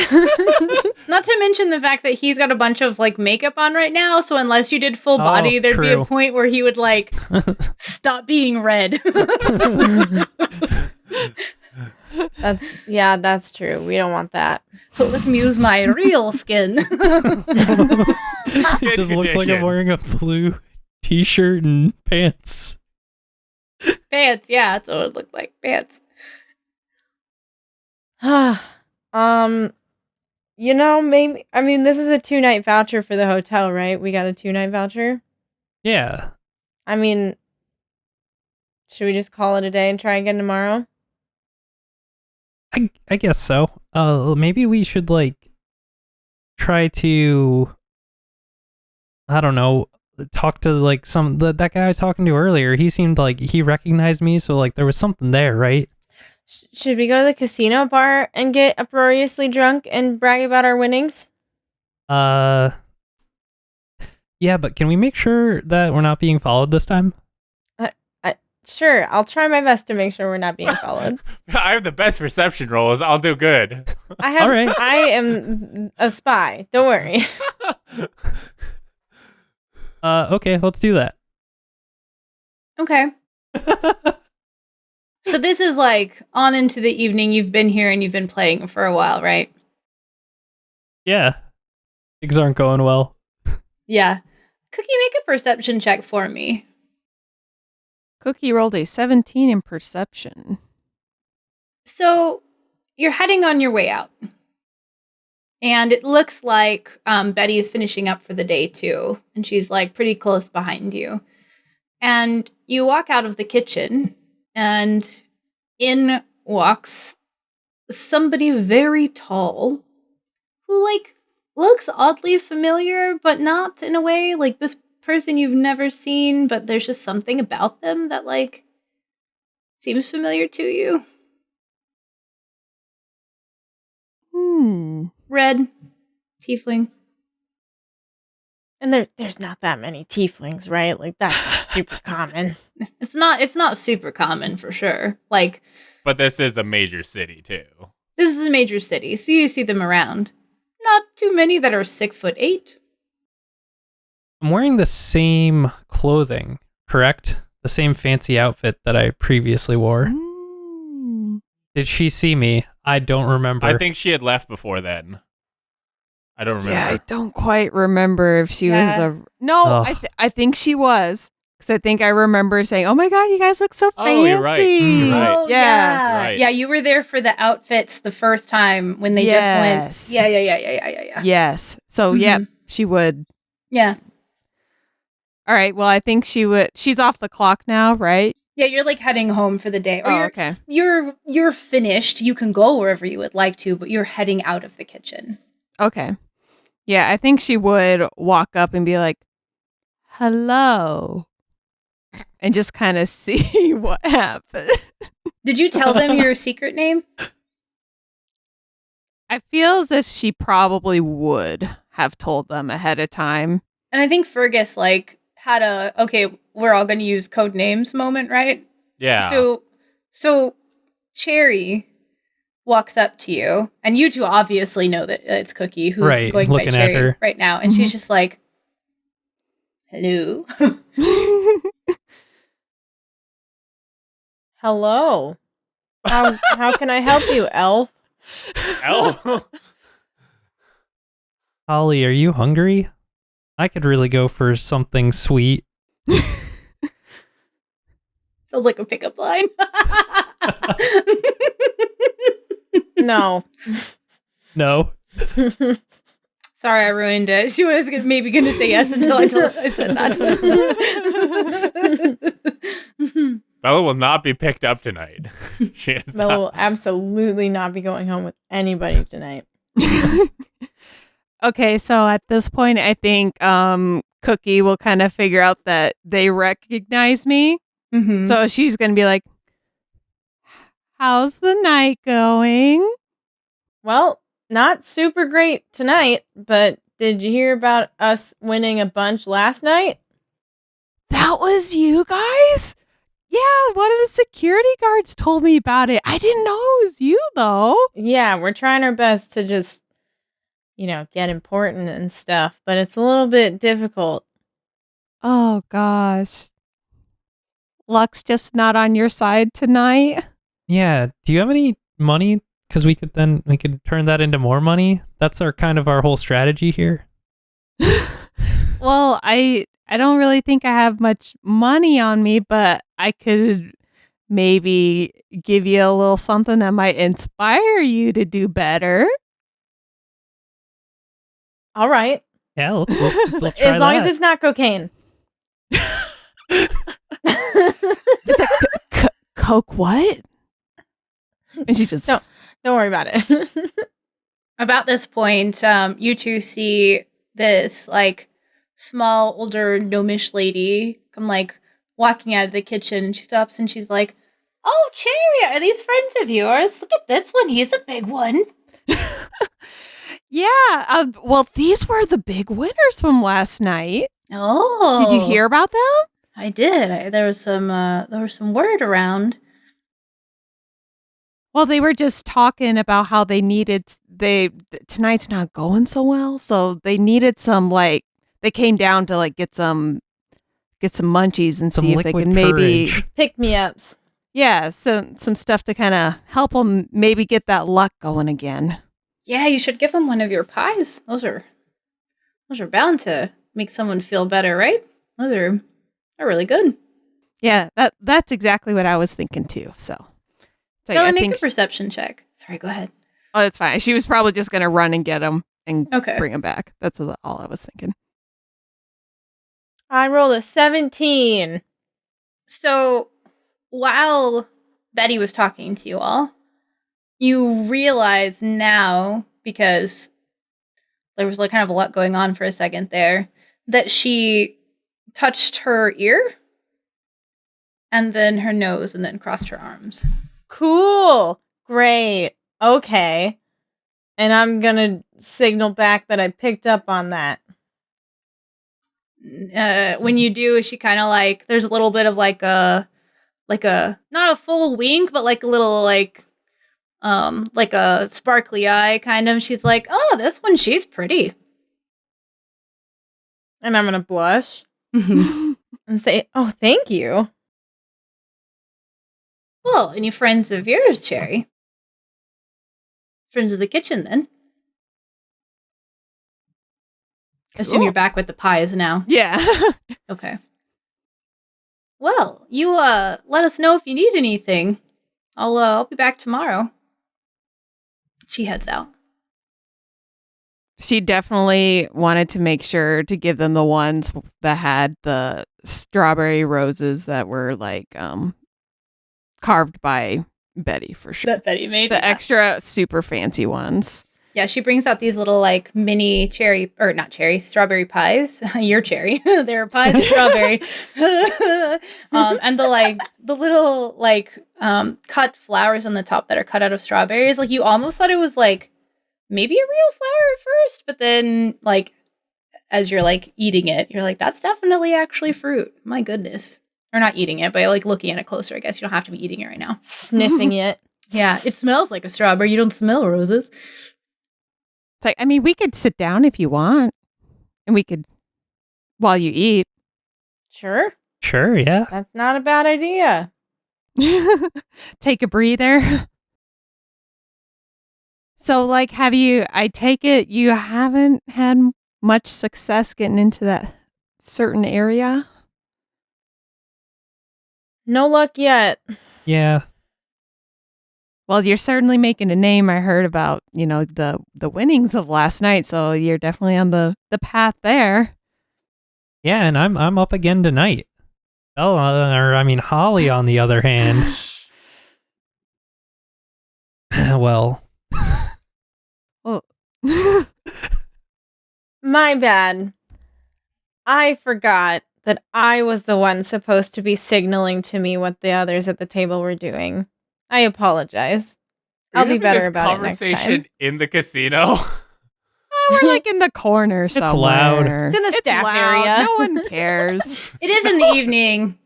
Not to mention the fact that he's got a bunch of like makeup on right now, so unless you did full Oh, body, there'd be true. a point where he would like stop being red. That's true. We don't want that. Let me use my real skin. It just looks like I'm wearing a blue t-shirt and pants. Pants, yeah, that's what it would look like. Pants. Maybe this is a 2-night voucher for the hotel, right? We got a 2-night voucher. Yeah. Should we just call it a day and try again tomorrow? I guess so. Maybe we should try to, I don't know, talk to that guy I was talking to earlier. He seemed like he recognized me, so there was something there, right? Should we go to the casino bar and get uproariously drunk and brag about our winnings? Yeah, but can we make sure that we're not being followed this time? Sure, I'll try my best to make sure we're not being followed. I have the best perception rolls. I'll do good. All right. I am a spy. Don't worry. Okay, let's do that. Okay. So this is like on into the evening. You've been here and you've been playing for a while, right? Yeah. Things aren't going well. Yeah. Cookie, make a perception check for me. Cookie rolled a 17 in perception. So you're heading on your way out. And it looks like Betty is finishing up for the day too. And she's like pretty close behind you. And you walk out of the kitchen and in walks somebody very tall who like looks oddly familiar, but not in a way like this person you've never seen, but there's just something about them that like seems familiar to you. Red tiefling. And there's not that many tieflings, right? Like that's super common. It's not super common for sure. Like, But this is a major city too. this is a major city, so you see them around. Not too many that are 6'8". I'm wearing the same clothing, correct? The same fancy outfit that I previously wore. Did she see me? I don't remember. I think she had left before then. I don't remember. Yeah, I don't quite remember if she was Yeah. a... No, Ugh. I think she was. Because I think I remember saying, oh my God, you guys look so fancy. Oh, you're right. You're right. Oh, Yeah. Right. Yeah, you were there for the outfits the first time when they Yes. just went. Yeah. Yes. So, yeah, she would. Yeah. All right. Well, I think she would. She's off the clock now, right? Yeah, you're like heading home for the day. Or Oh, you're, okay. you're finished. You can go wherever you would like to, but you're heading out of the kitchen. Okay. Yeah, I think she would walk up and be like, hello. And just kind of see what happens. Did you tell them your secret name? I feel as if she probably would have told them ahead of time. And I think Fergus like had a okay, we're all going to use code names moment, right? Yeah. So Cherry walks up to you, and you two obviously know that it's Cookie who's Right, going by looking at Cherry her. right now, and she's just like, "Hello." Hello. How can I help you, elf? Elf. Holly, are you hungry? I could really go for something sweet. Sounds like a pickup line. No. No. Sorry, I ruined it. She was maybe going to say yes until I said that. Bella will not be picked up tonight. She is Bella not. will absolutely not be going home with anybody tonight. Okay, so at this point, I think Cookie will kind of figure out that they recognize me. Mm-hmm. So she's going to be like, how's the night going? Well, not super great tonight, but did you hear about us winning a bunch last night? That was you guys? Yeah, one of the security guards told me about it. I didn't know it was you, though. Yeah, we're trying our best to just, get important and stuff, but it's a little bit difficult. Oh, gosh. Luck's just not on your side tonight. Yeah. Do you have any money? Because we could turn that into more money. That's our whole strategy here. Well, I don't really think I have much money on me, but I could maybe give you a little something that might inspire you to do better. All right. Yeah, let's try As long as that. it's not cocaine. It's a Coke what? And she just... No. Don't worry about it. About this point, you two see this like small, older, gnomish lady come like walking out of the kitchen. She stops and she's like, "Oh, Cherry, are these friends of yours? Look at this one. He's a big one." Yeah. Well, these were the big winners from last night. Oh, Did you hear about them? I did. There was some word around. Well, they were just talking about how tonight's not going so well, so they needed some they came down to get some munchies and Some see if they liquid can maybe courage. Pick-me-ups. some stuff to kind of help them maybe get that luck going again. Yeah, you should give them one of your pies. Those are bound to make someone feel better, right? Those are really good. Yeah, that's exactly what I was thinking too. So Bella, I make think a perception check. Sorry, go ahead. oh, that's fine. She was probably just gonna run and get them and Okay. bring them back. That's all I was thinking. I rolled a 17. So while Betty was talking to you all, you realize now, because there was kind of a lot going on for a second there, that she touched her ear and then her nose and then crossed her arms. Cool. Great. Okay. And I'm going to signal back that I picked up on that. When you do, she kind of there's a little bit of a not a full wink, but a little a sparkly eye kind of. She's like, oh, this one, she's pretty. And I'm going to blush and say, oh, thank you. Well, any friends of yours, Cherry? Friends of the kitchen, then. Assume you're back with the pies now. Yeah. Okay. Well, you let us know if you need anything. I'll be back tomorrow. She heads out. She definitely wanted to make sure to give them the ones that had the strawberry roses that were carved by Betty for sure. That Betty made. The extra super fancy ones. Yeah, she brings out these little mini strawberry pies. Your cherry. They're pies of strawberry. And the little cut flowers on the top that are cut out of strawberries. You almost thought it was maybe a real flower at first, but then as you're eating it, you're like, that's definitely actually fruit. My goodness. Or not eating it, but looking at it closer, I guess. You don't have to be eating it right now. Sniffing it. Yeah, it smells like a strawberry. You don't smell roses. It's we could sit down if you want. And we could, while you eat. Sure. Sure, yeah. That's not a bad idea. Take a breather. So, I take it you haven't had much success getting into that certain area? No luck yet. Yeah. Well, you're certainly making a name. I heard about, the winnings of last night, so you're definitely on the path there. Yeah, and I'm up again tonight. Holly, on the other hand. Well. Oh. My bad. I forgot that I was the one supposed to be signaling to me what the others at the table were doing. I apologize. I'll be better about it next time. Conversation in the casino. We're in the corner somewhere. It's loud. It's in the staff loud. area. No one cares. It is in the evening,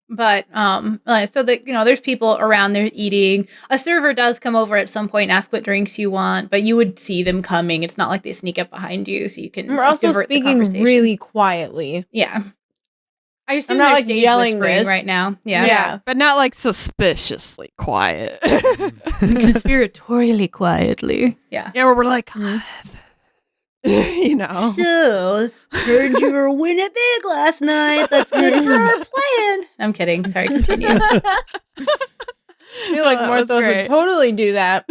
but so that there's people around there eating. A server does come over at some point and ask what drinks you want, but you would see them coming. It's not like they sneak up behind you, so you can. We're also divert the speaking conversation. really quietly. Yeah. I assume I'm not, they're like, stage yelling whispering this. right now. Yeah. Yeah, but not suspiciously quiet. Conspiratorially quietly. Yeah. Yeah, where we're like, So, heard you were winning big last night. That's good for our plan. I'm kidding. Sorry, continue. I feel like that was Morthos would great. totally do that.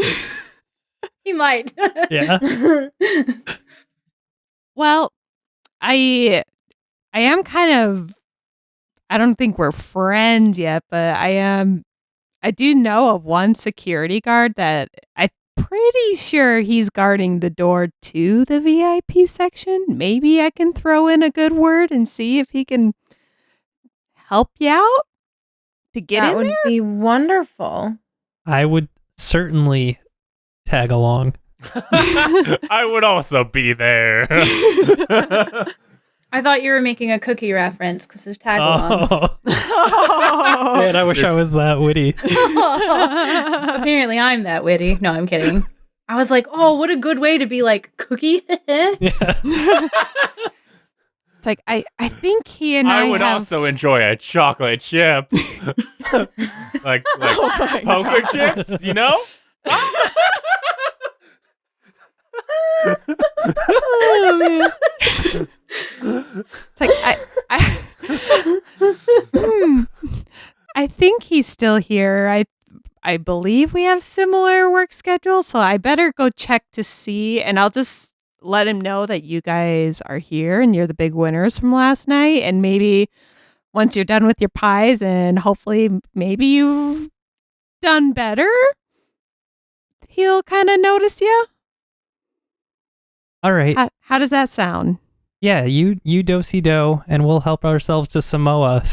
You might. Yeah. Well, I am kind of, I don't think we're friends yet, but I do know of one security guard that I'm pretty sure he's guarding the door to the VIP section. Maybe I can throw in a good word and see if he can help you out to get That in would there. be wonderful. I would certainly tag along. I would also be there. I thought you were making a cookie reference because of tag-alongs. Oh. Man, I wish I was that witty. Apparently, I'm that witty. No, I'm kidding. I was like, oh, what a good way to be like, cookie? Yeah. It's like, I think he and I would have... also enjoy a chocolate chip. like Oh my poker God. chips, you know? Oh, man. It's like, I think he's still here. I believe we have similar work schedules, so I better go check to see, and I'll just let him know that you guys are here and you're the big winners from last night, and maybe once you're done with your pies and hopefully maybe you've done better, he'll kind of notice you. All right. How does that sound? Yeah, you do-si-do, and we'll help ourselves to Samoa.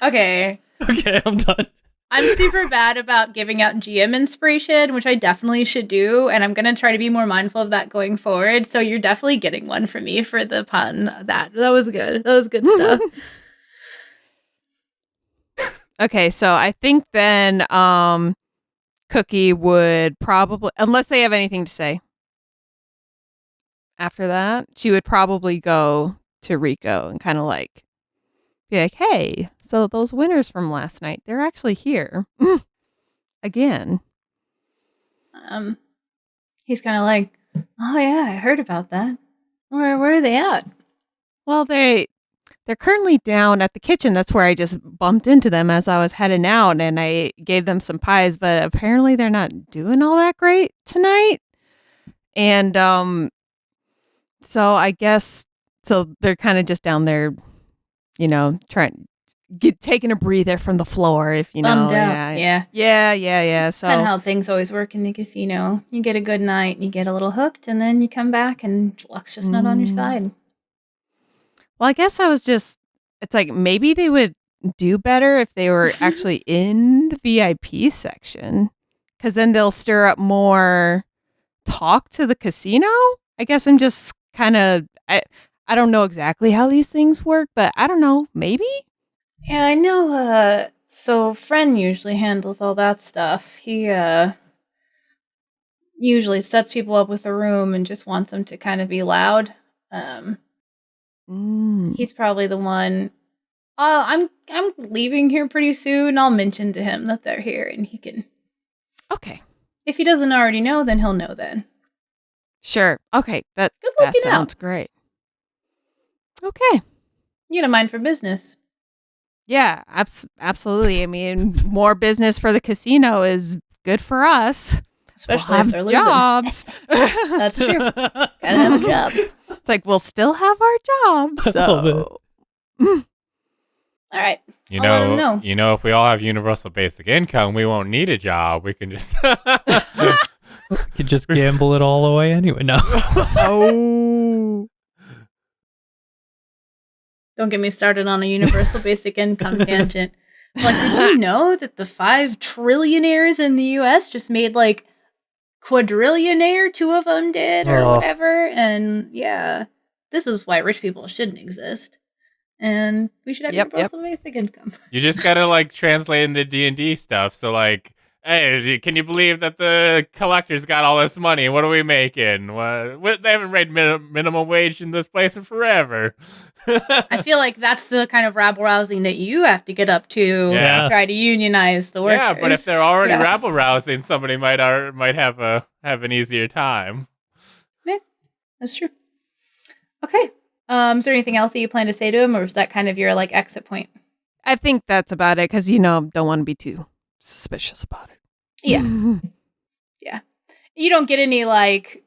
Okay. Okay, I'm done. I'm super bad about giving out GM inspiration, which I definitely should do, and I'm going to try to be more mindful of that going forward. So you're definitely getting one from me for the pun. That was good. That was good stuff. Okay, so I think then Cookie would probably, unless they have anything to say after that, she would probably go to Rico and kind of like be like, hey, so those winners from last night, they're actually here again. He's kind of like, oh yeah, I heard about that. Where are they at? Well, they're currently down at the kitchen. That's where I just bumped into them as I was heading out, and I gave them some pies, but apparently they're not doing all that great tonight. And so I guess they're kind of just down there, you know, taking a breather from the floor, if you know. Bummed out. Yeah. So kind of how things always work in the casino. You get a good night, and you get a little hooked, and then you come back, and luck's just not on your side. Well, I guess it's like maybe they would do better if they were actually in the VIP section, because then they'll stir up more talk to the casino. I guess I'm just kind of, I don't know exactly how these things work, but I don't know, maybe? Yeah, I know, so Fren usually handles all that stuff. He, usually sets people up with a room and just wants them to kind of be loud. He's probably the one. I'm leaving here pretty soon. I'll mention to him that they're here, and he can. Okay. If he doesn't already know, then he'll know then. Sure. Okay. That sounds great. Okay. You got a mind for business. Yeah, absolutely. I mean, more business for the casino is good for us. Especially we'll if they're have losing. jobs. That's true. Gotta have a job. It's like we'll still have our jobs. So. All right. I'll let him know. You know, if we all have universal basic income, we won't need a job. We can just could just gamble it all away anyway. No. Oh. Don't get me started on a universal basic income tangent. Like, did you know that the 5 trillionaires in the U.S. just made like quadrillionaire? 2 of them did, or whatever. And yeah, this is why rich people shouldn't exist. And we should have universal basic income. You just gotta like translate in the D&D stuff. So like, hey, can you believe that the collectors got all this money? What are we making? They haven't made minimum wage in this place in forever. I feel like that's the kind of rabble rousing that you have to get up to try to unionize the workers. Yeah, but if they're already rabble rousing, somebody might have an easier time. Yeah, that's true. Okay. Is there anything else that you plan to say to him, or is that kind of your like exit point? I think that's about it, because don't want to be too suspicious about it. Yeah. Yeah. You don't get any like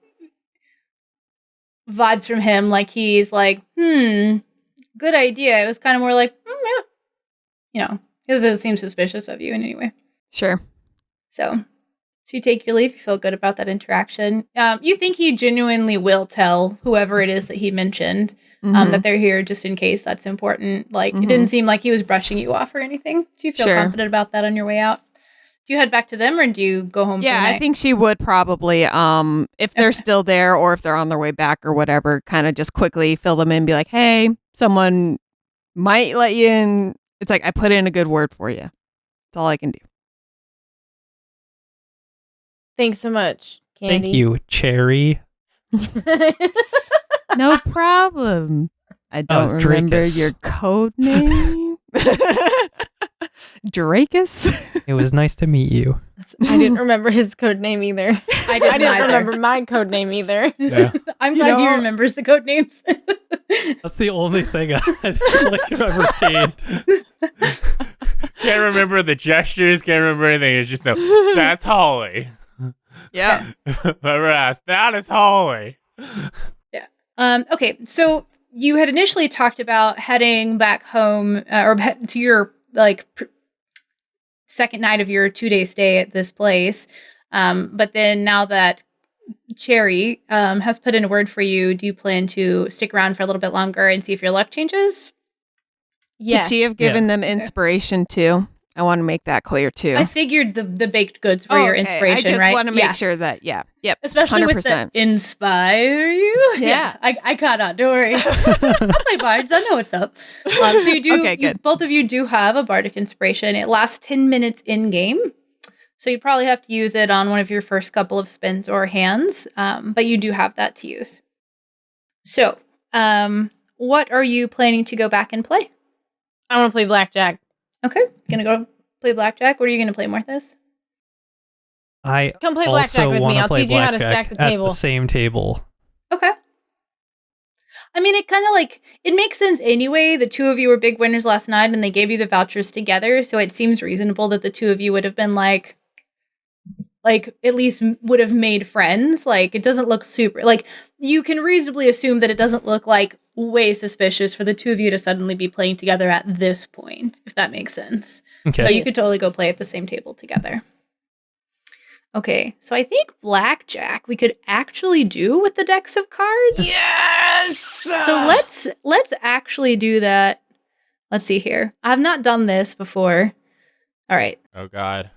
vibes from him like he's like, good idea. It was kind of more like, yeah. It doesn't seem suspicious of you in any way. Sure. So you take your leave. You feel good about that interaction. You think he genuinely will tell whoever it is that he mentioned that they're here just in case that's important. Like, it didn't seem like he was brushing you off or anything. Do you feel confident about that on your way out? Do you head back to them or do you go home? Yeah, for the I night? think she would probably, if they're still there or if they're on their way back or whatever, kind of just quickly fill them in and be like, hey, someone might let you in. It's like, I put in a good word for you. That's all I can do. Thanks so much, Candy. Thank you, Cherry. No problem. I don't it's remember Dracus. your code name. Dracus? It was nice to meet you. I didn't remember his code name either. I didn't either. remember my code name either. Yeah. I'm glad he remembers the code names. That's the only thing I've retained. Can't remember the gestures, can't remember anything. It's just no, that's Holly. Yeah. Whoever asked, that is Holly. Okay, so you had initially talked about heading back home to your second night of your 2-day stay at this place. But then now that Cherry has put in a word for you, do you plan to stick around for a little bit longer and see if your luck changes? Could she have given them inspiration too? I want to make that clear too. I figured the baked goods were your inspiration, I just right? want to make sure that, yep. Especially 100%. with the inspire you. Yeah. I caught on. Don't worry. I play bards. I know what's up. So you do. Okay, good. Both of you do have a bardic inspiration. It lasts 10 minutes in game, so you probably have to use it on one of your first couple of spins or hands. But you do have that to use. So, what are you planning to go back and play? I want to play Blackjack. Okay, gonna go play Blackjack. What are you gonna play, Morthos? I Come play also Blackjack with want me. to I'll play teach you how to Blackjack stack the at table. the same table. Okay. I mean, it kind of it makes sense anyway. The two of you were big winners last night and they gave you the vouchers together. So it seems reasonable that the two of you would have been at least would have made friends. It doesn't look super, you can reasonably assume that it doesn't look way suspicious for the two of you to suddenly be playing together at this point, if that makes sense. Okay. So you could totally go play at the same table together. Okay, so I think Blackjack we could actually do with the decks of cards. Yes! So let's actually do that. Let's see here. I've not done this before. All right. Oh God.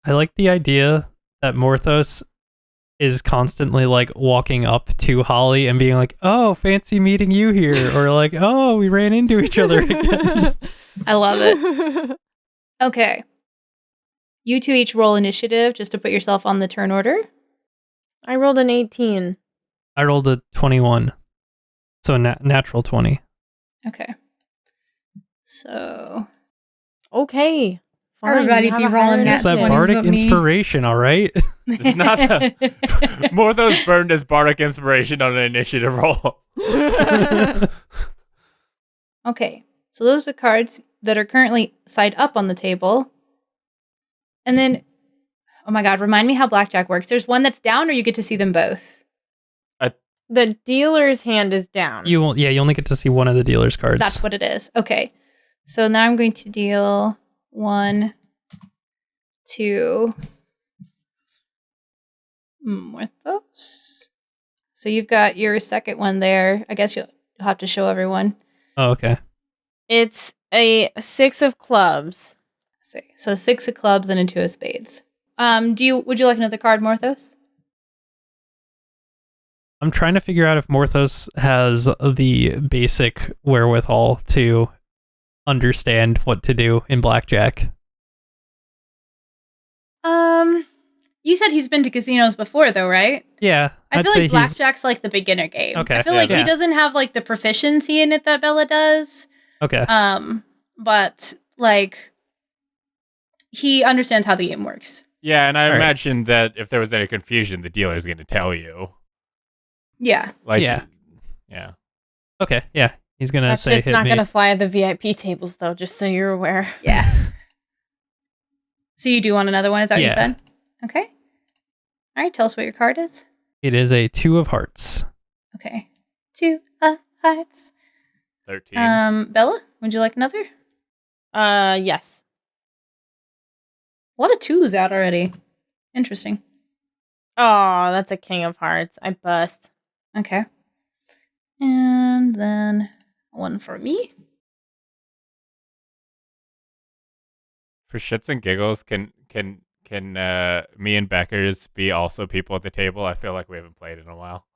I like the idea that Morthos is constantly walking up to Holly and being like, "Oh, fancy meeting you here," or "Oh, we ran into each other again." I love it. Okay. You two each roll initiative just to put yourself on the turn order. I rolled an 18. I rolled a 21, so natural 20. Okay. So Okay. Fine, Everybody have be a rolling higher nat It's that 20s bardic with me. inspiration, all right? It's not Morthos burned his bardic inspiration on an initiative roll. Okay. So those are the cards that are currently side up on the table. And then, oh my God, remind me how Blackjack works. There's one that's down or you get to see them both? The dealer's hand is down. You only get to see one of the dealer's cards. That's what it is. Okay. So now I'm going to deal 1, 2, Morthos. So you've got your second one there. I guess you'll have to show everyone. Oh, okay. It's a 6 of clubs. So 6 of clubs and a 2 of spades. Would you like another card, Morthos? I'm trying to figure out if Morthos has the basic wherewithal to understand what to do in Blackjack. You said he's been to casinos before, though, right? Yeah, I feel say like Blackjack's the beginner game. Okay. I feel Yeah, like he yeah. doesn't have the proficiency in it that Bella does. Okay. But he understands how the game works. Yeah, and I All right. imagine that if there was any confusion, the dealer's going to tell you. Yeah. Yeah. Okay. Yeah. He's gonna That say shit's hit not me. gonna fly at the VIP tables, though, just so you're aware. Yeah. So you do want another one? Is that what you Yeah. said? Okay. All right. Tell us what your card is. It is a 2 of hearts. Okay. 2 of hearts. 13. Bella, would you like another? Yes. A lot of 2s out already. Interesting. Oh, that's a king of hearts. I bust. Okay. And then one for me. For shits and giggles, can can me and Beckers be also people at the table? I feel like we haven't played in a while.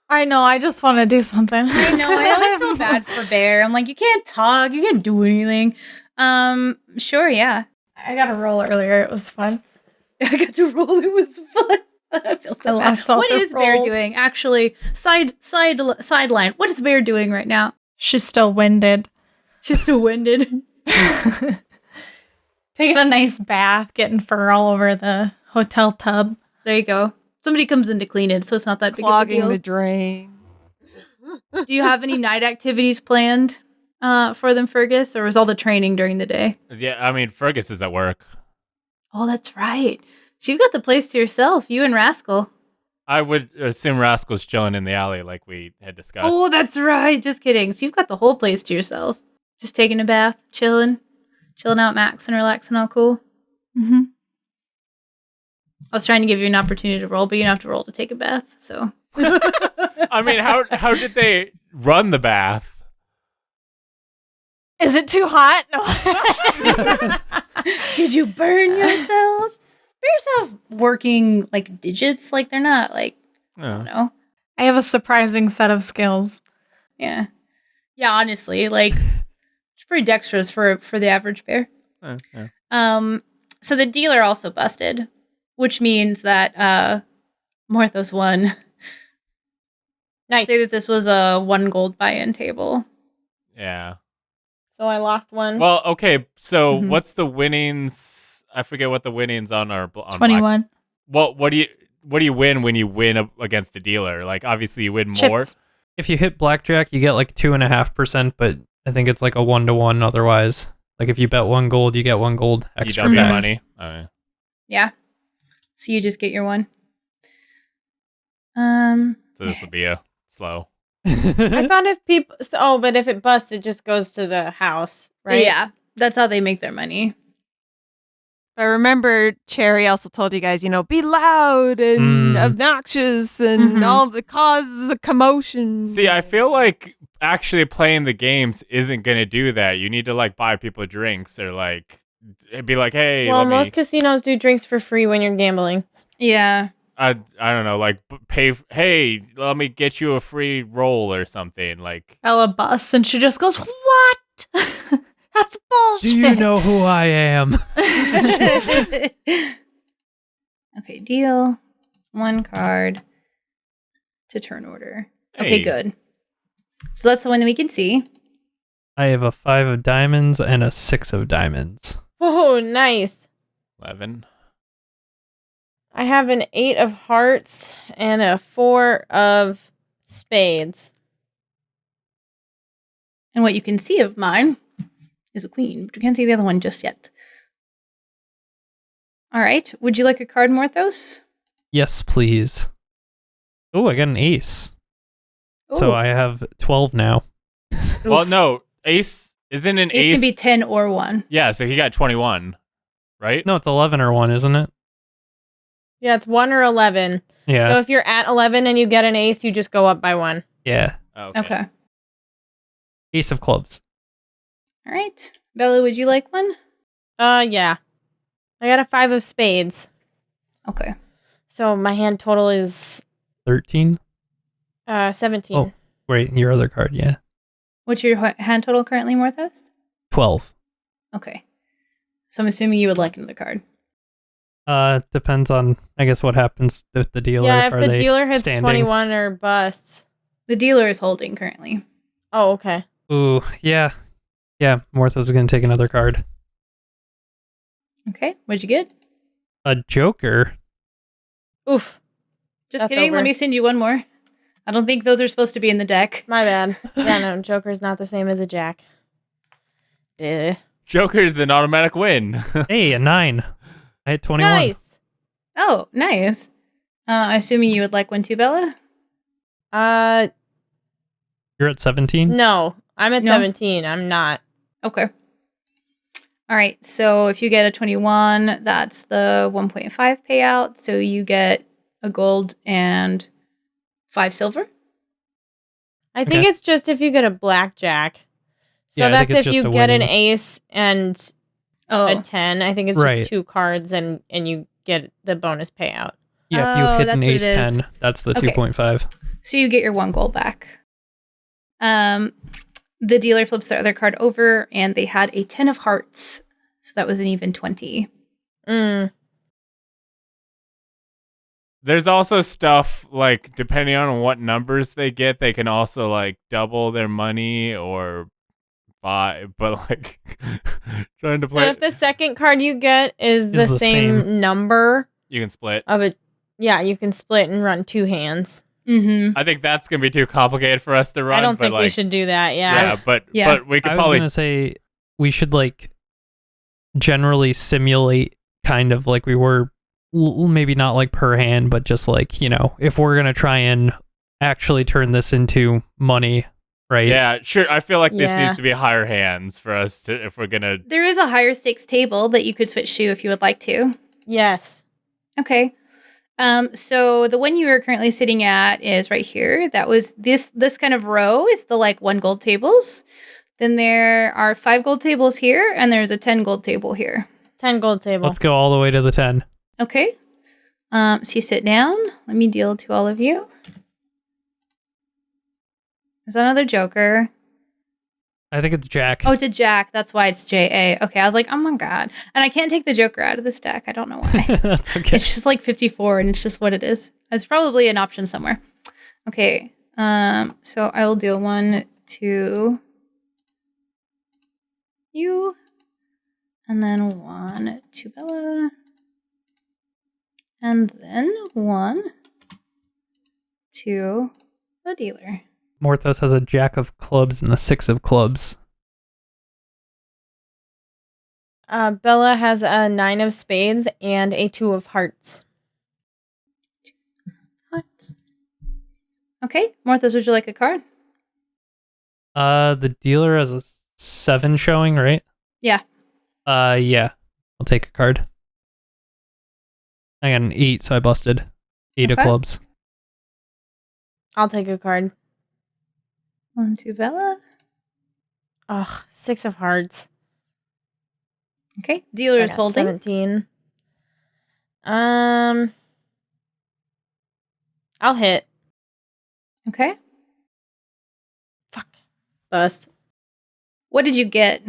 I know. I just want to do something. I know. I always feel bad for Bear. I'm like, you can't talk. You can't do anything. Sure, yeah. I got a roll earlier. It was fun. I got to roll. It was fun. I feel so bad. What is Bear doing? Actually, sideline. What is Bear doing right now? She's still winded. She's still winded. Taking a nice bath, getting fur all over the hotel tub. There you go. Somebody comes in to clean it, so it's not that big of a Clogging deal. the drain. Do you have any night activities planned for them, Fergus, or was all the training during the day? Yeah, I mean, Fergus is at work. Oh, that's right. So you got the place to yourself, you and Rascal. I would assume Rascal's chilling in the alley like we had discussed. Oh, that's right. Just kidding. So you've got the whole place to yourself. Just taking a bath, chilling out, maxing, relaxing, all cool. Mm-hmm. I was trying to give you an opportunity to roll, but you don't have to roll to take a bath, so. I mean, how did they run the bath? Is it too hot? No. Did you burn yourself? Bears have working, like, digits. Like, they're not, like, I don't know. I have a surprising set of skills. Yeah. Yeah, honestly, like, it's pretty dexterous for the average bear. Yeah. So the dealer also busted, which means that Morthos won. Nice. Say that this was a 1 gold buy-in table. Yeah. So I lost one. Well, okay. So Mhm. what's the winnings? I forget what the winnings on our on 21. Well, what do you win when you win against the dealer? Like, obviously, you win more. Chips. If you hit blackjack, you get like 2.5%, but I think it's like a 1-to-1 otherwise. Like if you bet 1 gold, you get 1 gold You extra double your back. money. Oh, yeah. Yeah. So you just get your 1. So this will be a slow. I thought if people. But if it busts, it just goes to the house, right? Yeah. That's how they make their money. I remember Cherry also told you guys, be loud and obnoxious and Mhm. all the causes of commotion. See, I feel like actually playing the games isn't gonna do that. You need to like buy people drinks or like be like, hey, Well, let most me. casinos do drinks for free when you're gambling. Yeah. I don't know, like pay. Hey, let me get you a free roll or something. Like, Bella busts and she just goes, "What? That's bullshit." Do you know who I am? Okay, deal 1 card to turn order. Okay, Hey. good. So that's the one that we can see. I have a 5 of diamonds and a 6 of diamonds. Oh, nice. 11. I have an 8 of hearts and a 4 of spades. And what you can see of mine is a queen, but you can't see the other one just yet. All right. Would you like a card, Morthos? Yes, please. Oh, I got an ace. So Ooh. I have 12 now. Well, no, ace isn't an Ace ace. can be 10 or 1. Yeah, so he got 21, right? No, it's 11 or 1, isn't it? Yeah, it's 1 or 11. Yeah. So if you're at 11 and you get an ace, you just go up by 1. Yeah. Oh, Okay. Ace of clubs. All right. Bella, would you like one? Yeah. I got a 5 of spades. Okay. So my hand total is 13? 17. Oh. Wait, your other card, yeah. What's your hand total currently, Morthos? 12. Okay. So I'm assuming you would like another card. Depends on, I guess, what happens with the dealer. Yeah, if Are the they dealer hits standing? 21 or busts. The dealer is holding currently. Oh, okay. Ooh, yeah. Yeah, Morthos is going to take another card. Okay. What'd you get? A joker? Oof. Just That's kidding. over. Let me send you one more. I don't think those are supposed to be in the deck. My bad. Yeah, no, Joker's not the same as a jack. Duh. Joker's an automatic win. Hey, a 9. I had 21. Nice. Oh, nice. Assuming you would like one too, Bella? You're at 17? No. I'm at No. 17. I'm not. Okay. All right. So if you get a 21, that's the 1.5 payout. So you get a gold and 5 silver. I think Okay. it's just if you get a blackjack. So Yeah, I think that's it's if just you a get an winning. ace and a 10. I think it's Right. just 2 cards and you get the bonus payout. Yeah, if you hit that's an what it ace is. 10, that's the Okay. 2.5. So you get your 1 gold back. The dealer flips their other card over, and they had a 10 of hearts. So that was an even 20. There's also stuff like depending on what numbers they get, they can also like double their money or buy. But like trying to So play, if the second card you get is the the same same. number you can split. of it, yeah, you can split and run 2 hands. Mm-hmm. I think that's gonna be too complicated for us to run. I don't but think like, we should do that. Yeah, but we could I was probably. going to say we should like generally simulate kind of like we were maybe not like per hand, but just like, you know, if we're going to try and actually turn this into money, right? Yeah, sure. I feel like this Yeah. needs to be higher hands for us to if we're gonna. There is a higher stakes table that you could switch to if you would like to. Yes. Okay. So the one you are currently sitting at is right here. That was this kind of row is the like 1 gold tables. Then there are 5 gold tables here, and there's a 10 gold table here. 10 gold table. Let's go all the way to the 10. Okay. So you sit down. Let me deal to all of you. There's another joker. I think it's Jack. Oh, it's a jack. That's why it's JA. Okay, I was like, oh my god. And I can't take the joker out of this deck. I don't know why. That's okay. It's just like 54 and it's just what it is. It's probably an option somewhere. Okay. So I will deal 1 to you. And then 1 to Bella. And then 1 to the dealer. Morthos has a Jack of clubs and a 6 of clubs. Bella has a 9 of spades and a 2 of hearts. Hearts. Okay. Morthos, would you like a card? The dealer has a 7 showing, right? Yeah. Yeah. I'll take a card. I got an 8, so I busted. 8 of Okay. clubs. I'll take a card. 1 to Bella. Oh, 6 of hearts. Okay. Dealer I is got holding. 17. I'll hit. Okay. Fuck. Bust. What did you get?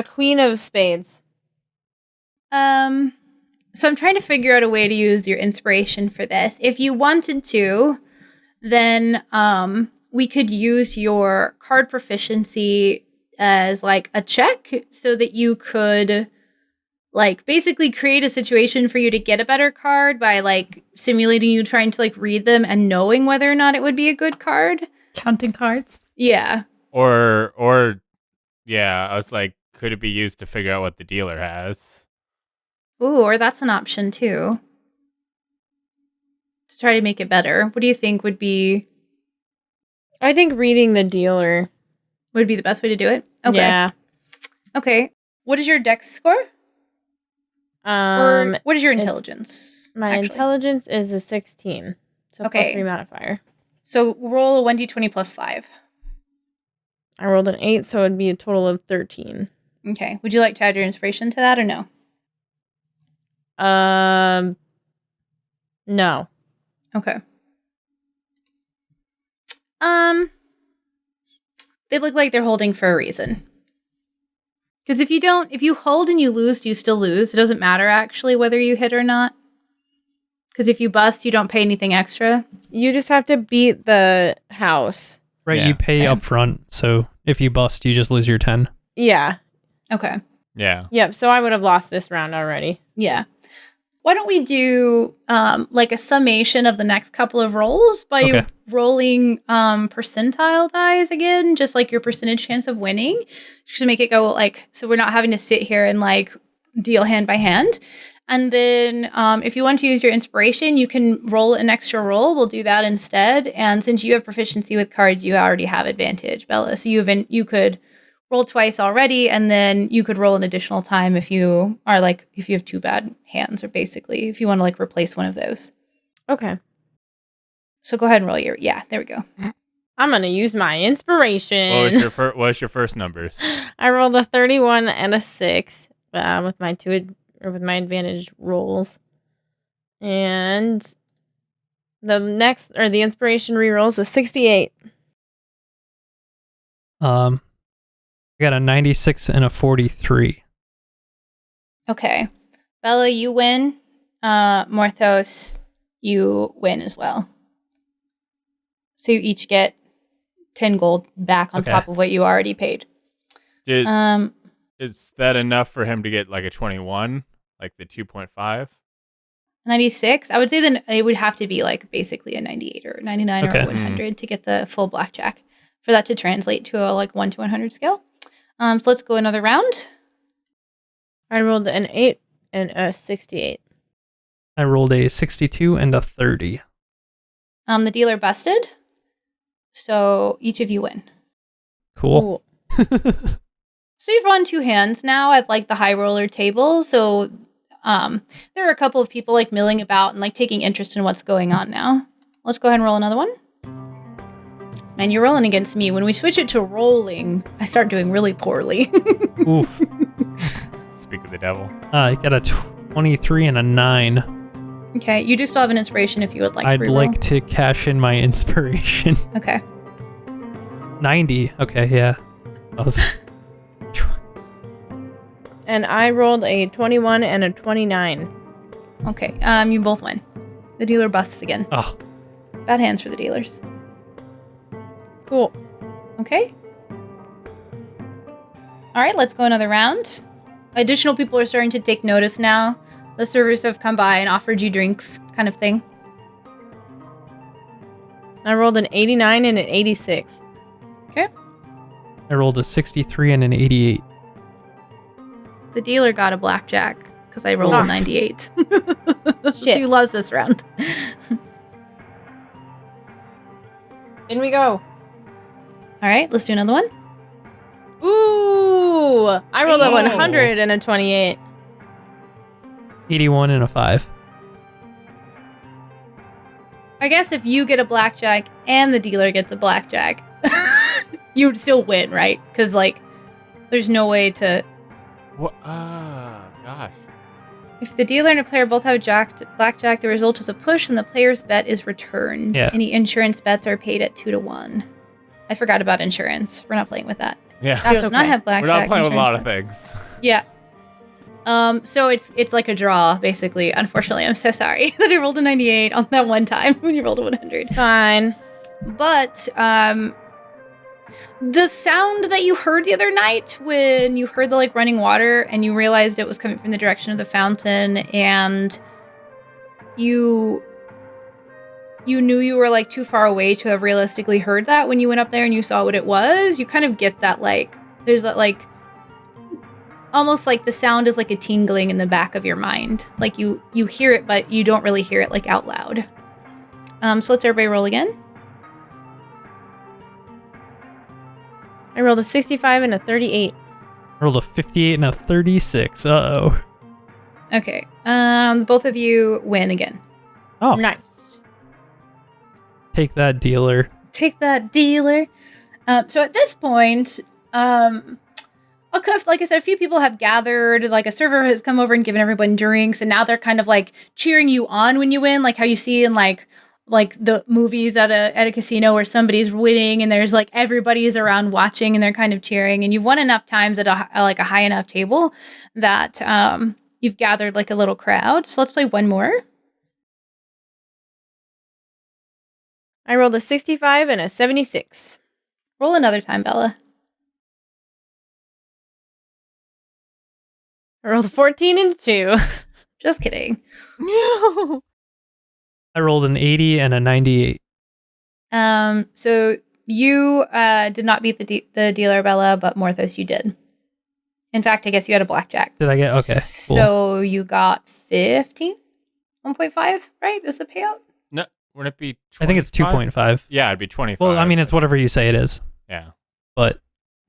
Queen of spades. So I'm trying to figure out a way to use your inspiration for this. If you wanted to, then we could use your card proficiency as like a check so that you could like basically create a situation for you to get a better card by like simulating you trying to like read them and knowing whether or not it would be a good card. Counting cards. Yeah. Or yeah, I was like, could it be used to figure out what the dealer has? Ooh, or that's an option too. To try to make it better. What do you think would be I think reading the dealer. the best way to do it? Okay. Yeah. Okay. What is your dex score? Or what is your it's- intelligence? My actually? intelligence is a 16. So Okay. plus 3 modifier. So roll a 1d20 plus 5. I rolled an 8, so it'd be a total of 13. Okay. Would you like to add your inspiration to that or no? No. Okay. They look like they're holding for a reason. Because if you hold and you lose, you still lose. It doesn't matter actually whether you hit or not. Because if you bust, you don't pay anything extra. You just have to beat the house. Right, Yeah. you pay Okay. up front, so if you bust, you just lose your 10. Yeah. Okay. Yeah. Yep. So I would have lost this round already. Yeah. Why don't we do like a summation of the next couple of rolls by Okay. rolling percentile dice again, just like your percentage chance of winning, just to make it go like so we're not having to sit here and like deal hand by hand. And then if you want to use your inspiration, you can roll an extra roll. We'll do that instead. And since you have proficiency with cards, you already have advantage, Bella. So you could roll twice already, and then you could roll an additional time if you have 2 bad hands, or basically if you want to like replace one of those. Okay. So go ahead and roll your there we go. I'm going to use my inspiration. What was your first numbers? I rolled a 31 and a 6. with my with my advantage rolls. And the inspiration rerolls a 68. I got a 96 and a 43. Okay. Bella, you win. Morthos, you win as well. So you each get 10 gold back on top of what you already paid. Is that enough for him to get like a 21? Like the 2.5? 96? I would say then it would have to be like basically a 98 or 99 or 100 to get the full blackjack for that to translate to a like 1 to 100 scale. So let's go another round. I rolled an 8 and a 68. I rolled a 62 and a 30. The dealer busted. So each of you win. Cool. So you've run 2 hands now at like the high roller table. So there are a couple of people like milling about and like taking interest in what's going on now. Let's go ahead and roll another one. Man, you're rolling against me. When we switch it to rolling, I start doing really poorly. Oof. Speak of the devil. I got a 23 and a 9. Okay, you do still have an inspiration if you would like to I'd reroll. like to cash in my inspiration. Okay. 90. Okay, yeah. That was... And I rolled a 21 and a 29. Okay, you both win. The dealer busts again. Oh. Bad hands for the dealers. Cool. Okay. All right, let's go another round. Additional people are starting to take notice now. The servers have come by and offered you drinks, kind of thing. I rolled an 89 and an 86. Okay. I rolled a 63 and an 88. The dealer got a blackjack because I rolled a 98. Shit. Who loves this round? In we go. All right, let's do another one. Ooh! I rolled a 100 and a 28. 81 and a 5. I guess if you get a blackjack and the dealer gets a blackjack, you would still win, right? Because, like, there's no way to... What? Gosh. If the dealer and a player both have blackjack, the result is a push and the player's bet is returned. Yeah. Any insurance bets are paid at 2 to 1. I forgot about insurance. We're not playing with that. Yeah. That does not have blackjack. We're not playing with a lot of insurance bets. things. Yeah. So it's like a draw, basically. Unfortunately, I'm so sorry that I rolled a 98 on that one time when you rolled a 100. Fine. But the sound that you heard the other night when you heard the like running water and you realized it was coming from the direction of the fountain, and you knew you were like too far away to have realistically heard that when you went up there and you saw what it was, you kind of get that like there's that like almost like the sound is like a tingling in the back of your mind. Like you hear it, but you don't really hear it like out loud. So let's everybody roll again. I rolled a 65 and a 38. I rolled a 58 and a 36. Uh-oh. Okay. Both of you win again. Oh. Nice. Take that, dealer. Take that, dealer. So at this point, like I said, a few people have gathered. Like a server has come over and given everyone drinks, and now they're kind of like cheering you on when you win, like how you see in like the movies at a casino where somebody's winning and there's like everybody's around watching and they're kind of cheering, and you've won enough times at a high enough table that you've gathered like a little crowd. So let's play one more. I rolled a 65 and a 76. Roll another time, Bella. I rolled a 14 and a 2. Just kidding. I rolled an 80 and a 98. So you did not beat the dealer, Bella, but Morthos, you did. In fact, I guess you had a blackjack. Did I get? Okay. Cool. So you got 15? 1.5, right? Is the payout? No, wouldn't it be 25? I think it's 2.5. Yeah, it'd be 25. Well, I mean, it's whatever you say it is. Yeah. But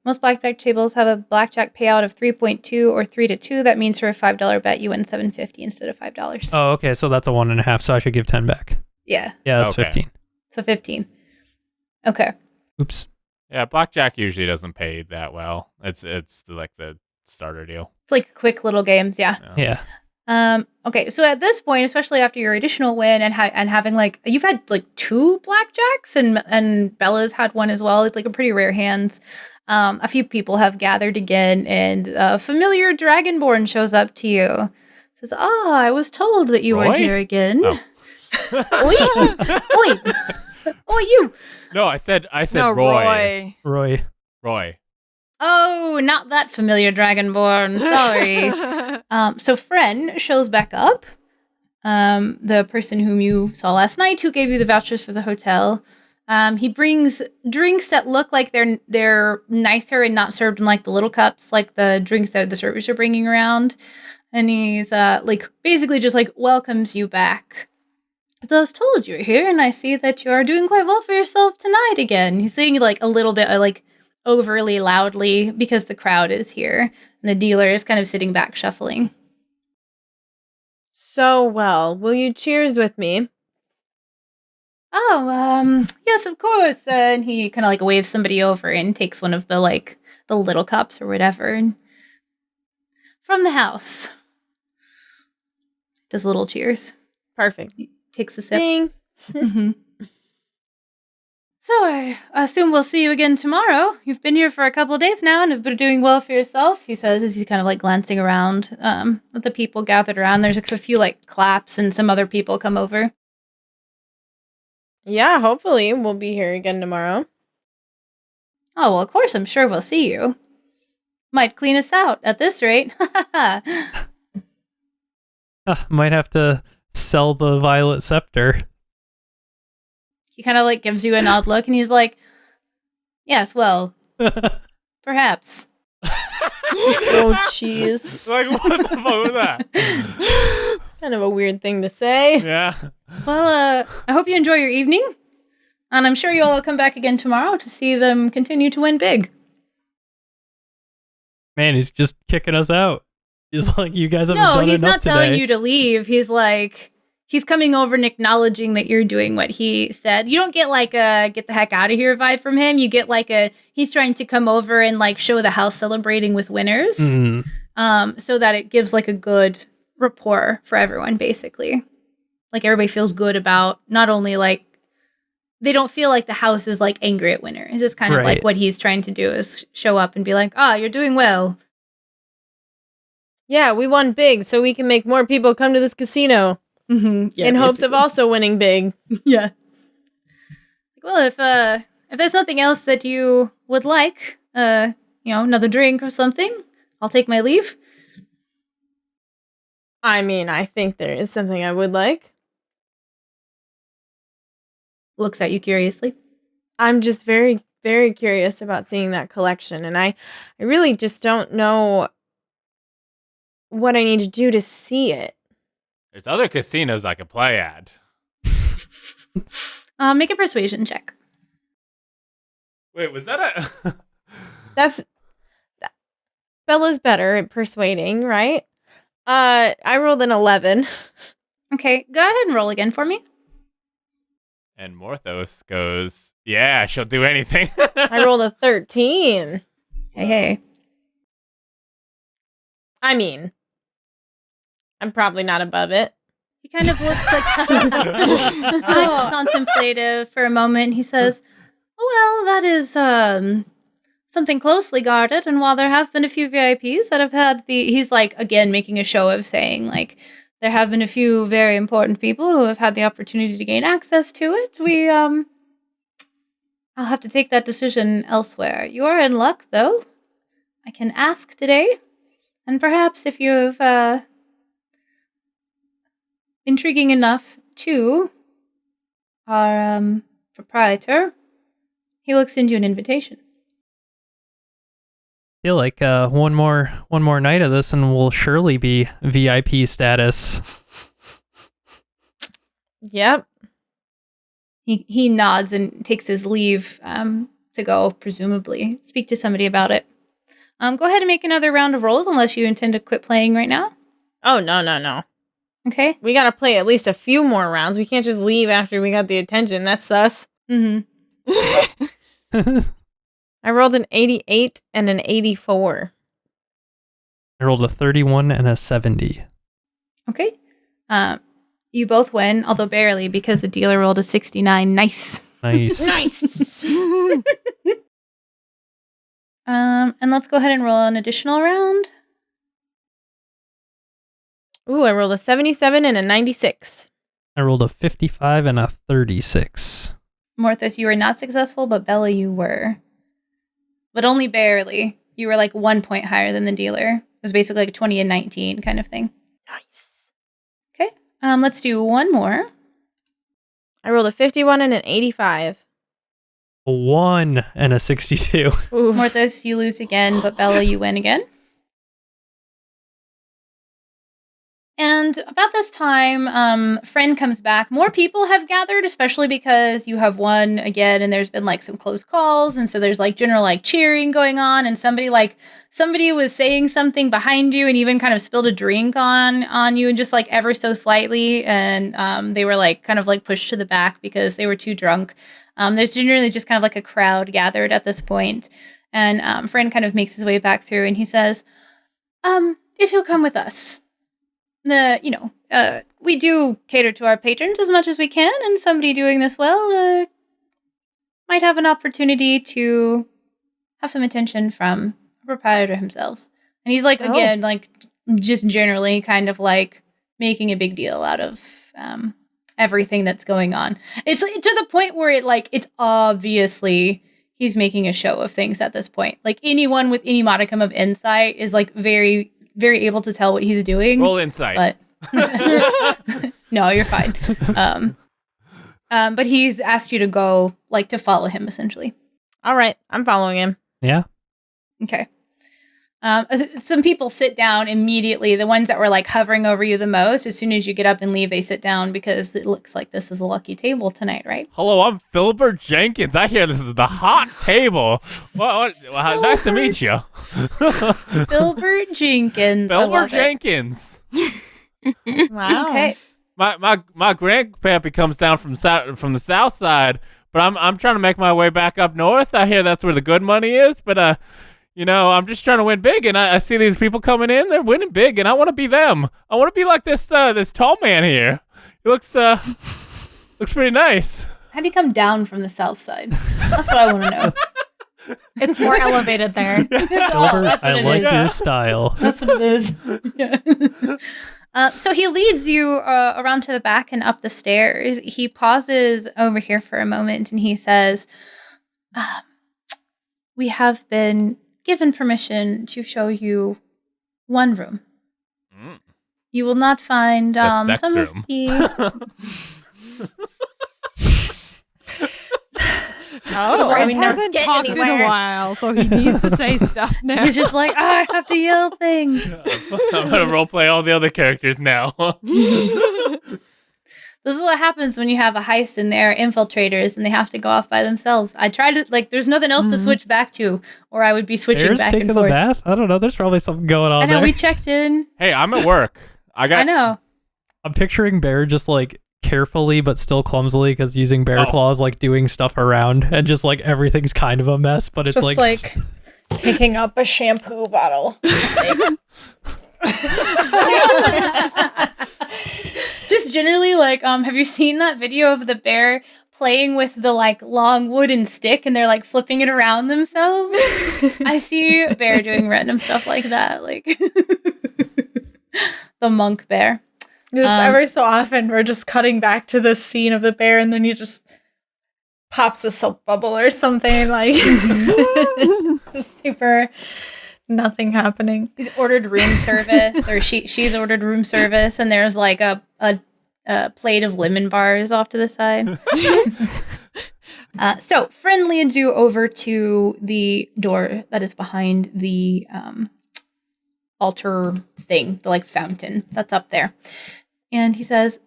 Most blackjack tables have a blackjack payout of 3.2 or 3 to 2. That means for a $5 bet, you win $7.50 instead of $5. oh, okay. So that's a 1.5. So I should give 10 back. Yeah. Yeah, that's Okay. 15. So 15. Okay. Oops. Yeah, blackjack usually doesn't pay that well. It's like the starter deal. It's like quick little games, yeah. Yeah. Okay, so at this point, especially after your additional win and having like you've had like 2 blackjacks and Bella's had one as well. It's like a pretty rare hands. A few people have gathered again, and a familiar Dragonborn shows up to you. Says, "Ah, I was told that you were here again." Oh. Oi, you. No, I said No, Roy. Roy. Roy. Oh, not that familiar Dragonborn. Sorry. So Fren shows back up. The person whom you saw last night, who gave you the vouchers for the hotel. He brings drinks that look like they're nicer and not served in like the little cups, like the drinks that the servers are bringing around. And he's like basically just like welcomes you back. So I was told you were here, and I see that you are doing quite well for yourself tonight again. He's saying like a little bit like overly loudly because the crowd is here, and the dealer is kind of sitting back shuffling. So well, will you cheers with me? Oh, yes, of course. And he kind of like waves somebody over and takes one of the like the little cups or whatever, and from the house. Does a little cheers. Perfect. Takes a sip. Ding. Mhm. So I assume we'll see you again tomorrow. You've been here for a couple of days now and have been doing well for yourself, he says as he's kind of like glancing around at the people gathered around. There's a few like claps and some other people come over. Yeah, hopefully we'll be here again tomorrow. Oh, well, of course, I'm sure we'll see you. Might clean us out at this rate. Might have to sell the Violet Scepter. He kind of like gives you an odd look and he's like, yes, well, perhaps. Oh, jeez. Like, what the fuck was that? Kind of a weird thing to say. Yeah. Well, I hope you enjoy your evening. And I'm sure you'll all come back again tomorrow to see them continue to win big. Man, he's just kicking us out. He's like, you guys haven't done enough today. No, he's not telling you to leave. He's like, he's coming over and acknowledging that you're doing what he said. You don't get like a get the heck out of here vibe from him. You get like he's trying to come over and like show the house celebrating with winners. Mm-hmm. So that it gives like a good rapport for everyone, basically. Like everybody feels good about not only like, they don't feel like the house is like angry at winners. It's kind of like what he's trying to do is show up and be like, you're doing well. Yeah, we won big, so we can make more people come to this casino. Mm-hmm. Yeah, in hopes of also winning big. Yeah. Well, if there's nothing else that you would like, another drink or something, I'll take my leave. I mean, I think there is something I would like. Looks at you curiously. I'm just very, very curious about seeing that collection, and I really just don't know what I need to do to see it. There's other casinos I could play at. Make a persuasion check. Wait, was that a... Bella's better at persuading, right? I rolled an 11. Okay, go ahead and roll again for me. And Morthos goes, yeah, she'll do anything. I rolled a 13. Hey. I mean, I'm probably not above it. He kind of looks like contemplative for a moment. He says, well, that is something closely guarded. And while there have been a few VIPs that have had he's like, again, making a show of saying, like, there have been a few very important people who have had the opportunity to gain access to it. I'll have to take that decision elsewhere. You are in luck, though. I can ask today. And perhaps if you've intriguing enough to our proprietor, he will extend you an invitation. I feel like one more night of this and we'll surely be VIP status. Yep. He nods and takes his leave to go, presumably speak to somebody about it. Go ahead and make another round of rolls unless you intend to quit playing right now. Oh, no. Okay. We gotta play at least a few more rounds. We can't just leave after we got the attention. That's sus. Mm-hmm. I rolled an 88 and an 84. I rolled a 31 and a 70. Okay. You both win, although barely, because the dealer rolled a 69. Nice. Nice. Nice. And let's go ahead and roll an additional round. Ooh, I rolled a 77 and a 96. I rolled a 55 and a 36. Morthos, you were not successful, but Bella, you were. But only barely. You were like 1 point higher than the dealer. It was basically like 20 and 19 kind of thing. Nice. Okay. Let's do one more. I rolled a 51 and an 85. A 1 and a 62. Ooh. Morthos, you lose again, but Bella, you win again. And about this time, Fren comes back. More people have gathered, especially because you have won again, and there's been like some close calls, and so there's like general like cheering going on, and somebody was saying something behind you, and even kind of spilled a drink on you, and just like ever so slightly, and they were like kind of like pushed to the back because they were too drunk. There's generally just kind of like a crowd gathered at this point, and Fren kind of makes his way back through, and he says, "If you'll come with us." We do cater to our patrons as much as we can, and somebody doing this well might have an opportunity to have some attention from the proprietor himself. And he's like, again, like just generally kind of like making a big deal out of everything that's going on. It's like, to the point where it's obviously he's making a show of things at this point. Like anyone with any modicum of insight is like very very able to tell what he's doing. Roll insight. But no, you're fine. But he's asked you to go, like, to follow him, essentially. All right, I'm following him. Yeah. Okay. Some people sit down immediately. The ones that were like hovering over you the most, as soon as you get up and leave, they sit down because it looks like this is a lucky table tonight, right? Hello, I'm Filbert Jenkins. I hear this is the hot table. Well, nice to meet you. Filbert Jenkins. Filbert Jenkins. Wow. Okay. My grandpappy comes down from the south side, but I'm trying to make my way back up north. I hear that's where the good money is, but I'm just trying to win big, and I see these people coming in. They're winning big, and I want to be them. I want to be like this tall man here. He looks pretty nice. How do you come down from the south side? That's what I want to know. It's more elevated there. Filbert, I like your style. That's what it is. Yeah. So he leads you around to the back and up the stairs. He pauses over here for a moment, and he says, "We have been given permission to show you one room. You will not find The sex some room. of the." Bryce hasn't talked in a while, so he needs to say stuff now. He's just like, I have to yell things. I'm gonna roleplay all the other characters now. This is what happens when you have a heist and they're infiltrators and they have to go off by themselves. I try to, there's nothing else to switch back to, or I would be switching Bear's back taking and a forth. bath? I don't know. There's probably something going on I know, there. we checked in. Hey, I'm at work. I know. I'm picturing Bear just like carefully but still clumsily, because using bear Oh. claws, like doing stuff around, and just like everything's kind of a mess, but it's Just like picking up a shampoo bottle. Just generally, have you seen that video of the bear playing with the long wooden stick and they're flipping it around themselves? I see Bear doing random stuff like that, the monk bear. Just every so often, we're just cutting back to the scene of the bear, and then you just pops a soap bubble or something, just super nothing happening. He's ordered room service, or she's ordered room service, and there's a plate of lemon bars off to the side. So Fren leads you over to the door that is behind the altar thing, the fountain that's up there. And he says,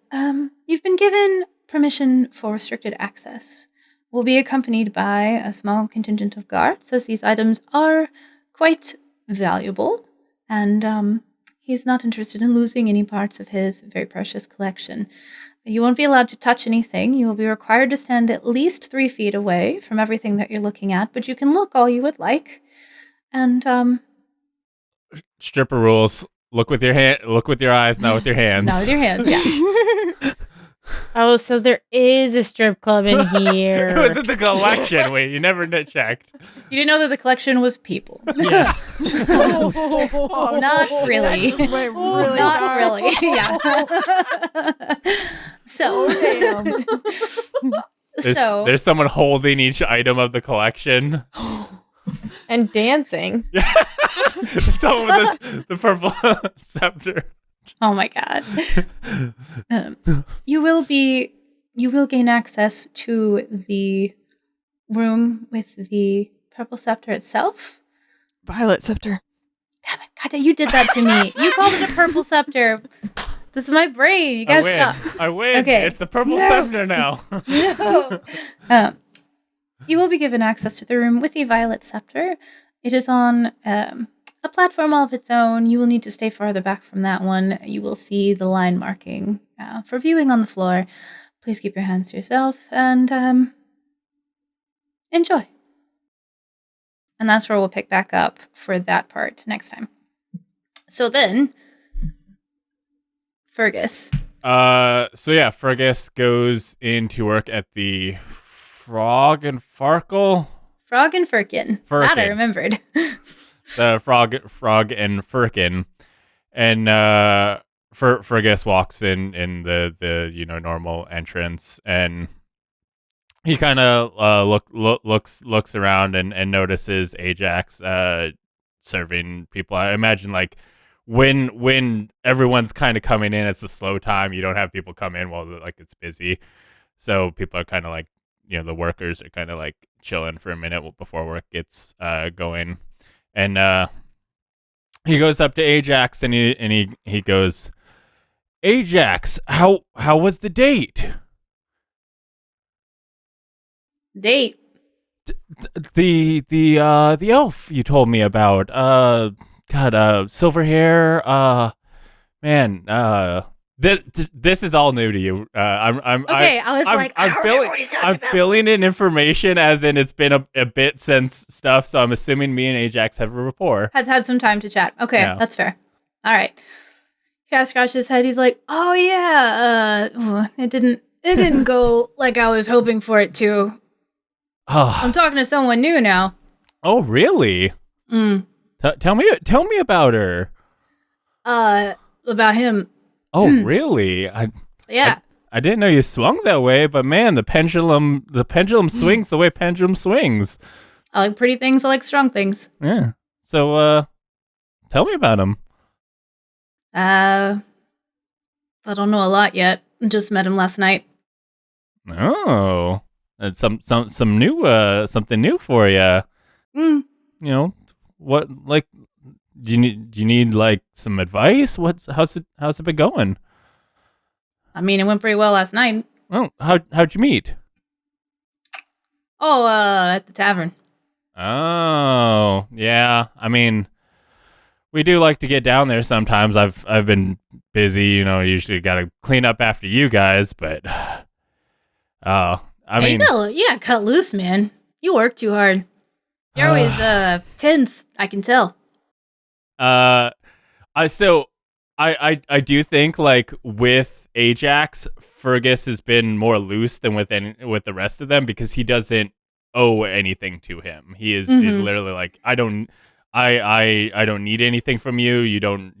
you've been given permission for restricted access. We'll be accompanied by a small contingent of guards, as these items are quite valuable, and he's not interested in losing any parts of his very precious collection. You won't be allowed to touch anything. You will be required to stand at least 3 feet away from everything that you're looking at, but you can look all you would like. And stripper rules. Look with your hand. Look with your eyes, not with your hands. Not with your hands. Yeah. Oh, so there is a strip club in here. It was in the collection. Wait, you never checked. You didn't know that the collection was people. Yeah. Not really. That just went really Not dark. really. Yeah. So. There's someone holding each item of the collection. And dancing. Someone with the purple scepter. Oh my god. You will gain access to the room with the purple scepter itself. Violet scepter. Damn it, God, you did that to me. You called it a purple scepter. This is my brain. You I guys win. stop. I win. Okay. It's the purple scepter now. No. You will be given access to the room with the violet scepter. It is on a platform all of its own. You will need to stay farther back from that one. You will see the line marking for viewing on the floor. Please keep your hands to yourself and enjoy. And that's where we'll pick back up for that part next time. So then, Fergus. Fergus goes into work at the Frog and Farkle. Frog and Firkin. That I remembered. The Frog and Firkin. And Fergus walks in the normal entrance, and he kind of looks around and notices Ajax serving people. I imagine like when everyone's kind of coming in, it's a slow time. You don't have people come in while like it's busy, so people are kind of like, the workers are kind of like chilling for a minute before work gets going. And he goes up to Ajax and he goes, Ajax, how was the date? Date? The elf you told me about. Silver hair. This is all new to you. I'm filling in information as in it's been a bit since stuff, so I'm assuming me and Ajax have a rapport. Has had some time to chat. Okay, Yeah. That's fair. All right. Cass scratched his head. He's like, "Oh yeah, it didn't go like I was hoping for it to. I'm talking to someone new now." Oh, really? Tell me about her. About him. Oh, really? Yeah. I didn't know you swung that way, but man, the pendulum swings the way pendulum swings. I like pretty things. I like strong things. Yeah. So, tell me about him. I don't know a lot yet. Just met him last night. Oh, that's some new something new for you. What, like, do you need like some advice? How's it been going? I mean, it went pretty well last night. Oh, how'd you meet? Oh, at the tavern. Oh, yeah. I mean, we do like to get down there sometimes. I've been busy, usually got to clean up after you guys, but cut loose, man. You work too hard. You're always tense, I can tell. I do think like with Ajax, Fergus has been more loose than with the rest of them because he doesn't owe anything to him. He is literally like, I don't need anything from you. You don't,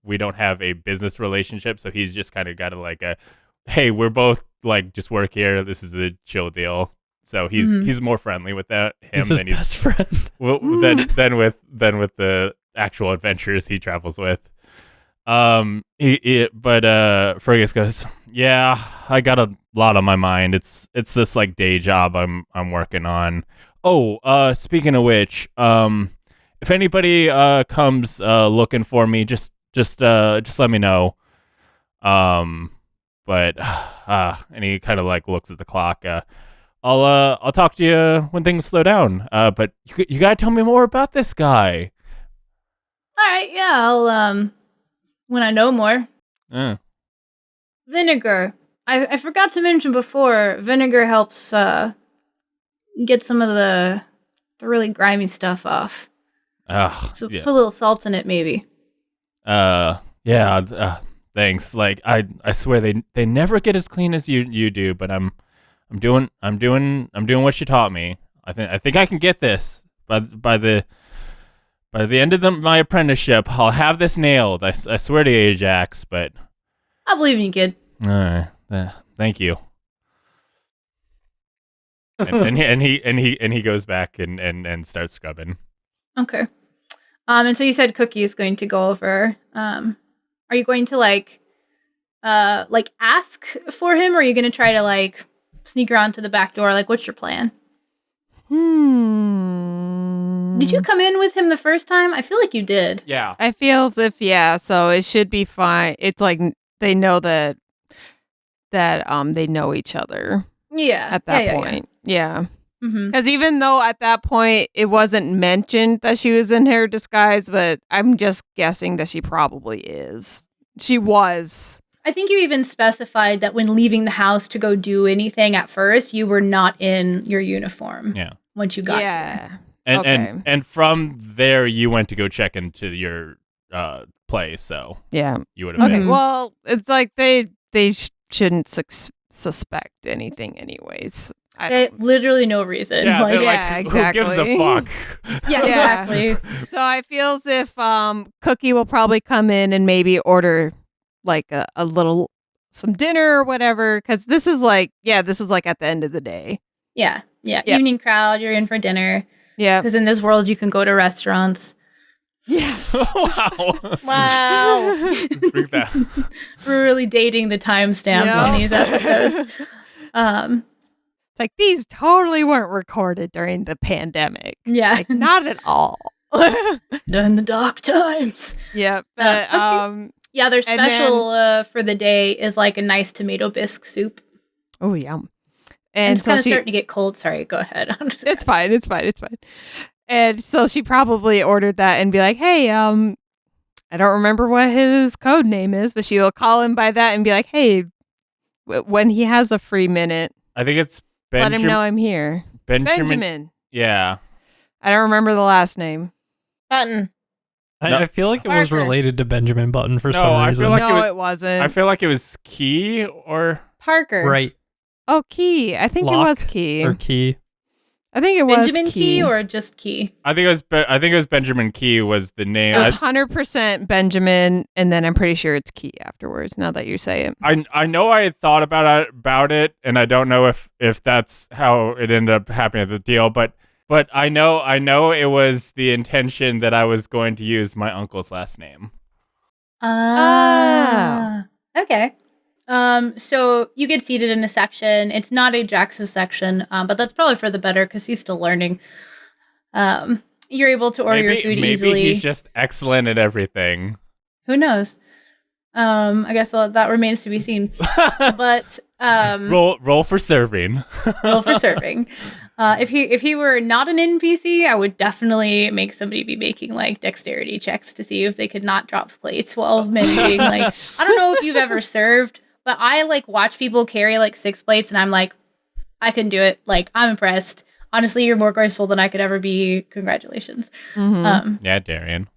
we don't have a business relationship. So he's just kind of got like hey, we're both like just work here. This is a chill deal. So he's more friendly with that. He's his best friend. than with the actual adventures he travels with. But Fergus goes, yeah, I got a lot on my mind. It's this like day job I'm working on. Oh, speaking of which, if anybody comes looking for me, just let me know. And he kind of like looks at the clock. I'll talk to you when things slow down. But you gotta tell me more about this guy. All right, yeah, I'll when I know more. Vinegar. I forgot to mention before. Vinegar helps get some of the really grimy stuff off. Yeah. So put a little salt in it, maybe. Yeah. Thanks. Like I swear they never get as clean as you do, but I'm doing what you taught me. I think I can get this by the end of my apprenticeship. I'll have this nailed. I swear to Ajax, but I believe in you, kid. thank you. and he goes back and starts scrubbing. Okay. And so you said Cookie is going to go over. Are you going to like ask for him, or are you going to try to like sneak around to the back door? Like, what's your plan? Did you come in with him the first time? I feel like you did. Yeah. I feel as if, yeah, so it should be fine. It's like they know that they know each other. Yeah. At that point. Yeah. Mm-hmm. Because even though at that point it wasn't mentioned that she was in her disguise, but I'm just guessing that she probably is. She was. I think you even specified that when leaving the house to go do anything at first, you were not in your uniform. Yeah. Once you got here. And from there you went to go check into your place, so yeah, you would have been. Well, it's like they shouldn't suspect anything anyways. Literally no reason. Yeah, exactly. Who gives a fuck? Yeah, exactly. So I feel as if Cookie will probably come in and maybe order like a little some dinner or whatever, because this is like at the end of the day. Yeah. Evening crowd, you're in for dinner. Yeah. Because in this world you can go to restaurants. Yes. Wow. Bring that. We're really dating the timestamp on these episodes. It's like these totally weren't recorded during the pandemic. Yeah. Like, not at all. During the dark times. Yeah. But yeah, their special for the day is like a nice tomato bisque soup. Oh, yum. And it's kind of starting to get cold. Sorry, go ahead. It's fine. And so she probably ordered that and be like, hey, I don't remember what his code name is, but she will call him by that and be like, hey, when he has a free minute, I think it's let him know I'm here. Benjamin. Yeah. I don't remember the last name. Button. I feel like it was Parker. related to Benjamin Button for some reason. It wasn't. I feel like it was Key or Parker. Right. Oh, Key. I think it was Key. Or Key. I think it was Benjamin Key or just Key. I think it was Benjamin Key was the name. It was 100% Benjamin, and then I'm pretty sure it's Key afterwards. Now that you say it, I know I had thought about it, and I don't know if that's how it ended up happening at the deal, but I know it was the intention that I was going to use my uncle's last name. Okay. So you get seated in a section. It's not Ajax's section, but that's probably for the better because he's still learning. You're able to order your food easily. Maybe he's just excellent at everything. Who knows? I guess that remains to be seen. But roll for serving. Roll for serving. If he were not an NPC, I would definitely make somebody be making like dexterity checks to see if they could not drop plates while managing. Like, I don't know if you've ever served, but I like watch people carry like 6 plates, and I'm like, I can do it. Like, I'm impressed. Honestly, you're more graceful than I could ever be. Congratulations. Mm-hmm. Yeah, Darian.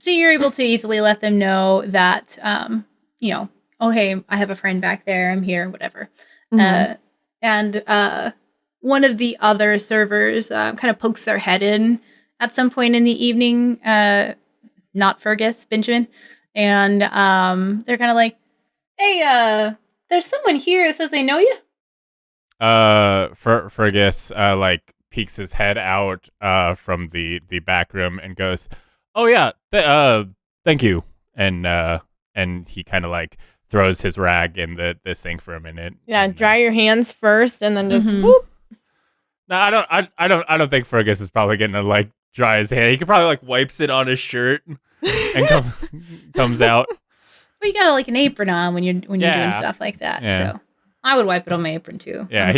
So you're able to easily let them know that, oh, hey, I have a friend back there. I'm here, whatever. Mm-hmm. And one of the other servers kind of pokes their head in at some point in the evening. Not Fergus, Benjamin. And they're kind of like, hey, there's someone here that says they know you. Fergus like peeks his head out from the back room and goes, "Oh yeah, thank you." And he kind of like throws his rag in the sink for a minute. Yeah, and, dry your hands first and then just Mhm. whoop. No, I don't think Fergus is probably gonna like dry his hand. He could probably like wipes it on his shirt and comes out. But you got like an apron on when you're Yeah. doing stuff like that. Yeah. So I would wipe it on my apron too. Yeah,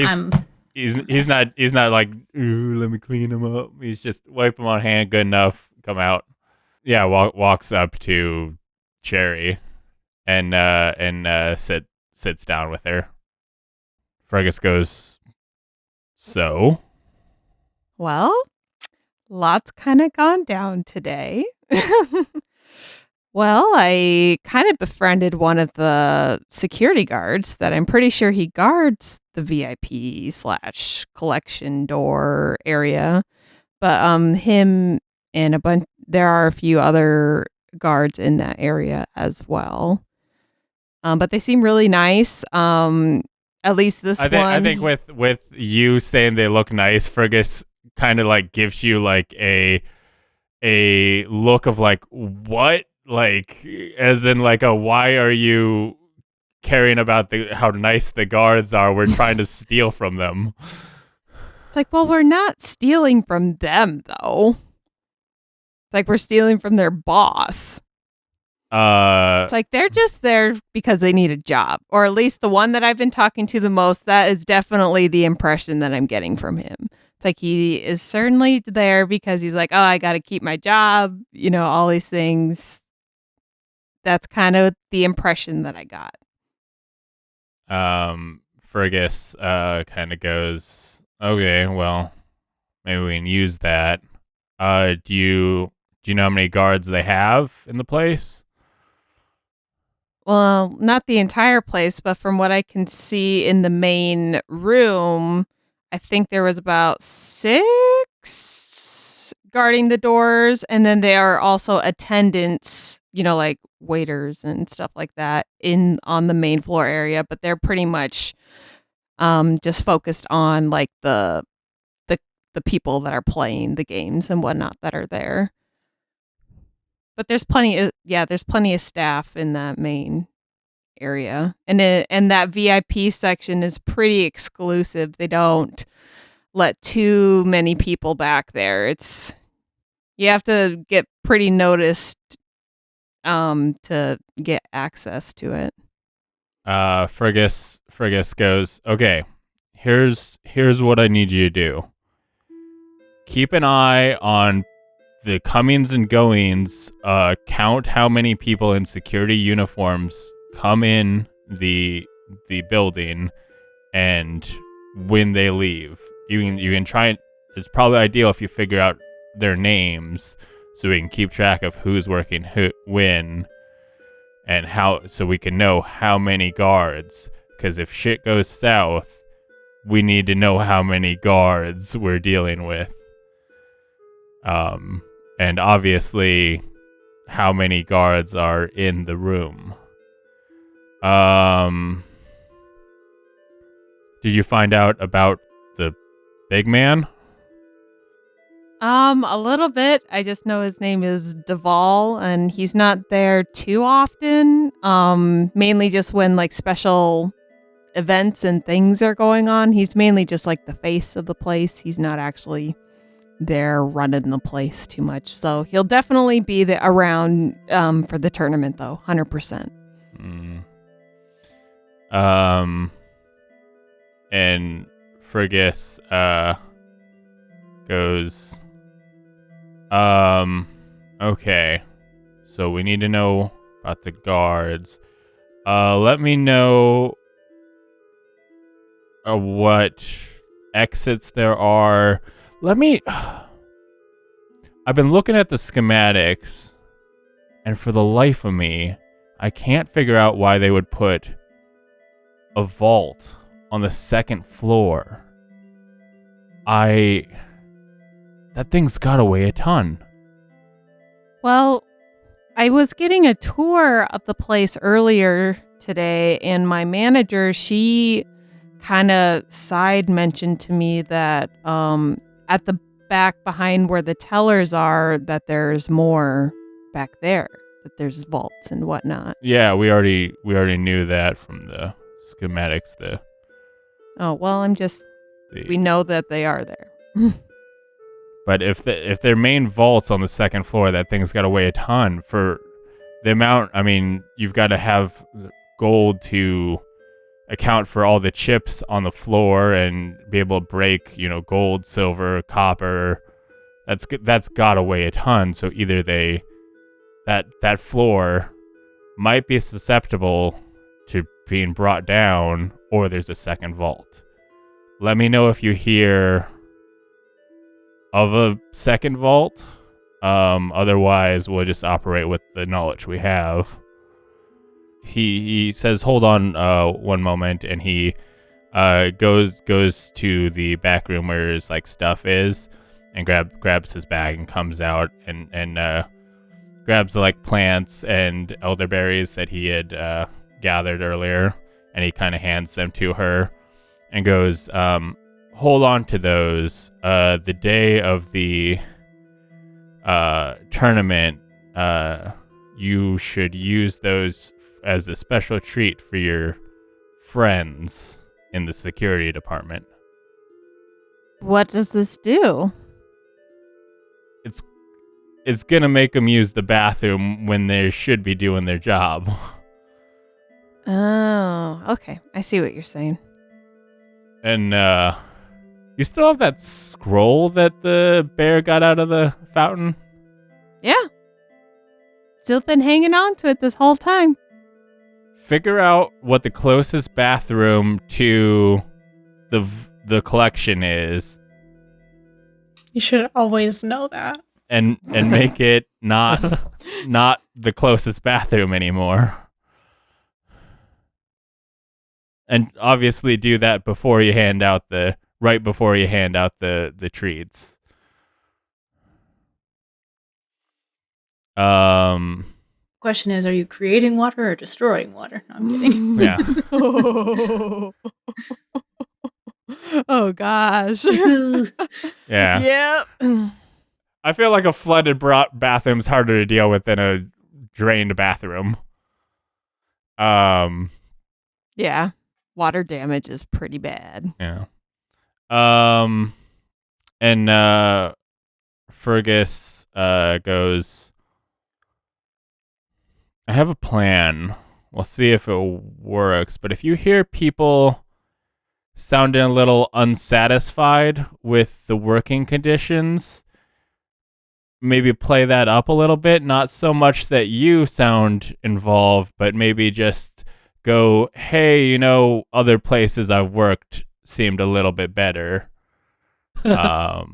he's not like, ooh, let me clean him up. He's just wipe him on hand, good enough, come out. Yeah, walks up to Cherry and sits down with her. Fergus goes, so Well, lots kind of gone down today. Well, I kind of befriended one of the security guards that I'm pretty sure he guards the VIP slash collection door area. But him and there are a few other guards in that area as well. But they seem really nice. At least this one. I think with you saying they look nice, Fergus kind of like gives you like a look of like, what? Like, as in like a, why are you caring about how nice the guards are? We're trying to steal from them. It's like, well, we're not stealing from them though. It's like we're stealing from their boss. It's like they're just there because they need a job, or at least the one that I've been talking to the most. That is definitely the impression that I'm getting from him. It's like he is certainly there because he's like, oh, I got to keep my job, all these things. That's kind of the impression that I got. Fergus kind of goes, okay, well, maybe we can use that. Do you know how many guards they have in the place? Well, not the entire place, but from what I can see in the main room, I think there was about 6 guarding the doors, and then there are also attendants, like waiters and stuff like that on the main floor area, but they're pretty much just focused on like the people that are playing the games and whatnot that are there. But there's plenty of staff in that main area, and that VIP section is pretty exclusive. They don't let too many people back there. You have to get pretty noticed to get access to it. Fergus goes, okay, here's what I need you to do. Keep an eye on the comings and goings. Count how many people in security uniforms come in the building, and when they leave. You can try. It's probably ideal if you figure out their names, so we can keep track of who's working when, and how, so we can know how many guards. Because if shit goes south, we need to know how many guards we're dealing with. And obviously, how many guards are in the room. Did you find out about the big man? A little bit. I just know his name is Duval, and he's not there too often. Mainly just when like special events and things are going on. He's mainly just like the face of the place. He's not actually there running the place too much. So he'll definitely be around for the tournament though, 100%. And Fergus goes, okay, so we need to know about the guards. Let me know what exits there are. I've been looking at the schematics, and for the life of me, I can't figure out why they would put a vault on the second floor. That thing's gotta weigh a ton. Well, I was getting a tour of the place earlier today, and my manager, she kind of side mentioned to me that at the back behind where the tellers are, that there's more back there, that there's vaults and whatnot. Yeah, we already knew that from the schematics. Oh, well, we know that they are there. But if their main vault's on the second floor, that thing's got to weigh a ton for the amount. I mean, you've got to have gold to account for all the chips on the floor and be able to break, gold, silver, copper. That's got to weigh a ton. So either that floor might be susceptible to being brought down, or there's a second vault. Let me know if you hear a second vault. Otherwise, we'll just operate with the knowledge we have. He says, "Hold on, one moment," and he goes to the back room where his like stuff is, and grabs his bag and comes out and grabs the like plants and elderberries that he had gathered earlier, and he kind of hands them to her, and goes, "Hold on to those. The day of the tournament, you should use those as a special treat for your friends in the security department." What does this do? It's gonna make them use the bathroom when they should be doing their job. Oh, okay. I see what you're saying. And you still have that scroll that the bear got out of the fountain? Yeah. Still been hanging on to it this whole time. Figure out what the closest bathroom to the collection is, You should always know that. and make it not the closest bathroom anymore. And obviously do that before you hand out the treats. Question is, are you creating water or destroying water? No, I'm kidding. Yeah. Oh gosh. Yeah. Yep. I feel like a flooded bathroom's harder to deal with than a drained bathroom. Yeah. Water damage is pretty bad. Yeah. And Fergus goes, "I have a plan. We'll see if it works. But if you hear people sounding a little unsatisfied with the working conditions, maybe play that up a little bit. Not so much that you sound involved, but maybe just go, hey, other places I've worked seemed a little bit better." But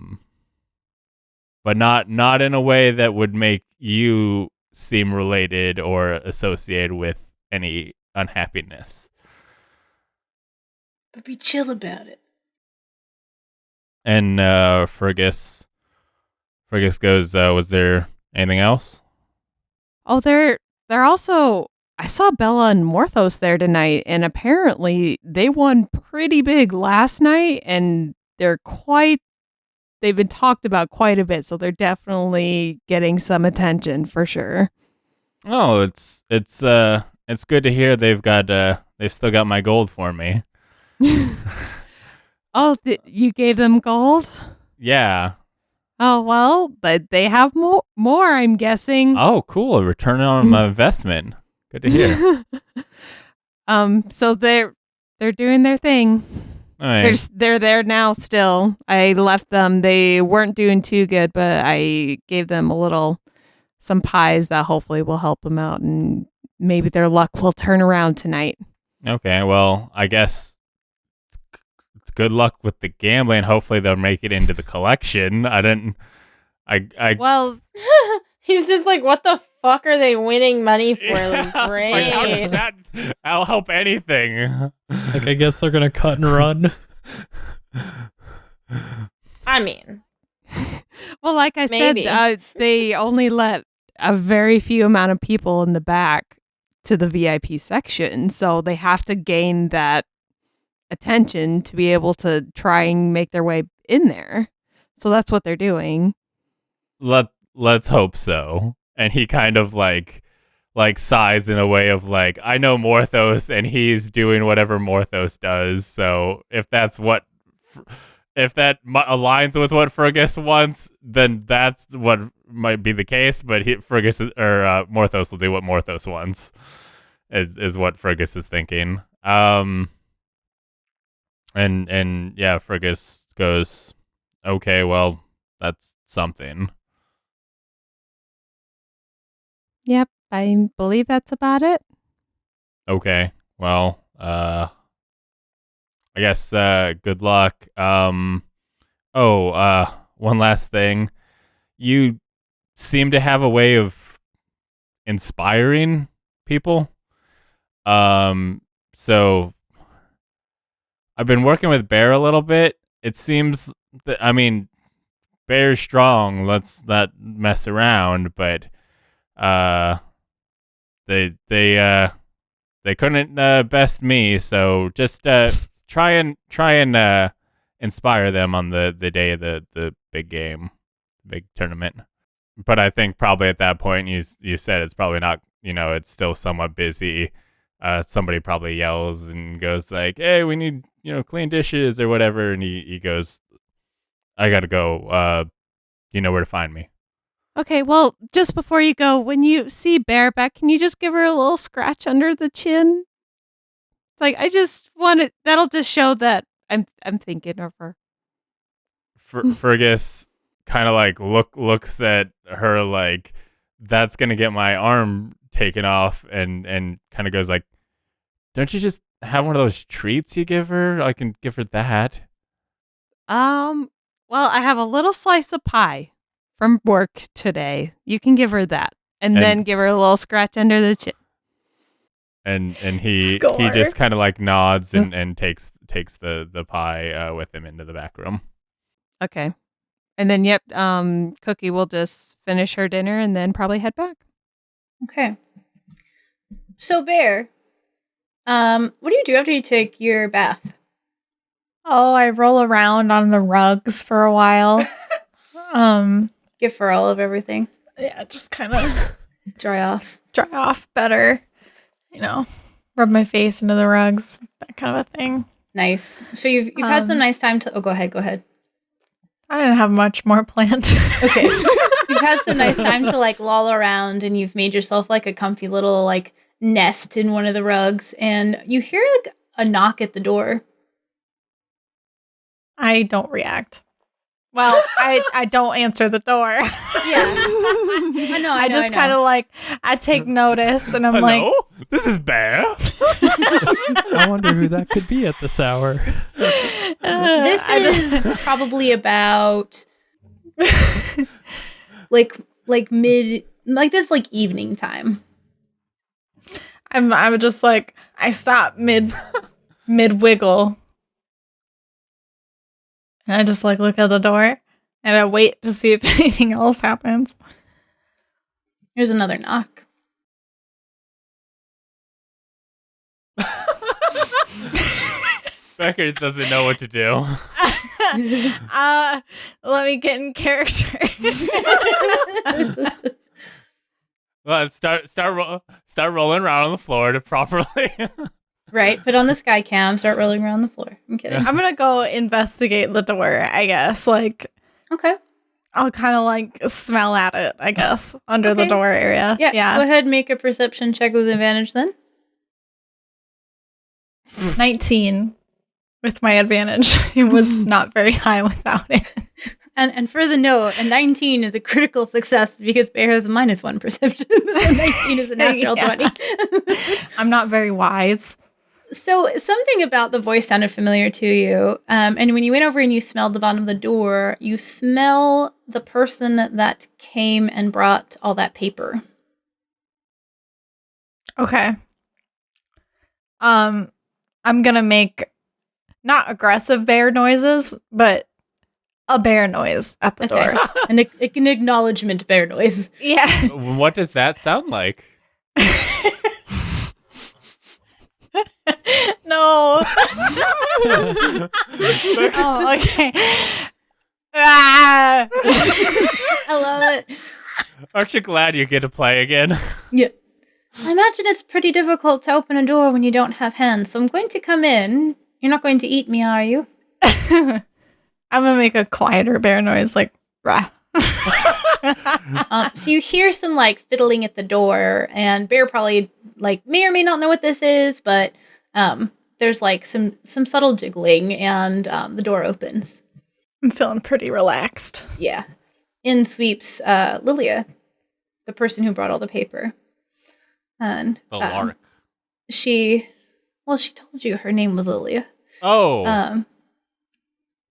not in a way that would make you seem related or associated with any unhappiness. But be chill about it. And Fergus goes, "Was there anything else?" Oh, they're also, I saw Bella and Morthos there tonight, and apparently they won pretty big last night, and they've been talked about quite a bit, so they're definitely getting some attention for sure. Oh, it's good to hear they've still got my gold for me. Oh, you gave them gold? Yeah. Oh, well, but they have more, I'm guessing. Oh, cool. A return on my investment. Good to hear. So they're doing their thing. All right. They're there now still. I left them. They weren't doing too good, but I gave them some pies that hopefully will help them out, and maybe their luck will turn around tonight. Okay, well, I guess good luck with the gambling. Hopefully they'll make it into the collection. Well, He's just like, what the fuck are they winning money for? Like, Like, great. how does that? I'll help anything. Like, I guess they're gonna cut and run. I mean, well, like I Maybe. said, they only let a very few amount of people in the back to the VIP section, so they have to gain that attention to be able to try and make their way in there. So that's what they're doing. Let's hope so. And he kind of like sighs in a way of like, I know Morthos and he's doing whatever Morthos does. So if that aligns with what Fergus wants, then that's what might be the case. But Morthos will do what Morthos wants. Is what Fergus is thinking. And yeah, Fergus goes, okay, well, that's something. Yep, I believe that's about it. Okay, well, I guess good luck. One one last thing. You seem to have a way of inspiring people. So I've been working with Bear a little bit. It seems that, I mean, Bear's strong. Let's not mess around, but they couldn't best me. So just try and inspire them on the day of the big game, big tournament. But I think probably at that point you said it's probably not, it's still somewhat busy. Somebody probably yells and goes like, "Hey, we need, clean dishes or whatever." And he goes, "I gotta go. You know where to find me." Okay, well, just before you go, when you see Bear back, can you just give her a little scratch under the chin? It's like, I just want it. That'll just show that I'm thinking of her. Fergus kind of like looks at her like, that's gonna get my arm taken off, and kind of goes like, "Don't you just have one of those treats you give her? I can give her that." Well, I have a little slice of pie from work today. You can give her that, and then give her a little scratch under the chin. And he Score. just kind of like nods and takes the pie with him into the back room. Okay. And then, yep, Cookie will just finish her dinner and then probably head back. Okay. So, Bear, what do you do after you take your bath? Oh, I roll around on the rugs for a while. Give her all of everything. Yeah, just kind of Dry off. dry off better. Rub my face into the rugs, that kind of a thing. Nice. So you've had some nice time to. Oh, go ahead. I didn't have much more planned. Okay. You've had some nice time to like loll around, and you've made yourself like a comfy little like nest in one of the rugs, and you hear like a knock at the door. I don't react. Well, I don't answer the door. Yeah. I know. I just kind of like, I take notice and I'm like, "Hello? This is Bear." I wonder who that could be at this hour. This is probably about like mid, like this like evening time. I'm just like, I stop mid wiggle. And I just like look at the door and I wait to see if anything else happens. Here's another knock. Beckers doesn't know what to do. Let me get in character. Well, start rolling around on the floor to properly. Right. Put on the sky cam. Start rolling around the floor. I'm kidding. I'm gonna go investigate the door, I guess. Like, Okay. I'll kind of like smell at it, I guess, under the door area. Yeah. Go ahead and make a perception check with advantage then. 19 with my advantage. It was not very high without it. And for the note, a 19 is a critical success because Bear has a -1 perception. So 19 is a natural 20. I'm not very wise. So something about the voice sounded familiar to you. And when you went over and you smelled the bottom of the door, you smell the person that came and brought all that paper. Okay. I'm gonna make not aggressive bear noises, but a bear noise at the door. An acknowledgement bear noise. Yeah. What does that sound like? No. Oh, okay. Ah! I love it. Aren't you glad you get to play again? Yeah. I imagine it's pretty difficult to open a door when you don't have hands, so I'm going to come in. You're not going to eat me, are you? I'm gonna make a quieter bear noise, like rah. So you hear some like fiddling at the door, and Bear probably like may or may not know what this is, but there's like some subtle jiggling, and the door opens. I'm feeling pretty relaxed. Yeah. In sweeps Lilia, the person who brought all the paper. And The lark. she told you her name was Lilia. Oh.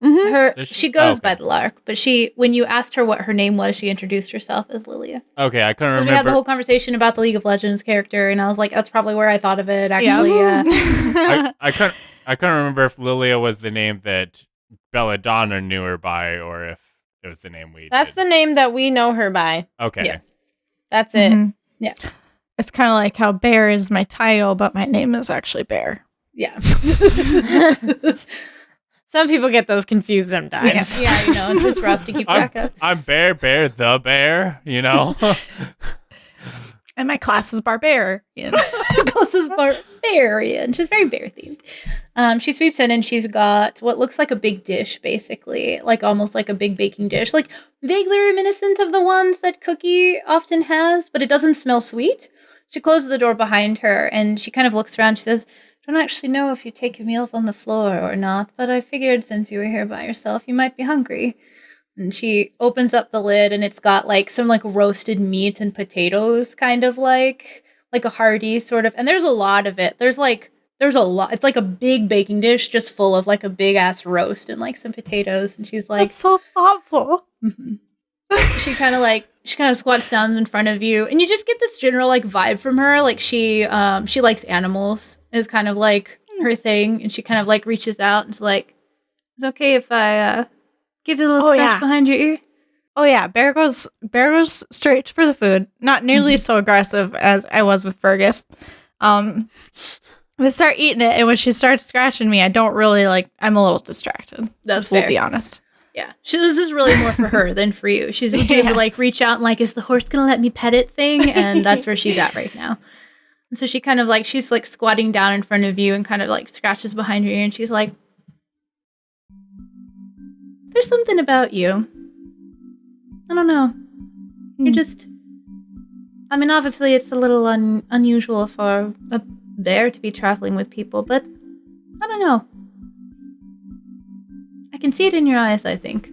Mm-hmm. She goes okay. by the Lark, but when you asked her what her name was, she introduced herself as Lilia. Okay, I couldn't Because remember. we had the whole conversation about the League of Legends character, and I was like, that's probably where I thought of it, actually. Yeah. I couldn't remember if Lilia was the name that Belladonna knew her by, or if it was the name we. That's did. the name that we know her by. Okay. Yeah. That's it. Mhm. Yeah. It's kind of like how Bear is my title, but my name is actually Bear. Yeah. Some people get those confused sometimes. Yeah, you know, it's rough to keep track of. I'm Bear the Bear, you know? And my class is Barbarian. This is barbarian. She's very bear themed. She sweeps in and she's got what looks like a big dish, basically, like almost like a big baking dish, like vaguely reminiscent of the ones that Cookie often has, but it doesn't smell sweet. She closes the door behind her and she kind of looks around. She says, "I don't actually know if you take your meals on the floor or not, but I figured since you were here by yourself, you might be hungry." And she opens up the lid and it's got like some like roasted meat and potatoes, kind of like a hearty sort of. And there's a lot of it. There's a lot. It's like a big baking dish just full of like a big ass roast and like some potatoes. And she's like, That's so thoughtful. mm-hmm. She kind of squats down in front of you, and you just get this general like vibe from her. Like she likes animals is kind of like her thing, and she kind of like reaches out and is like, "It's okay if I give you a little scratch behind your ear." Oh yeah, Bear goes straight for the food. Not nearly so aggressive as I was with Fergus. I start eating it, and when she starts scratching me, I don't really like. I'm a little distracted. That's we'll fair. be honest. Yeah, this is really more for her than for you. She's doing the like reach out and like, "Is the horse gonna let me pet it?" thing, and that's where she's at right now. And so she kind of like she's like squatting down in front of you and kind of like scratches behind your ear, and she's like, "There's something about you. I don't know. You're just. I mean, obviously, it's a little unusual for a bear to be traveling with people, but I don't know. I can see it in your eyes, I think."